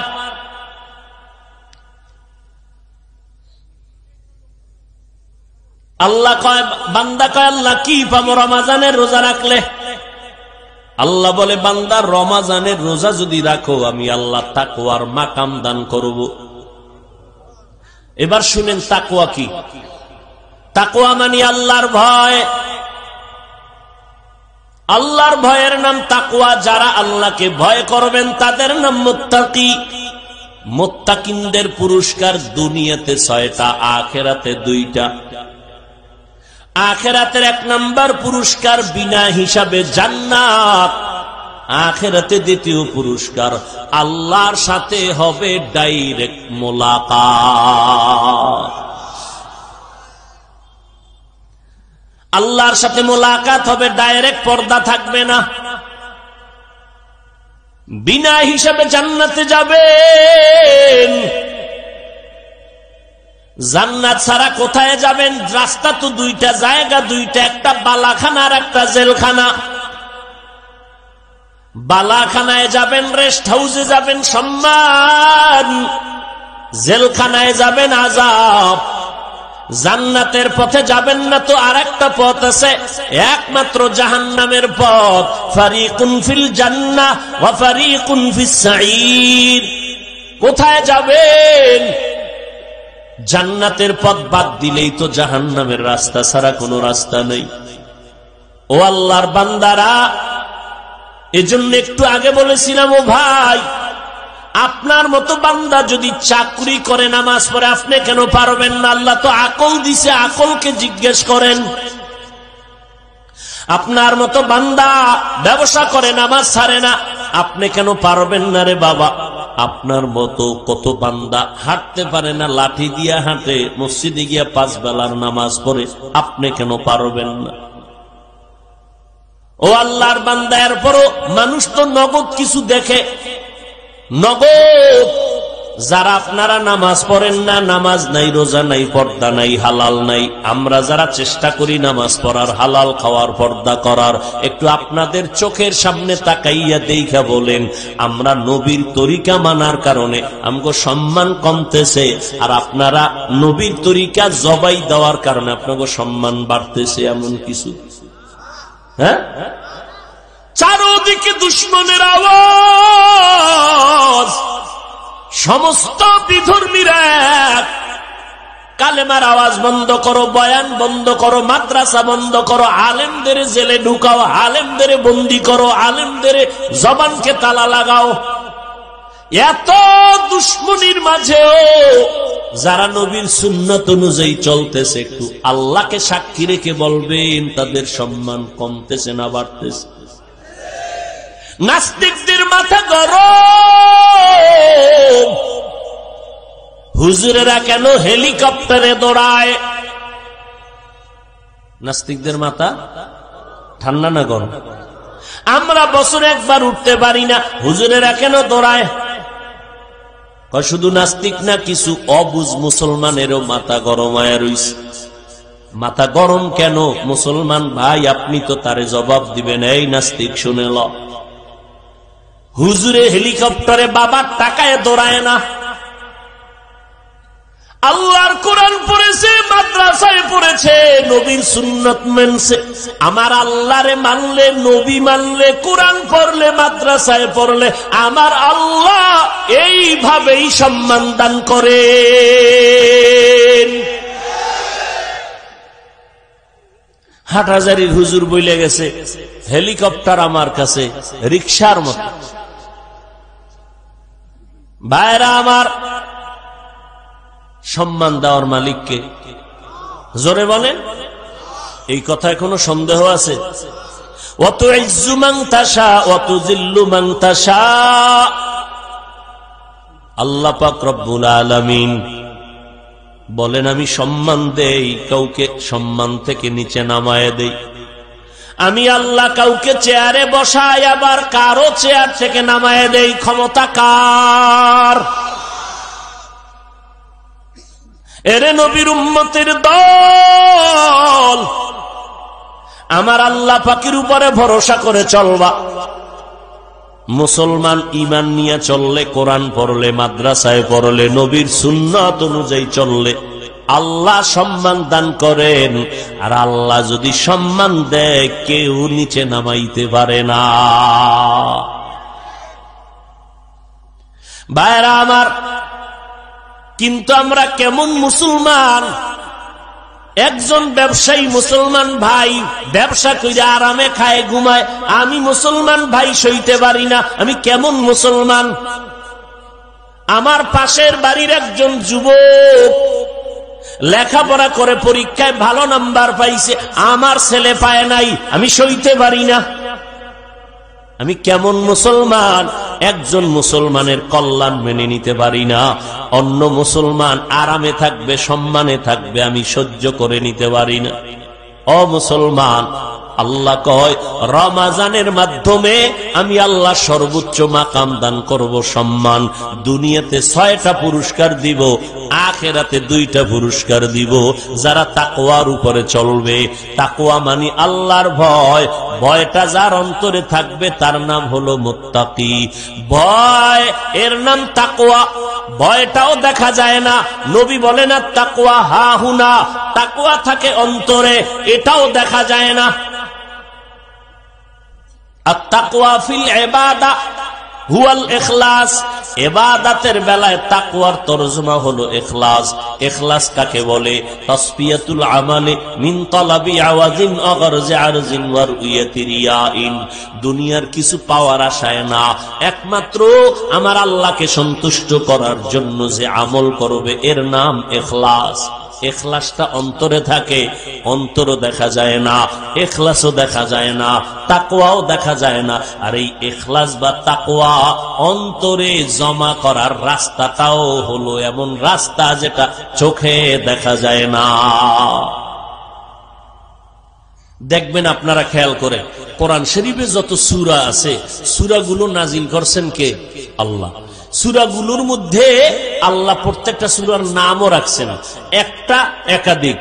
আল্লাহ কয়, বান্দা কয় আল্লাহ কি পাবো রমাজানের রোজা রাখলে? আল্লাহ বলে বান্দা রমাজানের রোজা যদি রাখো আমি আল্লাহ তাকওয়ার মাকাম দান করব। এবার শুনেন তাকওয়া কি? তাকওয়া মানে আল্লাহর ভয়। আল্লাহর ভয়ের নাম তাকওয়া। যারা আল্লাহকে ভয় করবেন তাদের নাম মুত্তাকি। মুত্তাকিনদের পুরস্কার দুনিয়াতে 6টা, আখিরাতে 2টা। আখিরাতের 1 নাম্বার পুরস্কার বিনা হিসাবে জান্নাত। আখিরাতে 2য় পুরস্কার আল্লাহর সাথে হবে ডাইরেক্ট মোলাকাত। আল্লাহর সাথে মোলাকাত হবে, ডাইরেক্ট পর্দা থাকবে না। বিনা হিসাবে জান্নাতে যাবেন। জান্নাত ছাড়া কোথায় যাবেন? রাস্তা তো 2টা, জায়গা 2টা, একটা বালাখানা আর একটা জেলখানা। বালাখানায় যাবেন, রেস্ট হাউসে যাবেন সম্মান, জেলখানায় যাবেন আযাব। জান্নাতের পথে যাবেন না তো আরেকটা পথ আছে, একমাত্র জাহান্নামের পথ। ফারিকুন ফিল জান্নাহ ওয়া ফারিকুন ফিস সাঈর। কোথায় যাবেন? জান্নাতের পথ বাদ দিলেই তো জাহান্নামের রাস্তা ছাড়া কোনো রাস্তা নেই। ও আল্লাহর বান্দারা, এজন্য একটু আগে বলেছিলাম, ও ভাই, আপনার মতো বান্দা যদি চাকরি করে নামাজ পড়ে আপনি কেন পারবেন না? আল্লাহ তো আকল দিছে, আকলকে জিজ্ঞেস করেন। আপনার মতো বান্দা ব্যবসা করে নামাজ ছাড়ে না, আপনি কেন পারবেন না রে বাবা? আপনার মতো কত বান্দা হাঁটতে পারে না, লাঠি দিয়া হাঁটে, মসজিদে গিয়া 5 বেলার নামাজ পড়ে, আপনি কেন পারবেন না? ও আল্লাহর বান্দা, এরপরও মানুষ তো নগদ কিছু দেখে, নগদ। যারা আপনারা নামাজ পড়েন না, নামাজ নাই, রোজা নাই, পর্দা নাই, হালাল নাই, আমরা যারা চেষ্টা করি নামাজ পড়ার, হালাল খাওয়ার, পর্দা করার, একটু আপনাদের চোখের সামনে তাকাইয়া দেখা বলেন, আমরা নবীর তরিকা মানার কারণে আমগো সম্মান কমতেছে, আর আপনারা নবীর তরিকা জবাই দেওয়ার কারণে আপনাকে সম্মান বাড়তেছে, এমন কিছু? হ্যাঁ, চারদিকে দুশ্মনের আওয়াজ। সমস্ত বিধর্মীরা কালেমার আওয়াজ বন্ধ করো, বয়ান বন্ধ করো, মাদ্রাসা বন্ধ করো, আলেমদের জেলে ঢুকাও, আলেমদের বন্দী করো, আলেমদের জবানকে তালা লাগাও। এত দুশ্মনীর মাঝেও যারা নবীর সুন্নাত অনুযায়ী চলতেছে, একটু আল্লাহকে সাক্ষী রেখে বলবেন তাদের সম্মান কমতেছে না বাড়তেছে? নাস্তিকদের মাথা গরম। হুজুরেরা কেন হেলিকপ্টারে দৌড়ায়? নাস্তিকদের মাথা ঠান্ডা না গরম? আমরা বছরে একবার উঠতে পারি না, হুজুরেরা কেন দৌড়ায়? শুধু নাস্তিক না, কিছু অবুঝ মুসলমানেরও মাথা গরম হয়ে রইছে। মাথা গরম কেন? মুসলমান ভাই, আপনি তো তারে জবাব দিবেন। এই নাস্তিক শুনে ল, হুজুরে হেলিকপ্টারে বাবার টাকায় দৌড়ায় না, আল্লাহর কোরআন পড়েছে, মাদ্রাসায় পড়েছে, নবীর সুন্নাত মানছে। আমার আল্লাহরে মানলে, নবী মানলে, কোরআন পড়লে, মাদ্রাসায় পড়লে আমার আল্লাহ এইভাবেই সম্মান দান করেন। হাটহাজারীর হুজুর বইলে গেছে, হেলিকপ্টার আমার কাছে রিকশার মতো। ভাইরা আমার, সম্মান দেওয়ার মালিককে জোরে বলেন। এই কথায় কোনো সন্দেহ আছে? অত ইজ্জু মান তাশা অত জিল্লু মান তাশা। আল্লাহ পাক রব্বুল আলামিন বলেন আমি সম্মান দেই, কাউকে সম্মান থেকে নিচে নামায় দেই। আমি আল্লাহ কাউকে চেয়ারে বসাই, আবার কারো চেয়ার থেকে নামায় দেই। ক্ষমতা কার? এরে নবীর উম্মতের দল, আমার আল্লাহ পাকের উপরে ভরসা করে চলবা। মুসলমান ঈমান নিয়ে চললে, কোরআন পড়লে, মাদ্রাসায় পড়লে, নবীর সুন্নাত অনুযায়ী চললে আল্লাহ সম্মান দান করেন। আর আল্লাহ যদি সম্মান দেয়, কেউ নিচে নামাইতে পারে না। ভাইরা আমার, কিন্তু আমরা কেমন মুসলমান? একজন ব্যবসায়ী মুসলমান ভাই ব্যবসা করে আরামে খায়, ঘুমায়, আমি মুসলমান ভাই সইতে পারি না। আমি কেমন মুসলমান? আমার পাশের বাড়ির একজন যুবক লেখাপড়া করে পরীক্ষায় ভালো নাম্বার পাইছে, আমার ছেলে পায় নাই, আমি সইতে পারি না। আমি কেমন মুসলমান? একজন মুসলমানের কল্যাণ মেনে নিতে পারি না, অন্য মুসলমান আরামে থাকবে, সম্মানে থাকবে, আমি সহ্য করে নিতে পারি না। ও মুসলমান, আল্লাহ কয় রমাজানের মাধ্যমে আমি আল্লাহ সর্বোচ্চ মাকাম দান করব, সম্মান। দুনিয়াতে 6টা পুরস্কার দিব, আখিরাতে 2টা পুরস্কার দিব। যারা তাকওয়ার উপরে চলবে, তাকওয়া মানে আল্লাহর ভয়, ভয়টা যার অন্তরে থাকবে তার নাম হলো মুত্তাকি। ভয় এর নাম তাকওয়া। ভয়টাও দেখা যায় না, নবী বলেন না তাকওয়া হা হুনা, তাকওয়া থাকে অন্তরে, এটাও দেখা যায় না। আত-তাকওয়া ফিল ইবাদা হুয়াল ইখলাস। ইবাদতের বেলায় তাকওয়ার তরজমা হলো ইখলাস। ইখলাস কাকে বলে? তাসফিয়াতুল আমালি মিন তালাবি আওয়াজিন আগরজি আরজিন ওয়া রুয়াতি রিয়াইন। দুনিয়ার কিছু পাওয়ার আশায় না, একমাত্র আমার আল্লাহকে সন্তুষ্ট করার জন্য যে আমল করবে, এর নাম ইখলাস। ইখলাসটা অন্তরে থাকে, অন্তরও দেখা যায় না, ইখলাসও দেখা যায় না, তাকওয়াও দেখা যায় না। আর এই ইখলাস বা তাকওয়া অন্তরে জমা করার রাস্তাটাও হলো এমন রাস্তা যেটা চোখে দেখা যায় না। দেখবেন আপনারা খেয়াল করে, কোরআন শরীফে যত সূরা আছে, সূরাগুলো নাজিল করছেন কে? আল্লাহ। সূরাগুলোর মধ্যে আল্লাহ প্রত্যেকটা সূরার নামও রাখছেন, একটা একাধিক।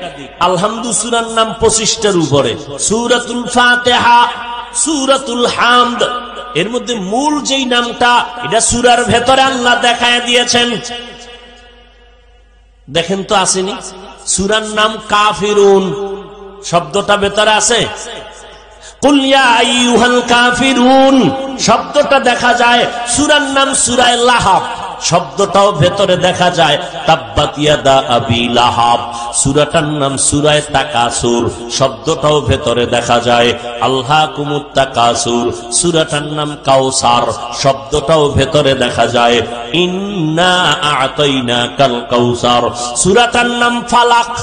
আলহামদু সূরার নাম 25টার উপরে, সূরাতুল ফাতিহা, সূরাতুল হামদ। এর মধ্যে মূল যেই নামটা, এটা সূরার ভেতরে আল্লাহ দেখায় দিয়েছেন। দেখেন তো আসেনি? সূরার নাম কাফিরুন, শব্দটা ভেতরে আছে। কুল ইয়া আইয়ুহাল কাফিরুন শব্দটা দেখা যায়। সূরার নাম সূরা লাহাব, শব্দটাও ভেতরে দেখা যায়। তাব্বাত ইয়াদা আবি লাহাব, সূরাটার নাম সূরা তাকাসুর, শব্দটাও ভেতরে দেখা যায়। আলহাকুমুত তাকাসুর, সূরাটার নাম কাউসার, শব্দটাও ভেতরে দেখা যায়। ইন্না আ'তাইনাকাল কাউসার, সূরাটার নাম ফালাক,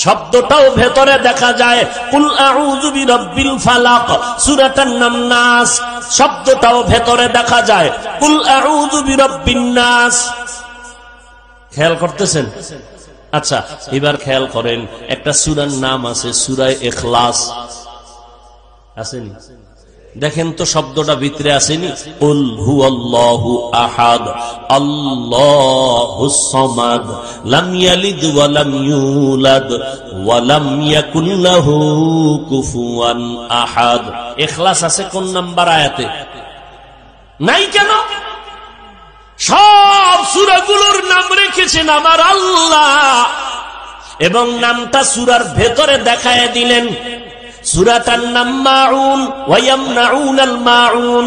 শব্দটাও ভেতরে দেখা যায়। কুল আউযু বিরাব্বিল ফালাক, সূরাটার নাম নাস, শব্দটাও ভেতরে দেখা যায়। কুল আউযু বিরাব্বিন নাস। খেয়াল করতেছেন? আচ্ছা, এবার খেয়াল করেন, একটা সূরার নাম আছে সূরা ইখলাস, আসেনি? দেখেন তো শব্দটা ভিতরে আসেনি? কুল হুয়াল্লাহু আহাদ আল্লাহুস সামাদ লাম ইয়ালিদ ওয়া লাম ইউলাদ ওয়া লাম ইয়াকুল লাহু কুফুয়ান আহাদ। ইখলাস আছে কোন নাম্বার আয়াতে? নাই কেন? সব সূরাগুলোর নাম রেখেছেন আমার আল্লাহ, এবং নামটা সূরার ভেতরে দেখায় দিলেন। সূরাটার নাম মাউন ওয়া ইয়ামনাউনাল মাউন,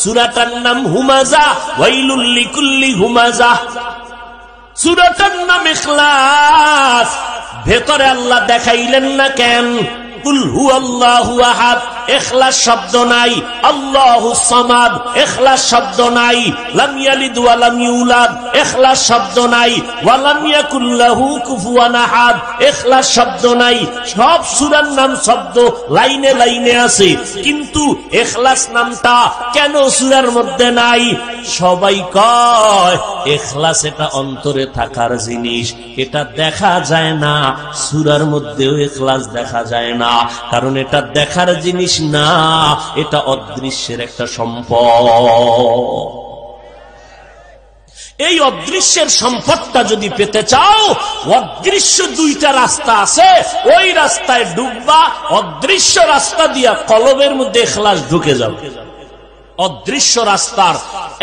সূরাটার নাম হুমাযা ওয়াইলুল লিকুল্লি হুমাযা, সূরাটার নাম ইখলাস। ভেতরে আল্লাহ দেখাইলেন না কেন? কুল হুয়াল্লাহু আহাদ, ইখলাস শব্দ নাই। আল্লাহুস সামাদ, ইখলাস শব্দ নাই। লাম ইয়ালিদ ওয়া লাম ইউলাদ, ইখলাস শব্দ নাই। ওয়া লাম ইয়াকুল লাহু কুফুয়ান আহাদ, ইখলাস শব্দ নাই। সব সূরার নাম শব্দ লাইনে লাইনে আছে, কিন্তু ইখলাস নামটা কেন সূরার মধ্যে নাই? সবাই কয় ইখলাস এটা অন্তরে থাকার জিনিস, এটা দেখা যায় না। সূরার মধ্যেও ইখলাস দেখা যায় না, কারণ এটা দেখার জিনিস না, এটা অদৃশ্যের একটা সম্পদ। এই অদৃশ্যের সম্পদটা যদি পেতে চাও, অদৃশ্য দুইটা রাস্তা আছে, ওই রাস্তায় ঢুকবা। অদৃশ্য রাস্তা দিয়া কলবের মধ্যে ইখলাস ঢুকে যাও। অদৃশ্য রাস্তার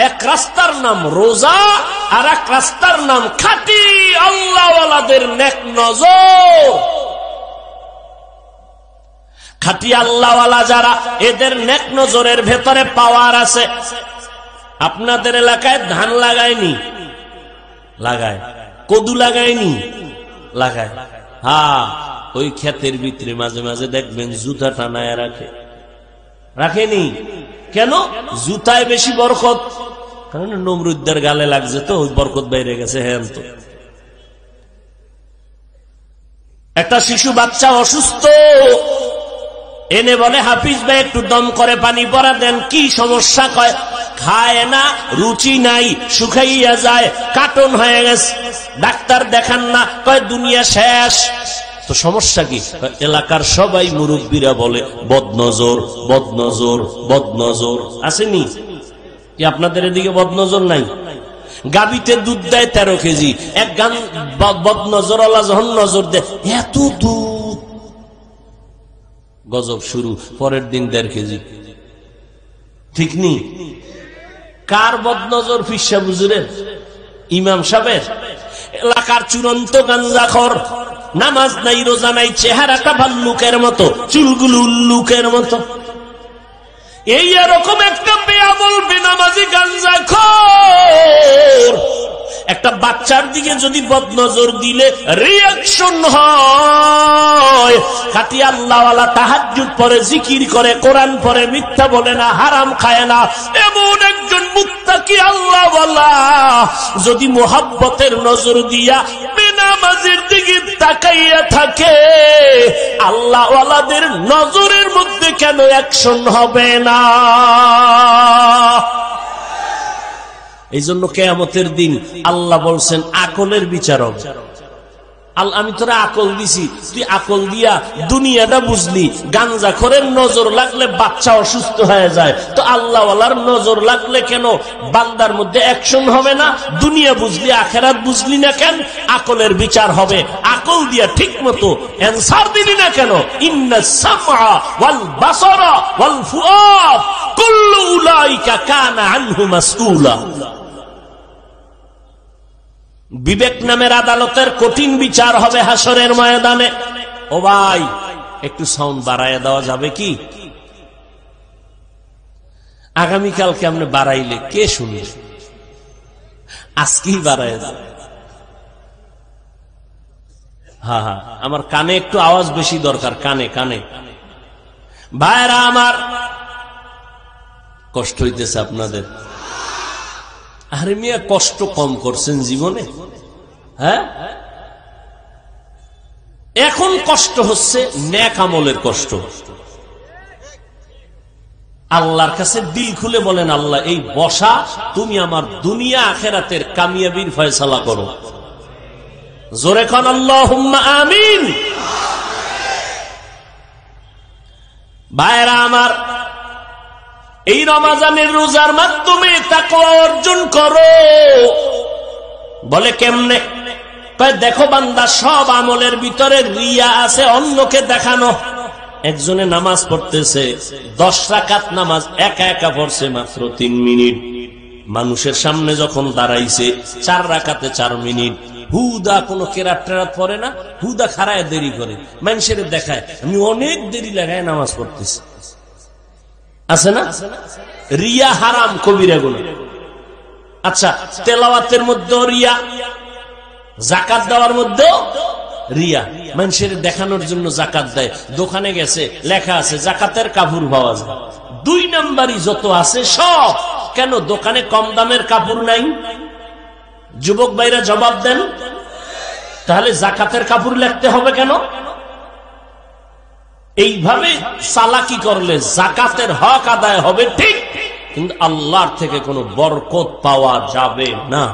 এক রাস্তার নাম রোজা, আর এক রাস্তার নাম খাঁটি আল্লাহওয়ালাদের নেক নজর। খাঁটি আল্লাহওয়ালা যারা, এদের নেক নজরের ভেতরে পাওয়ার আছে। আপনাদের এলাকায় ধান লাগায়নি? লাগায়। কদু লাগায়নি? লাগায়। হ্যাঁ, ওই ক্ষেতের ভিতরে মাঝে মাঝে দেখবেন জুতা টানায় রাখে। রাখেনি কেন? জুতায় বেশি বরকত, কারণ নমরুদ্দের গালে লাগছে তো, ওই বরকত বাইরে গেছে। হ্যাঁ, তো একটা শিশু বাচ্চা অসুস্থ, এনে বলে হাফিজ ভাই একটু দম করে পানি পরা দেন। কি সমস্যা? কয় খায় না, রুচি নাই, শুকাইয়া যায়, কাটন হয়ে গেছে। ডাক্তার দেখান না, কয় দুনিয়া শেষ। তো সমস্যা কি? এলাকার সবাই মুরব্বীরা বলে বদনজর, বদনজর, বদনজর। আসেনি কি আপনাদের এদিকে বদনজর নাই? গাবিতে দুধ দেয় 13 কেজি, এক গান বদনজরওয়ালা যখন নজর দেয়, এত দুধ, গজব শুরু। পরের দিন 1.5 কেজি। ঠিক নি? কার বদনজর? ফিসা বুজুরের, ইমাম সাহেবের। এলাকার চূড়ান্ত গাঞ্জাখর, নামাজ নাই, রোজা নাই, চেহারাটা ভাল্লুকের মতো, চুলগুলো উল্লুকের মতো। এই এরকম একটা বেআমল বেনামাজি গাঞ্জাখর একটা বাচ্চার দিকে যদি বদনজর দিলে রিঅ্যাকশন হয়। খাঁটি আল্লাহওয়ালা তাহাজ্জুদ পড়ে, জিকির করে, কোরআন পড়ে, মিথ্যা বলে না, হারাম খায় না, এমন একজন মুত্তাকি আল্লাহওয়ালা যদি মুহাব্বতের নজর দিয়া বেনামাজির দিকে তাকাইয়া থাকে, আল্লাহওয়ালাদের নজরের মধ্যে কেন অ্যাকশন হবে না? এই জন্য কিয়ামতের দিন আল্লাহ বলছেন আকলের বিচারক। আমি তোরা আকল দিছি, তুই আকল দিয়া দুনিয়াটা বুঝলি। গাঞ্জাখোরের নজর লাগলে বাচ্চা অসুস্থ হয়ে যায়, তো আল্লাহওয়ালার নজর লাগলে কেন বান্দার মধ্যে অ্যাকশন হবে না? দুনিয়া বুঝলি, আখেরাত বুঝলি না কেন? আকলের বিচার হবে। আকল দিয়া ঠিক মতো অ্যানসার দিলি না কেন? ইন্নাস সামআ ওয়াল বাসারা ওয়াল ফুআদ কুল্লু উলাইকা কানা আনহু মাসউলা। বিবেক নামের আদালতের কঠিন বিচার হবে হাসরের ময়দানে। ও ভাই, একটু সাউন্ড বাড়াইয়া দেওয়া যাবে কি? আগামীকালকে আপনি বাড়াইলে কে শুনবে? আজকেই বাড়াইয়া দেব। হ্যাঁ হ্যাঁ, আমার কানে একটু আওয়াজ বেশি দরকার, কানে কানে। ভাইরা আমার, কষ্ট হইতেছে আপনাদের? আরে মিয়া, কষ্ট কম করছেন জীবনে? হ্যাঁ, এখন কষ্ট হচ্ছে নেক আমলের কষ্ট। আল্লাহর কাছে দিল খুলে বলেন, আল্লাহ এই বসা তুমি আমার দুনিয়া আখেরাতের কামিয়াবির ফয়সালা করো। জোরে খান আল্লাহুম্মা আমিন। ভাইরা আমার, এই রমজানের রোজার মাধ্যমে তাকওয়া অর্জন করো। বলে কেমনে? দেখো বান্দা, সব আমলের ভিতরে রিয়া আছে, অন্যকে দেখানো। একজনে নামাজ পড়তেছে, 10 রাকাত নামাজ একা একা পড়ছে মাত্র 3 মিনিট। মানুষের সামনে যখন দাঁড়াইছে 4 রাকাতে 4 মিনিট। হুদা কোনো কেরাত টেরাত পড়ে না, হুদা খাড়ায় দেরি করে, মানুষের দেখায় আমি অনেক দেরি লাগায় নামাজ পড়তেছি। আছে না? রিয়া হারাম, কবিরা গুনাহ। আচ্ছা, তেলাওয়াতের মধ্যে রিয়া, যাকাত দেওয়ার মধ্যে রিয়া। মানুষের দেখানোর জন্য জাকাত দেয়, দোকানে গেছে লেখা আছে জাকাতের কাপড় পাওয়া যায়। 2 নাম্বারই যত আছে সব। কেন দোকানে কম দামের কাপড় নাই? যুবক ভাইরা জবাব দেন। তাহলে জাকাতের কাপড় লিখতে হবে কেন? এইভাবে চালাকি করলে জাকাতের হক আদায় হবে ঠিক, কিন্তু আল্লাহর থেকে কোনো বরকত পাওয়া যাবে না।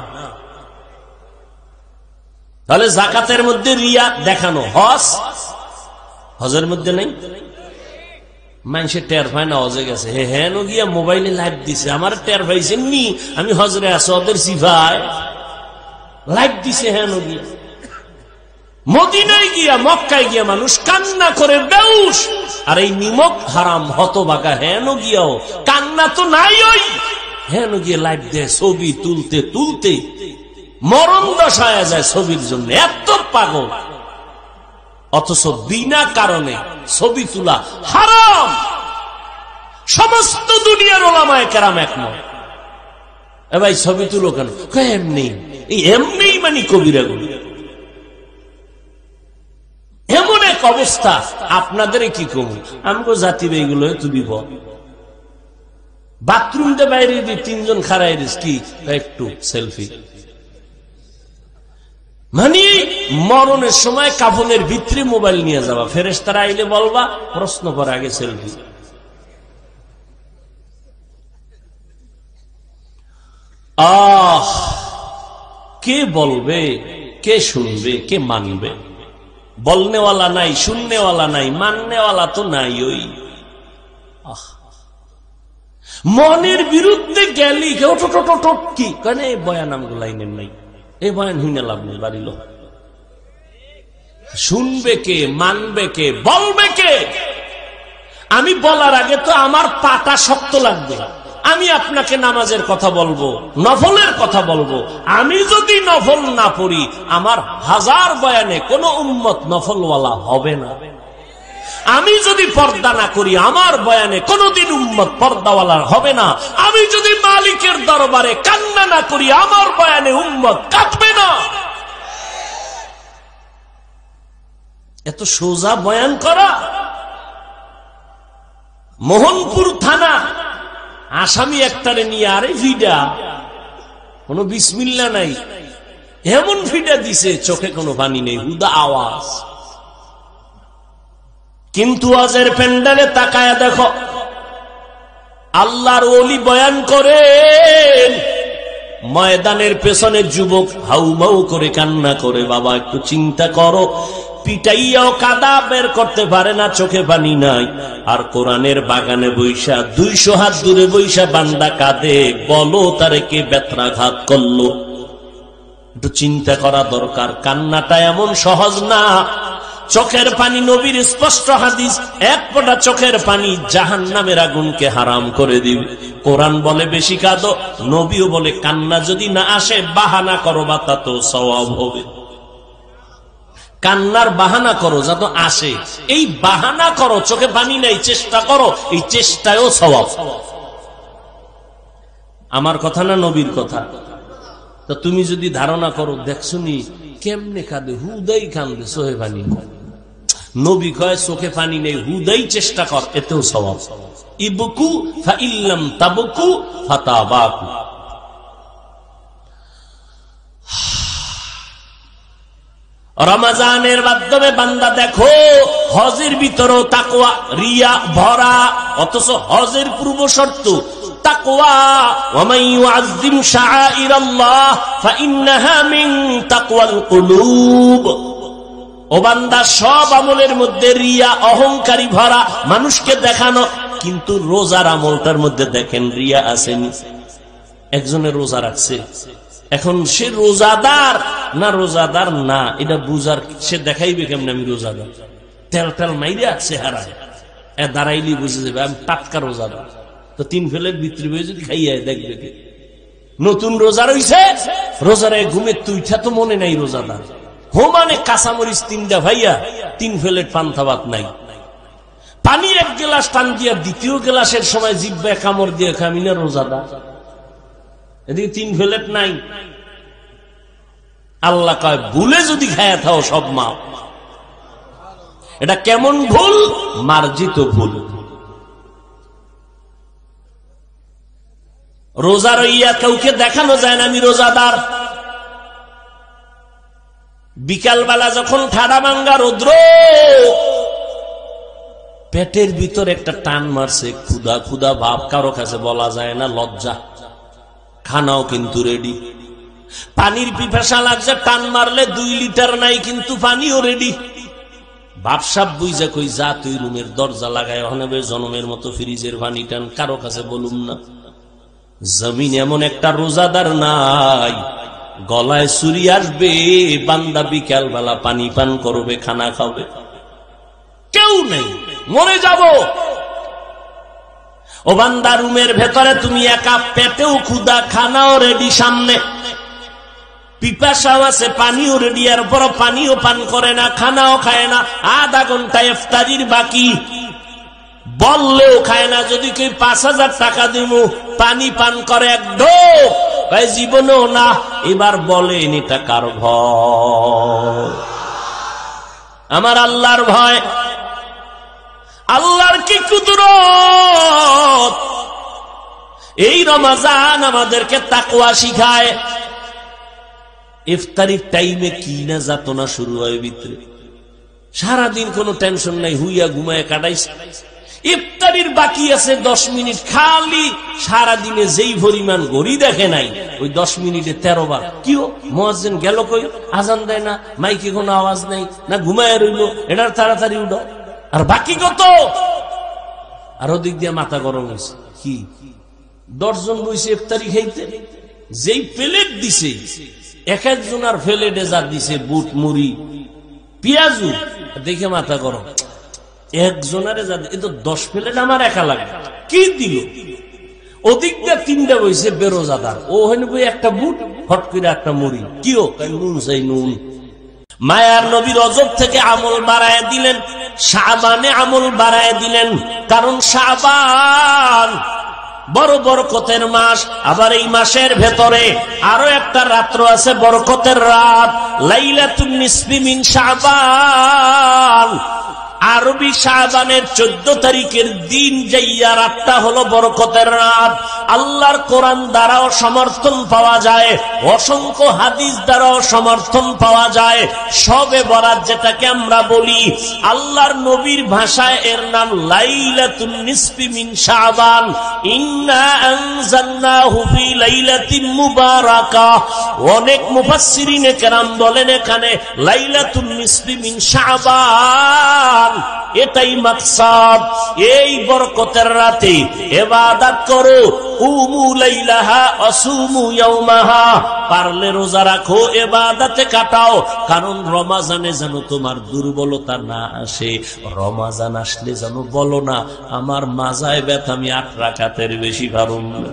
তাহলে জাকাতের মধ্যে রিয়া দেখানো, হজের মধ্যে নেই। মানুষের টের পায় না হজে গেছে, হ্যাঁ গিয়া মোবাইলে লাইভ দিছে, আমার টের পাইছেন নি আমি হজরে আছি, ওদের সিফায় লাইভ দিছে। হ্যাঁ গিয়া মদিনায় গিয়া মক্কায় গিয়া মানুষ কান্না করে বেউস, আর এই নিমক হারাম হতবাকা হেন গিয়াও কান্না তো নাই। ওই হেন গিয়া লাইভ দেয়, ছবি তুলতে তুলতে মরণ দশায় যায় ছবির জন্য, এত পাগল। অথচ বিনা কারণে ছবি তোলা হারাম। সমস্ত দুনিয়ার ওলামায়ে কেরাম একমত। এ ভাই ছবি তুলো কেন? এমনি, এই এমনি মানে কবিরা গুলো। এমন এক অবস্থা, আপনাদের কি কম আমগো জাতি এইগুলো তুলিব। বাথরুমটা বাইরে দিয়ে 3 জন খাড়াই দিস, কি একটু সেলফি। মানে মরণের সময় কাফনের ভিতরে মোবাইল নিয়ে যাওয়া, ফেরেশতারা আইলে বলবা প্রশ্ন করে আগে সেলফি। কে বলবে, কে শুনবে, কে মানবে? বলনেওয়ালা নাই, শুননেওয়ালা নাই, মাননেওয়ালা তো নাই। ওই মনের বিরুদ্ধে গেলি কি কেন বয়ান আমগুলো লাইনের নাই, এই বয়ান হইনে লাভ নেই। বাড়িল শুনবে কে, মানবে কে, বলবে কে? আমি বলার আগে তো আমার পাটা শক্ত লাগবে। আমি আপনাকে নামাজের কথা বলবো, নফলের কথা বলবো। আমি যদি নফল না পড়ি, আমার 1000 বয়ানে কোন উম্মত নফলওয়ালা হবে না। আমি যদি পর্দা না করি, আমার বয়ানে কোনদিন উম্মত পর্দাওয়ালা হবে না। আমি যদি মালিকের দরবারে কান্না না করি, আমার বয়ানে উম্মত কাঁদবে না। এত সোজা বয়ান করা। মোহনপুর থানা আসামি একটারে নিয়ে, আরে ভিডা কোনো বিসমিল্লা নাই, এমন ভিডা দিছে চোখে কোনো পানি নেই, হুদা আওয়াজ। কিন্তু আজের প্যান্ডালে তাকায়া দেখো, আল্লাহর ওলি বয়ান করেন, ময়দানের পেছনে যুবক হাউমাউ করে কান্না করে। বাবা একটু চিন্তা করো, পিটাইয়াও কাদা বের করতে পারে না, চোখে পানি নাই। আর কোরআনের বাগানে বৈশা 200 হাত দূরে বৈশা বান্দা কাঁদে, বলো তারে কে বেত্রাঘাত করলো? একটু চিন্তা করা দরকার। কান্নাটা এমন সহজ না। চোখের পানি, নবীর স্পষ্ট হাদিস, 1 ফোঁটা চোখের পানি জাহান্নামের আগুনকে হারাম করে দিবে। কোরআন বলে বেশি কাঁদো, নবীও বলে কান্না যদি না আসে বাহানা করো, বা তা তো সওয়াব হবে। কান্নার বাহানা করো যাতে আসে, এই বাহানা করো। চোখে পানি নাই, চেষ্টা করো, এই চেষ্টায়ও সওয়াব। আমার কথা না নবীর কথা। তো তুমি যদি ধারণা করো, দেখছনি কেমনে কাঁদে, হুদাই কান্দে, চোখে পানি। নবী কয় চোখে পানি নেই, হুদাই চেষ্টা কর, এতেও সওয়াব। ইবকু ফাইল্লাম তাবকু ফাতাবাকু। রমজানের মাধ্যমে বান্দা দেখো, হজের ভিতরেও তাকওয়া, রিয়া ভরা। অথচ হজের পূর্ব শর্ত তাকওয়া। ওয়া মান ইউআযযিম শাআইরাল্লাহ ফাইন্নাহা মিন তাকওয়াল কুলুব। ও বান্দা, সব আমলের মধ্যে রিয়া, অহংকারী ভরা, মানুষকে দেখানো। কিন্তু রোজার আমলটার মধ্যে দেখেন রিয়া আসেনি। একজনের রোজা রাখছে, এখন সে রোজাদার না রোজাদার না এটা বুঝার, সে দেখাইবে কেমন আমি রোজাদার? তেল তেল মাইরা চেহারায় দাঁড়াইলি বুঝে যাবে আমি টাটকা রোজাদার। তো 3 ফেলের ভিতরে যদি খাইয়া দেখবে কে? নতুন রোজা রইছে, রোজার ঘুমের তুইটা তো মনে নাই রোজাদার। হোমানে কাঁচামরিচ 3টা ভাইয়া, 3 ফেলের পান্থা ভাত নাই। পানি 1 গ্লাস টান দিয়া, 2য় গ্লাসের সময় জিব্বায় কামড় দিয়ে খামিনা রোজাদার। এদিকে 3 ফেলেট নাই। আল্লাহ কয় ভুলে যদি খায়া থাও সব মাপ। এটা কেমন ভুল? মার্জিত ভুল। রোজা রইয়া কাউকে দেখানো যায় না আমি রোজাদার। বিকালবেলা যখন ঠাডা ভাঙ্গা রৌদ্র, পেটের ভিতর একটা টান মারছে, ক্ষুধা ক্ষুধা ভাব, কারো কাছে বলা যায় না, লজ্জা। খানাও কিন্তু রেডি, পানির পিপাসা লাগছে, টান মারলে 2 লিটার নাই কিন্তু পানিও রেডি। বাপসাপ বুঝা কই যা তুই রুমের দরজা লাগায় ওখানে জনমের মতো ফ্রিজের পানি টান, কারো কাছে বলুম না। জমিন এমন একটা রোজাদার নাই, গলায় ছুরি আসবে, বান্দা বিকাল বেলা পানি পান করবে, খানা খাবে, কেউ নেই, মরে যাব। ও বান্দা রুমের ভেতরে তুমি একা, পেটেও ক্ষুধা, খানাও রেডি সামনে, পিপাসাও আছে, পানিও রেডি, আর বড় পানিও পান করে না, খানাও খায় না, আধা ঘন্টা ইফতারির বাকি, বললেও খায় না। যদি কেউ 5000 টাকা দিব পানি পান করে এক ঢোক, ভাই জীবনেও না। এবার বলেন এটা কার ভয়? আমার আল্লাহর ভয়। আল্লাহর কি কুদরত! এই রমজান আমাদেরকে তাকওয়া শিখায়। ইফতারির টাইমে কি না যাতনা শুরু হয় ভিতরে, সারাদিন কোনো টেনশন নাই, হুইয়া ঘুমায় কাটাইছে। ইফতারির বাকি আছে 10 মিনিট, খালি সারাদিনে যেই পরিমাণ ঘড়ি দেখে নাই, ওই 10 মিনিটে 13 বার। কি মুয়াজ্জিন গেল কই, আজান দেয় না, মাইকে কোনো আওয়াজ নাই, না ঘুমায় রইল, এটার তাড়াতাড়ি উঠো। আর বাকি কত? আর ওদিক দিয়ে মাথা গরম হয়েছে। কি 10 জন বইছে ইফতারি খাইতে, যেই প্লেট দিছে, এক একজনের প্লেটে যা দিছে বুট মুড়ি পেঁয়াজু, দেখে মাথা গরম। একজনের যা, এ তো 10 প্লেট আমার একা লাগে, কি দিল? ওদিক দিয়ে 3টা বইছে বেরোজাদার, ও হেন বই একটা বুট, হট করে একটা মুড়ি। কি ও নুন চাই নুন। মায়ার নবী রজব থেকে আমল বাড়ায় দিলেন, শাবানে আমল বাড়ায় দিলেন, কারণ শাবান বড় বরকতের মাস। আবার এই মাসের ভেতরে আরো একটা রাত্র আছে, বরকতের রাত, লাইলাতুন নিসফি মিন শাবান। আরবি শাবানের 14 তারিখের দিন যাইয়া রাতটা হলো বরকতের রাত। আল্লাহর কোরআন দ্বারাও সমর্থন পাওয়া যায়, অসংখ্য হাদিস দ্বারাও সমর্থন পাওয়া যায়। শবে বরাত যেটাকে আমরা বলি, আল্লাহর নবীর ভাষায় এর নাম লাইলাতুন নিসফি মিন শাবান। ইন্না আনজালনাহু ফি লাইলাতিন মুবারাকাহ। অনেক মুফাসসিরিনে কেরাম বলেন এখানে লাইলাতুন নিসফি মিন শাবান, এটাই মাকসাদ। এই বরকতের রাতে ইবাদত করো, কুমু লাইলাহা আসুমু ইয়াওমাহা। পারলে রোজা রাখো, ইবাদতে কাটাও, কারণ রমজানে যেন তোমার দুর্বলতা না আসে। রমজান আসলে যেন বলো না আমার মাজায় ব্যথা, আমি 8 রাকাতের বেশি পারুম না।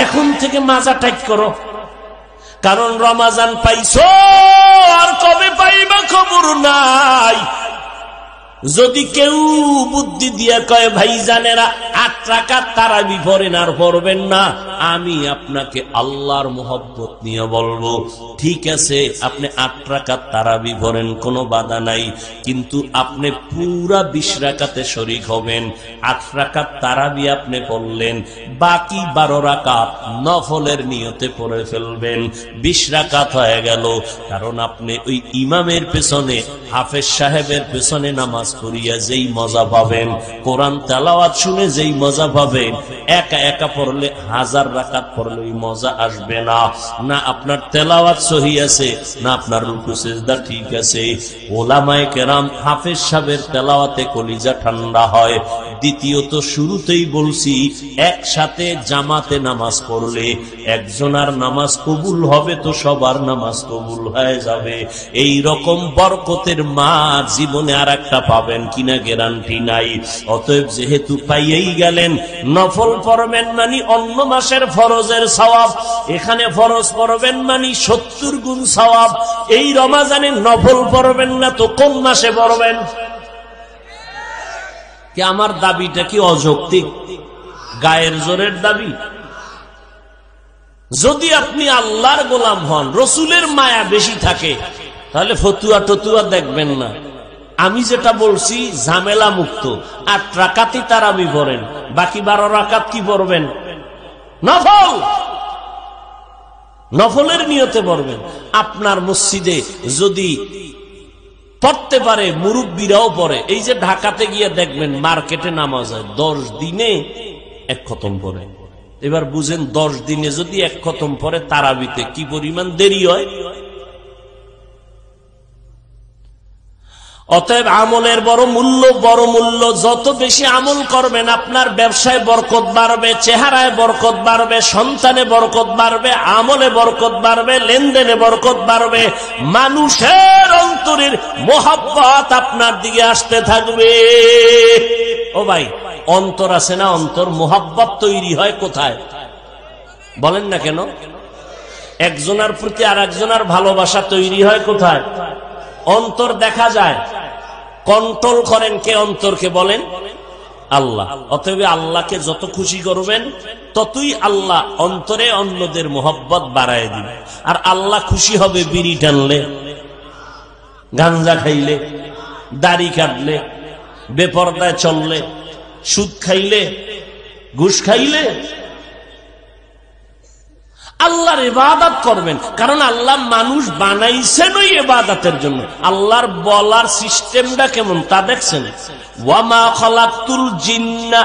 এখন থেকে মাজা টাইট করো, কারণ রমজান পাইছো, আর কবে পাইবা খবর নাই। যদি কেউ বুদ্ধি দিয়ে কয় ভাই জানেরা 8 রাকাত তারাবি পড়েন আর পড়বেন না, আমি আপনাকে আল্লাহর মোহব্বত নিয়ে বলবো ঠিক আছে আপনি 8 রাকাত তারাবি পড়েন, কোনো বাধা নাই, কিন্তু আপনি পুরা 20 রাকাতে শরীক হবেন। 8 রাকাত তারাবি আপনি পড়লেন, বাকি 12 রাকাত নফলের নিয়তে পড়ে ফেলবেন। 20 রাকাত হয়ে গেল, কারণ আপনি ওই ইমামের পেছনে, হাফেজ সাহেবের পেছনে নামাজ পড়িয়া যেই মজা পাবেন, কোরআন তেলাওয়াত শুনে যেই মজা পাবেন, একা একা পড়লে 1000 রাকাত পড়লে ওই মজা আসবে না। না আপনার তেলাওয়াত সহি আছে, না আপনার রুকু সিজদা ঠিক আছে। ওলামায়ে কেরাম হাফেজ সাহেবের তেলাওয়াতে কলিজা ঠান্ডা হয়। দ্বিতীয়ত শুরুতেই বলছি, একসাথে জামাতে নামাজ পড়লে একজনের নামাজ কবুল হবে তো সবার নামাজ কবুল হয়ে যাবে। এই রকম বরকতের মা জীবনে আর একটা পাবেন কিনা গ্যারান্টি নাই। অতএব যেহেতু পাইয়েই গেলেন, নফল পড়বেন মানে অন্য মাসের ফরজের সওয়াব, এখানে ফরজ পড়বেন মানে 70 গুণ সওয়াব। এই রমজানে নফল পড়বেন না তো কোন মাসে পড়বেন? কি আমার দাবিটা কি অযৌক্তিক, গায়ের জোরের দাবি? যদি আপনি আল্লাহর গোলাম হন, রসুলের মায়া বেশি থাকে, তাহলে ফতুয়া টতুয়া দেখবেন না। আমি যেটা বলছি ঝামেলা মুক্ত। 8 রাকাতই তারাবি পড়েন, বাকি 12 রাকাত কি পড়বেন? নফল। নফলের নিয়তে পড়বেন। আপনার মসজিদে যদি পড়তে পারে, মুরব্বীরাও পড়ে। এই যে ঢাকাতে গিয়ে দেখবেন মার্কেটে নামাজ হয় 10 দিনে 1 খতম পড়ে। এবার বুঝেন 10 দিনে যদি 1 খতম পড়ে তারাবিতে কি পরিমাণ দেরি হয়। অতএব আমলের বড় মূল্য। যত বেশি আমল করবেন আপনার ব্যবসায় বরকত বাড়বে, চেহারায় বরকত বাড়বে, সন্তানে বরকত বাড়বে, আমলে বরকত বাড়বে, লেনদেনে বরকত বাড়বে, মানুষের অন্তরের মোহাব্বত আপনার দিকে আসতে থাকবে। ও ভাই, অন্তর আছে না, অন্তর মোহাব্বত তৈরি হয় কোথায় বলেন না কেন? একজনের প্রতি আর একজনের ভালোবাসা তৈরি হয় কোথায়? অন্তর দেখা যায়। কন্ট্রোল করেন কে অন্তরকে বলেন? আল্লাহ। অতএব আল্লাহকে যত খুশি করবেন ততই আল্লাহ অন্তরে অন্যদের মোহব্বত বাড়ায় দিবে। আর আল্লাহ খুশি হবে বিড়ি টানলে, গাঞ্জা খাইলে, দাড়ি কাটলে, বেপরদায় চললে, সুদ খাইলে, ঘুষ খাইলে। আল্লাহর ইবাদত করবেন, কারণ আল্লাহ মানুষ বানাইছেন ওই ইবাদতের জন্য। আল্লাহর বলার সিস্টেমটা কেমন তা দেখছেন? ওয়ামা খালাকতুল জিন্না,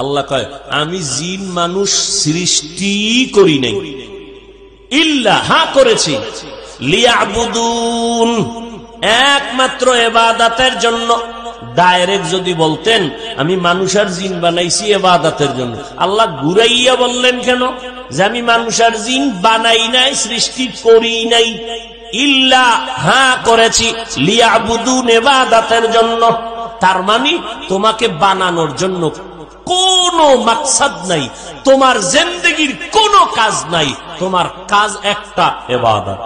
আল্লাহ কয় আমি জিন মানুষ সৃষ্টি করি নাই, ইল্লা, হ্যাঁ করেছি, লিয়াবুদুন, একমাত্র ইবাদতের জন্য। ডাইরেক্ট যদি বলতেন আমি মানুষ আর জিন বানাইছি ইবাদতের জন্য, আল্লাহ ঘুরাইয়া বললেন কেন যে আমি মানুষ আর জিন বানাই নাই, সৃষ্টি করি নাই? ইল্লা, হ্যাঁ করেছি, লিয়াবুদুন, ইবাদতের জন্য। তার মানে তোমাকে বানানোর জন্য কোনো মাকসাদ নাই, তোমার জিন্দেগীর কোনো কাজ নাই, তোমার কাজ একটা, ইবাদত।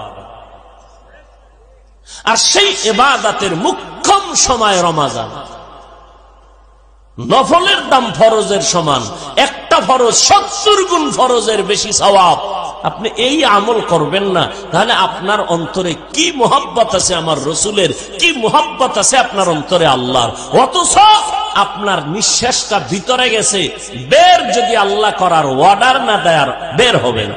আর সেই ইবাদতের মুখ্যম সময় রমাজান। নফলের দাম ফরজের সমান, একটা ফরজ 70 গুণ ফরজের বেশি সওয়াব। আপনি এই আমল করবেন না, তাহলে আপনার অন্তরে কি মোহাব্বত আছে আমার রসুলের, কি মোহাব্বত আছে আপনার অন্তরে আল্লাহর। অথচ আপনার নিঃশ্বাসটা ভিতরে গেছে, বের যদি আল্লাহ করার অর্ডার না দেয় বের হবে না।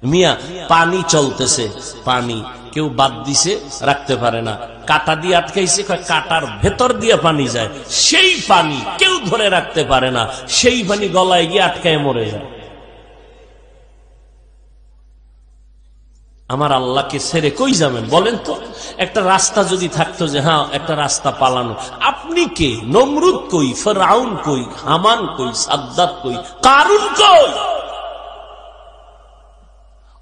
মিয়া পানি চলতেছে, পানি কেউ বাদ দিছে রাখতে পারে না, কাটা দিয়ে আটকাইছে, কাটার ভেতর দিয়ে পানি যায়, সেই পানি কেউ ধরে রাখতে পারে না, সেই পানি গলায় গিয়ে আটকায় মরে যায়। আমার আল্লাহকে ছেড়ে কই যাবেন বলেন তো? একটা রাস্তা যদি থাকতো যে হ্যাঁ একটা রাস্তা পালানো, আপনি কে? নমরুদ কই, ফিরআউন কই, হামান কই, সাদ্দাত কই, কারুন কই?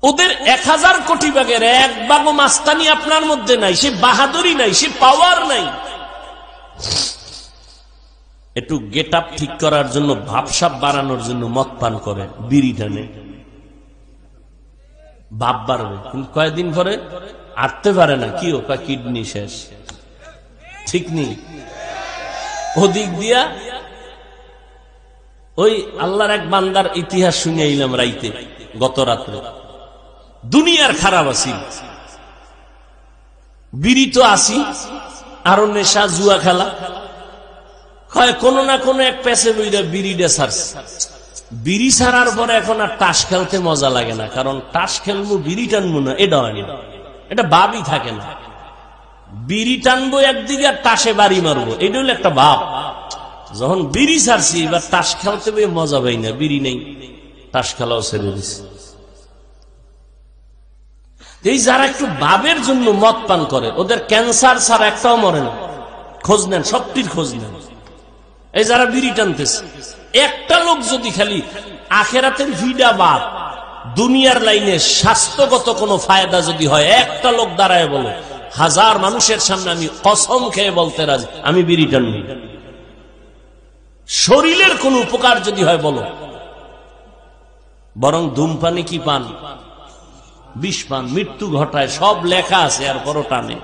ওদের 1000 কোটি ভাগের 1 ভাগও মাস্তানি আপনার মধ্যে নাই, সে বাহাদুরি নাই, সে পাওয়ার নাই। একটু গেট আপ ঠিক করার জন্য, ভাবসাব বাড়ানোর জন্য মদ পান করে, বিড়ি টানে, ভাব বাড়বে, কিন্তু কয়েকদিন পরে আটতে পারে না। কি ওটা কিডনি শেষ, ঠিক নেই। ওদিক দিয়া ওই আল্লাহর এক বান্দার ইতিহাস শুনে এলাম রাইতে, গত রাত্রে। দুনিয়ার খারাপ আছি, বিড়ি তো আসি, আরো নেশা, জুয়া খেলা, কোন না কোন এক পেছে বইরা বিড়িটা ছাড়ছে। বিড়ি ছাড়ার পরে এখন আর তাস খেলতে মজা লাগে না, কারণ তাস খেলবো বিড়ি টানবো না, এটা হয় না, এটা ভাবই থাকে না। বিড়ি টানবো একদিকে আর তাসে বাড়ি মারবো, এটা হলো একটা ভাব। যখন বিড়ি ছাড়ছি এবার তাস খেলতে বই মজা পাই না, বিড়ি নেই, তাস খেলাও ছেড়ে দিছি। এই যারা একটু ভাবের জন্য মদ পান করে, ওদের ক্যান্সার ছাড়া একটাও মরে না। খোঁজ নেন, সবটির খোঁজ নেন। এই যারা বিড়ি টানতেছে, একটা লোক যদি খালি আখেরাতের ভিডা বাদ, দুনিয়ার লাইনে স্বাস্থ্যগত কোনো ফায়দা যদি হয়, একটা লোক দাঁড়ায় বলো, 1000 মানুষের সামনে আমি কসম খেয়ে বলতে রাজি আমি বিড়ি টানবি। শরীরের কোন উপকার যদি হয় বলো, বরং ধূমপানি কি পান, বিষ পান, মৃত্যু ঘটায়, সব লেখা আছে, আর বড় টানে।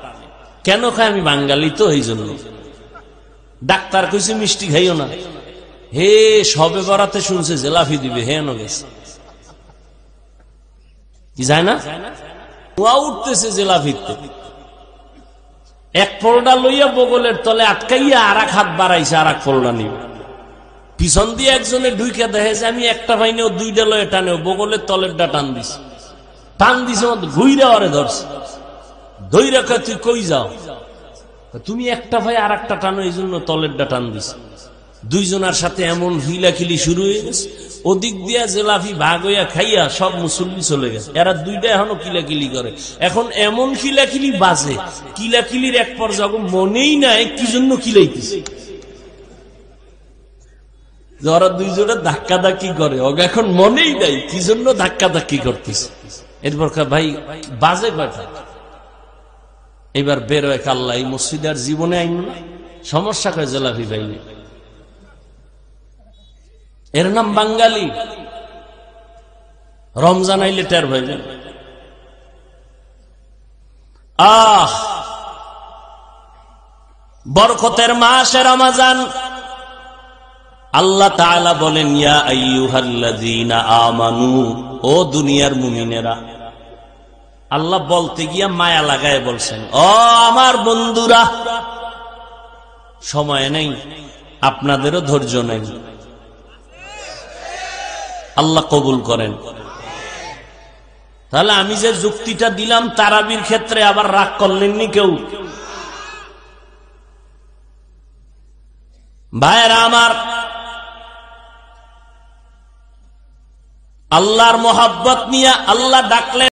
কেন খায়? আমি বাঙালি তো, এই জন্য। ডাক্তার কইছে মিষ্টি খাইও না, হে সবে বরাতে শুনছে জেলাফি দিবে, হে গেছে কি যায় না, কুয়া উঠতেছে জেলাফিতে, এক ফোল্ডা লইয়া বগলের তলে আটকাইয়া আর এক হাত বাড়াইছে, আর এক ফোল্ডা নিবে। পিছন দিয়ে একজনে ঢুইকা দেখে যে আমি একটা পাইনেও দুইটা লয়ে টানেও, বগলের তলেরটা টান দিছে, ঘুইরা ওরে ধরছে, ধৈরা কয় তুই কই যাও, তুমি একটা ভাই আর একটা টানো, এই জন্য তলেরটা টান দিছে। দুইজনের সাথে এমন হিলাখিলি শুরু হয়ে গেছে, ওদিক দিয়া জেলাফি ভাগ হইয়া খাইয়া সব মুসল্লি চলে গেছে, এরা দুইটা এখনো কিলাকিলি করে। এখন এমন কিলাকিলি বাজে, কিলাকিলির এক পর্যায়ে মনেই নাই কি জন্য কিলাইতেছে, ওরা দুইজনে ধাক্কা ধাক্কি করে, এখন মনেই নাই কি জন্য ধাক্কা ধাক্কি করতেছে। এরপর ভাই বাজে কয়টা, এবার বের হয় কাল্লা, এই মসজিদে আর জীবনে আইন না, সমস্যা কয় জেলাফি পাইনি, এর নাম বাঙালি। রমজান আইলে টের ভাইবেন, বরকতের মাসে রমজান। আল্লাহ তাআলা বলেন, ইয়া আইয়ুহাল্লাযীনা আমানু, ও দুনিয়ার মুমিনেরা। আল্লাহ বলতে গিয়া মায়া লাগায় বলছেন, ও আমার বন্ধুরা। সময় নেই, আপনাদেরও ধৈর্য নেই, আল্লাহ কবুল করেন। তাহলে আমি যে যুক্তিটা দিলাম তারাবির ক্ষেত্রে, আবার রাগ করলেননি কেউ? ভাইয়েরা আমার, আল্লাহর মোহাব্বত নিয়ে আল্লাহ ডাকলেন।